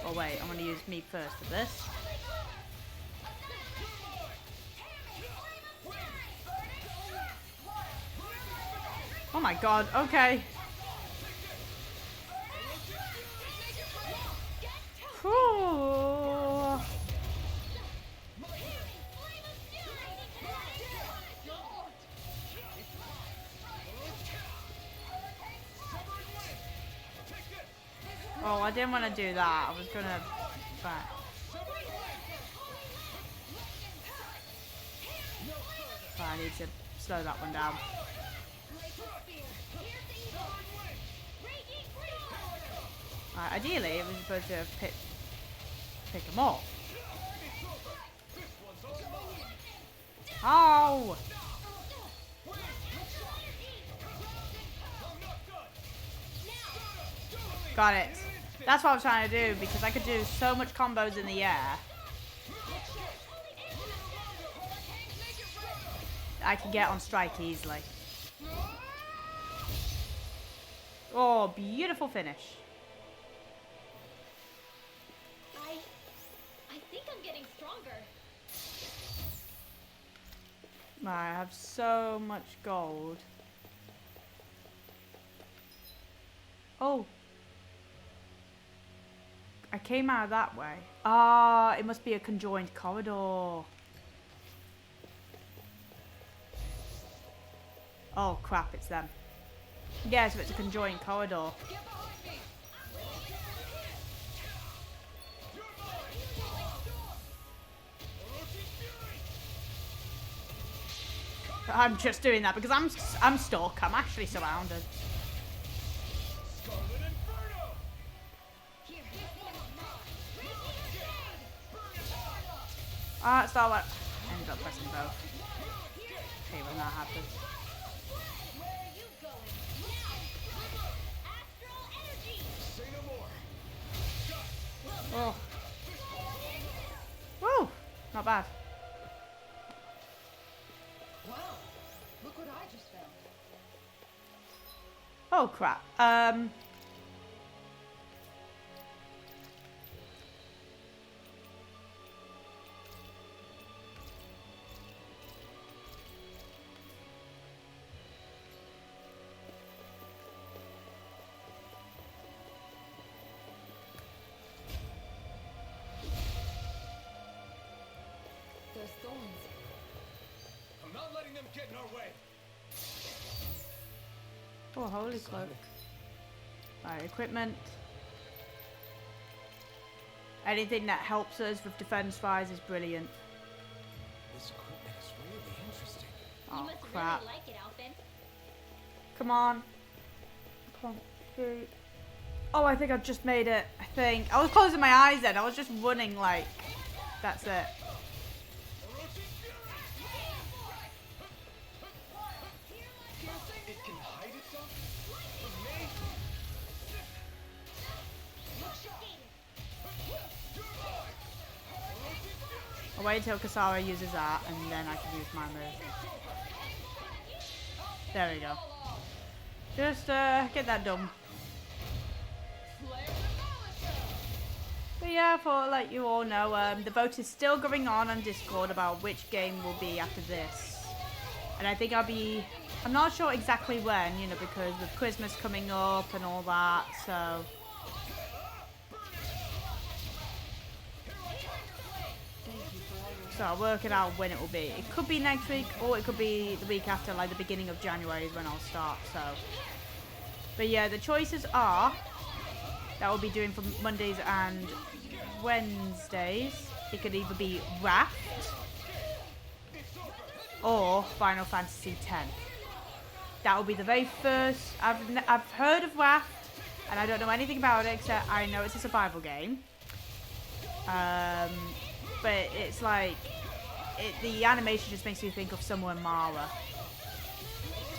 Oh wait, I'm going to use me first for this. Oh my god, okay. Whew. Oh, I didn't want to do that. I was gonna... Right. I need to slow that one down. Ideally, it was supposed to pick them off. Oh! Got it. That's what I was trying to do because I could do so much combos in the air. I can get on strike easily. Oh, beautiful finish. I think I'm getting stronger. I have so much gold. Oh. I came out that way. Ah, it must be a conjoined corridor. Oh crap, it's them. Yeah, so it's a conjoined corridor. I'm just doing that because I'm stuck. I'm actually surrounded. Ah, it's not what. ended up pressing both. Hate when that happens. Oh. Woo! Not bad. Wow, look what I just found. Oh crap. Those thorns. I'm not letting them get in our way. Oh, holy cloak. Right, equipment. Anything that helps us with defense-wise is brilliant. This equipment is really interesting. You Oh, must crap. really like it, Alphen. Come on. Come on. Shoot. Oh, I think I've just made it. I think. I was closing my eyes then. I was just running like... That's it. It can hide itself from me. I'll wait until Kasara uses that, and then I can use my move. There we go. Just get that done. But yeah, for like you all know, the vote is still going on Discord about which game will be after this. And I think I'm not sure exactly when, you know, because with Christmas coming up and all that, so... So I'll work it out when it will be. It could be next week, or it could be the week after, like the beginning of January is when I'll start, so... But yeah, the choices are... That will be doing for Mondays and Wednesdays. It could either be Raft or Final Fantasy X. That will be the very first. I've heard of Raft, and I don't know anything about it except I know it's a survival game. But it's like the animation just makes me think of Summer and Mara.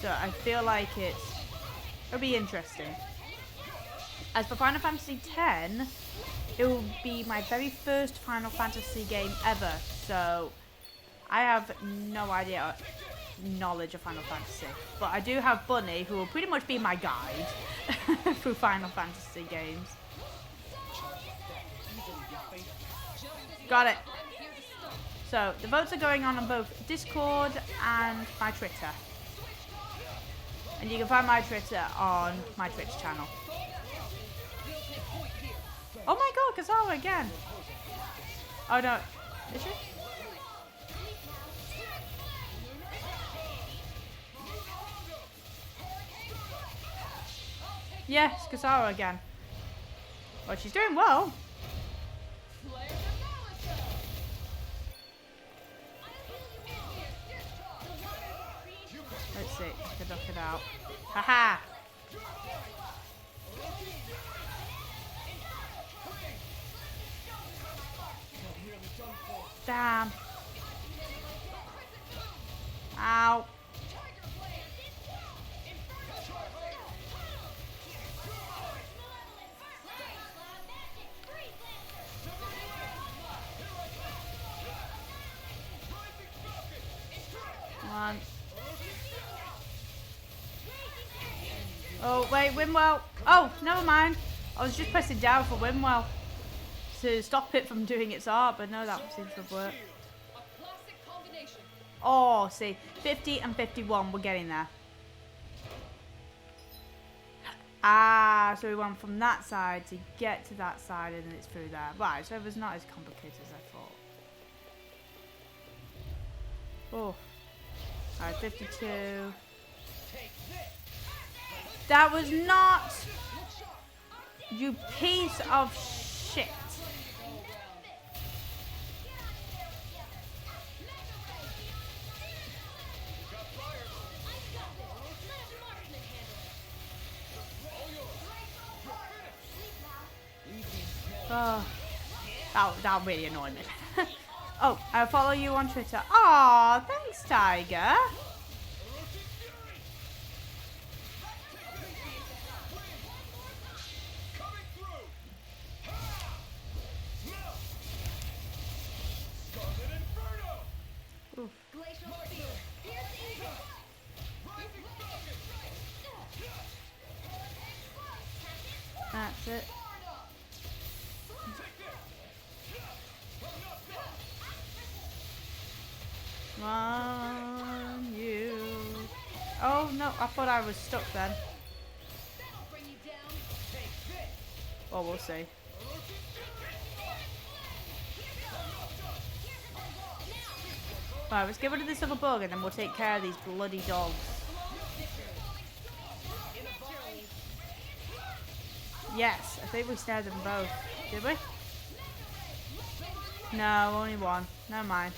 So I feel like it'll be interesting. As for Final Fantasy X, it will be my very first Final Fantasy game ever, so I have no knowledge of Final Fantasy. But I do have Bunny, who will pretty much be my guide through Final Fantasy games. Got it. So, the votes are going on both Discord and my Twitter. And you can find my Twitter on my Twitch channel. Oh my god, Kasara again. Oh no. Is she? Yes, Kasara again. Well, she's doing well. Let's see. I can knock it out. Haha! Damn. Ow. Come on. Oh, wait, Wimwell. Oh, never mind. I was just pressing down for Wimwell to stop it from doing its art, but no, that seems to have worked. Oh, see, 50 and 51, we're getting there. Ah, so we went from that side to get to that side, and then it's through there. Right, so it was not as complicated as I thought. Oh, alright, 52. That was not, you piece of shit. Oh, that really annoyed me. Oh, I'll follow you on Twitter. Aw, thanks, Tiger. Oof. That's it. Come on, you. Oh no, I thought I was stuck then. Well, we'll see. Right, let's get rid of this other bug and then we'll take care of these bloody dogs. Yes, I think we snared them both. Did we? No, only one. Never mind.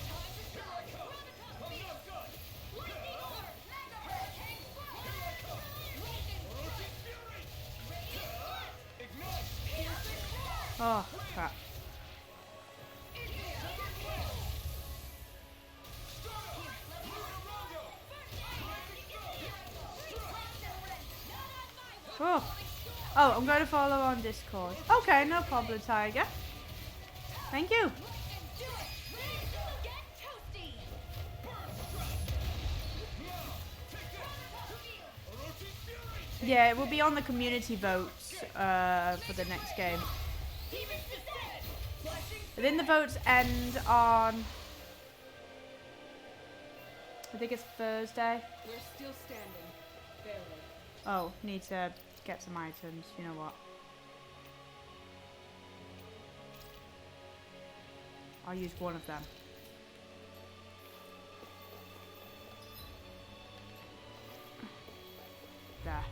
Oh, crap. Oh. Oh, I'm going to follow on Discord. Okay, no problem, Tiger. Thank you. Yeah, it will be on the community votes for the next game. But then the votes end on, I think it's Thursday. We're still standing. Barely. Oh, need to get some items. You know what? I'll use one of them. There.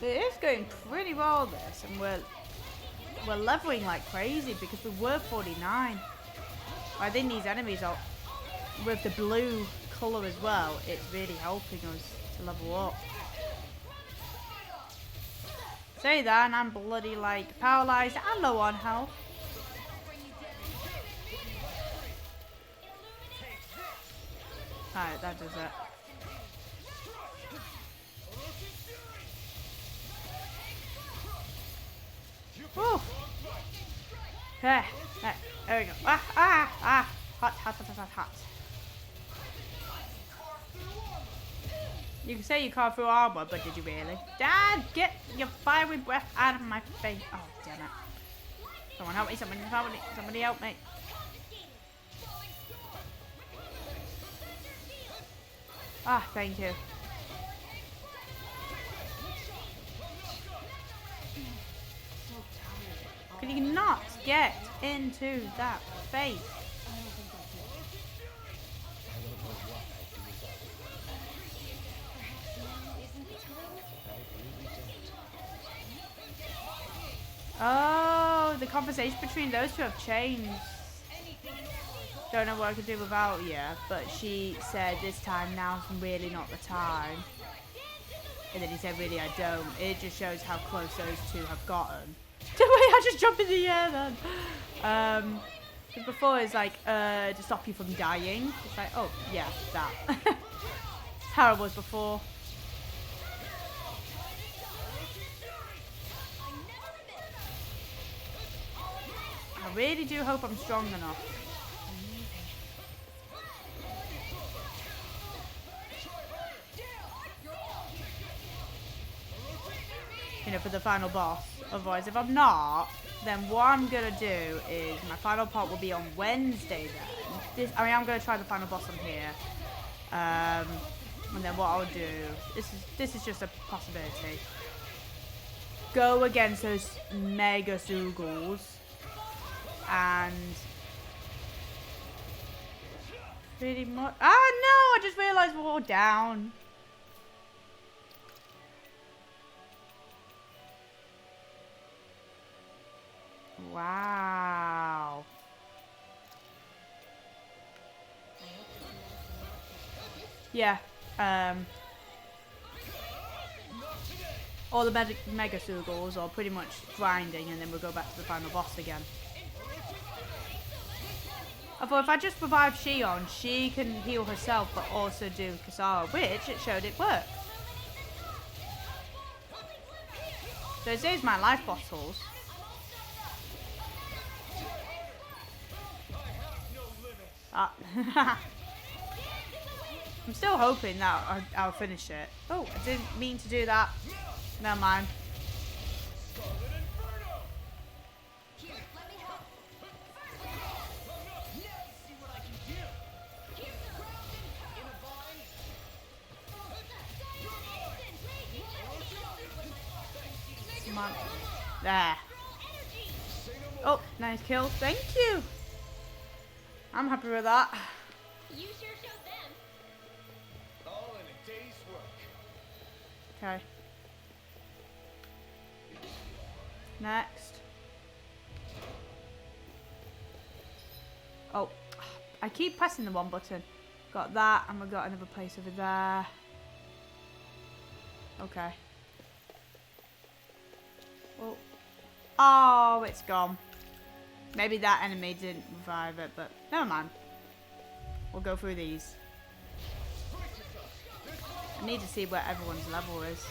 It is going pretty well, this, and we're leveling like crazy because we were 49. I think these enemies are, with the blue colour as well, it's really helping us to level up. Say that and I'm bloody like paralysed and low on health. Alright, that does it. Woo! There we go. Hot, hot, hot, hot, hot. You can say you carved through armor, but did you really? Dad, get your fiery breath out of my face. Oh, damn it. Someone help me, somebody help me. Ah, thank you. Can you not get into that face? Oh, the conversation between those two have changed. Don't know what I could do without you, but she said this time now's really not the time. And then he said, really, I don't. It just shows how close those two have gotten. Wait, I just jumped in the air then. Before it's like, to stop you from dying. It's like, oh, yeah, that. It's how it was before. I really do hope I'm strong enough. You know, for the final boss. Otherwise, if I'm not, then what I'm gonna do is my final part will be on Wednesday. Then I'm gonna try the final boss on here, and then what I'll do. This is just a possibility. Go against those mega Zoogles, and pretty much. Ah no! I just realised we're all down. Wow. Yeah. All the mega Zoogles are pretty much grinding, and then we'll go back to the final boss again. I thought if I just revive Shion, she can heal herself but also do Kasara, which it showed it worked. So it saves my life bottles. I'm still hoping that I'll finish it. Oh, I didn't mean to do that. Never mind. Come on. There. Oh, nice kill. Thank you. I'm happy with that. You sure showed them. All in a day's work. Okay. Next. Oh, I keep pressing the one button. Got that, and we got another place over there. Okay. Oh. Oh, it's gone. Maybe that enemy didn't revive it, but never mind. We'll go through these. I need to see where everyone's level is.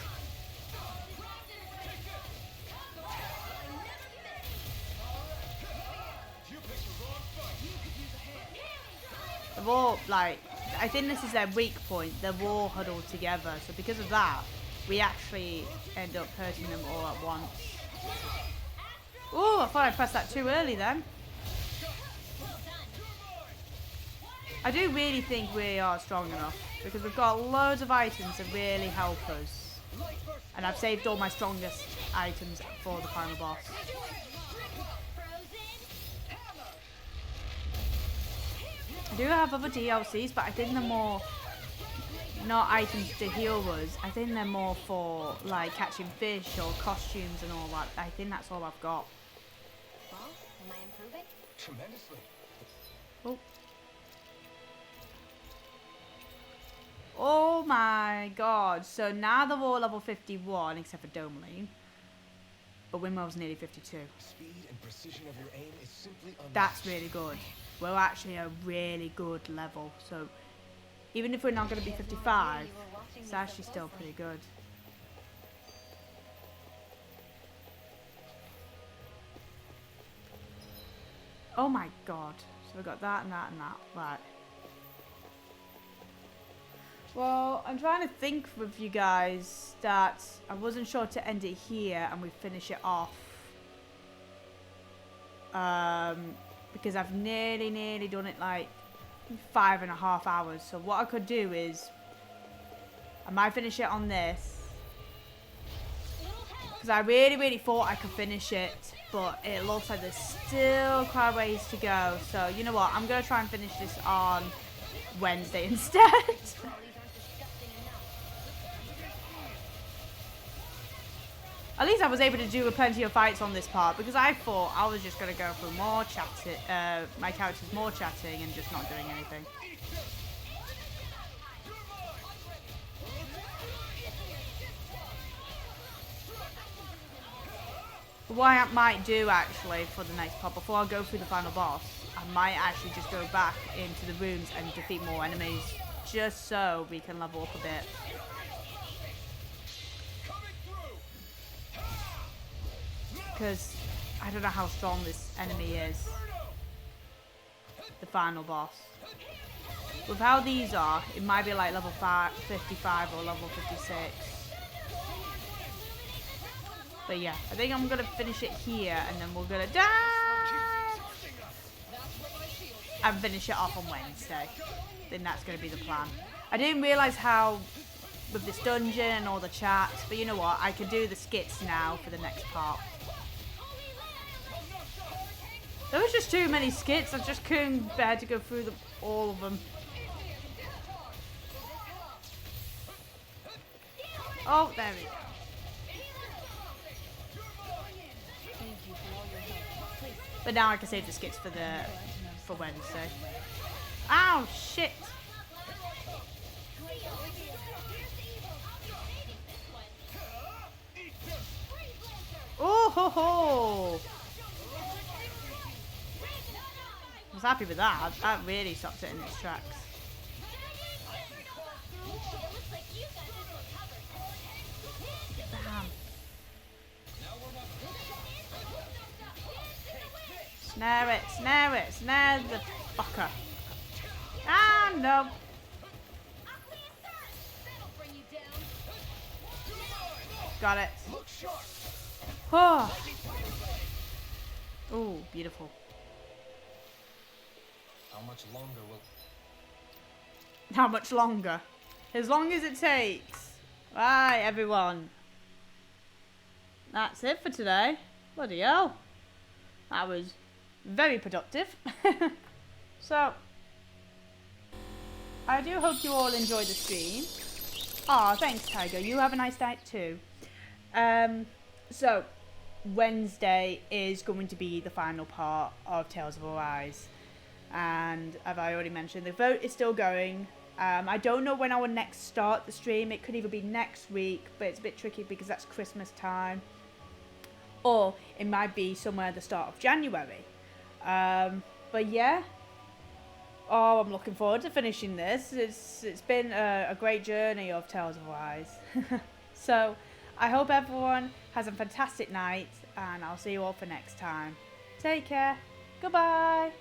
They're all, like, I think this is their weak point. They're all huddled together. So because of that, we actually end up hurting them all at once. Oh, I thought I pressed that too early then. I do really think we are strong enough because we've got loads of items that really help us. And I've saved all my strongest items for the final boss. I do have other DLCs, but I think they're more not items to heal us. I think they're more for like catching fish or costumes and all that. I think that's all I've got. Well, am I improving? Tremendously. Oh. Oh my god. So now they're all level 51 except for Domeline. But Windwell's nearly 52. Speed and precision of your aim is simply unmatched. That's really good. We're actually a really good level. So even if we're not going to be 55, it's actually still pretty good. Oh my god. So we got that and that and that. Right. Well, I'm trying to think with you guys that I wasn't sure to end it here and we finish it off. Because I've nearly done it like 5.5 hours. So what I could do is I might finish it on this. Because I really thought I could finish it. But it looks like there's still quite a ways to go. So you know what? I'm going to try and finish this on Wednesday instead. At least I was able to do plenty of fights on this part because I thought I was just going to go through more chatting, my characters more chatting and just not doing anything. But what I might do actually for the next part, before I go through the final boss, I might actually just go back into the rooms and defeat more enemies just so we can level up a bit. Because I don't know how strong this enemy is. The final boss. With how these are, it might be like level 55 or level 56. But yeah, I think I'm going to finish it here and then we're going to die. And finish it off on Wednesday. I think that's going to be the plan. I didn't realise how, with this dungeon and all the chats, but you know what, I can do the skits now for the next part. There was just too many skits, I just couldn't bear to go through them, all of them. Oh, there we go. But now I can save the skits for Wednesday. Ow, shit! Oh ho ho! was happy with that. That really stopped it in its tracks. Bam. Snare it, snare it, snare the fucker. Ah, no. Got it. Oh. Ooh, beautiful. How much longer will... How much longer? As long as it takes. Right, everyone. That's it for today. Bloody hell. That was very productive. So, I do hope you all enjoyed the stream. Aw, thanks, Tiger. You have a nice night too. So, Wednesday is going to be the final part of Tales of Arise. And as I already mentioned, the vote is still going. I don't know when I will next start the stream. It could either be next week, but it's a bit tricky because that's Christmas time. Or it might be somewhere at the start of January. But yeah. Oh, I'm looking forward to finishing this. It's been a great journey of Tales of Arise. So, I hope everyone has a fantastic night, and I'll see you all for next time. Take care. Goodbye.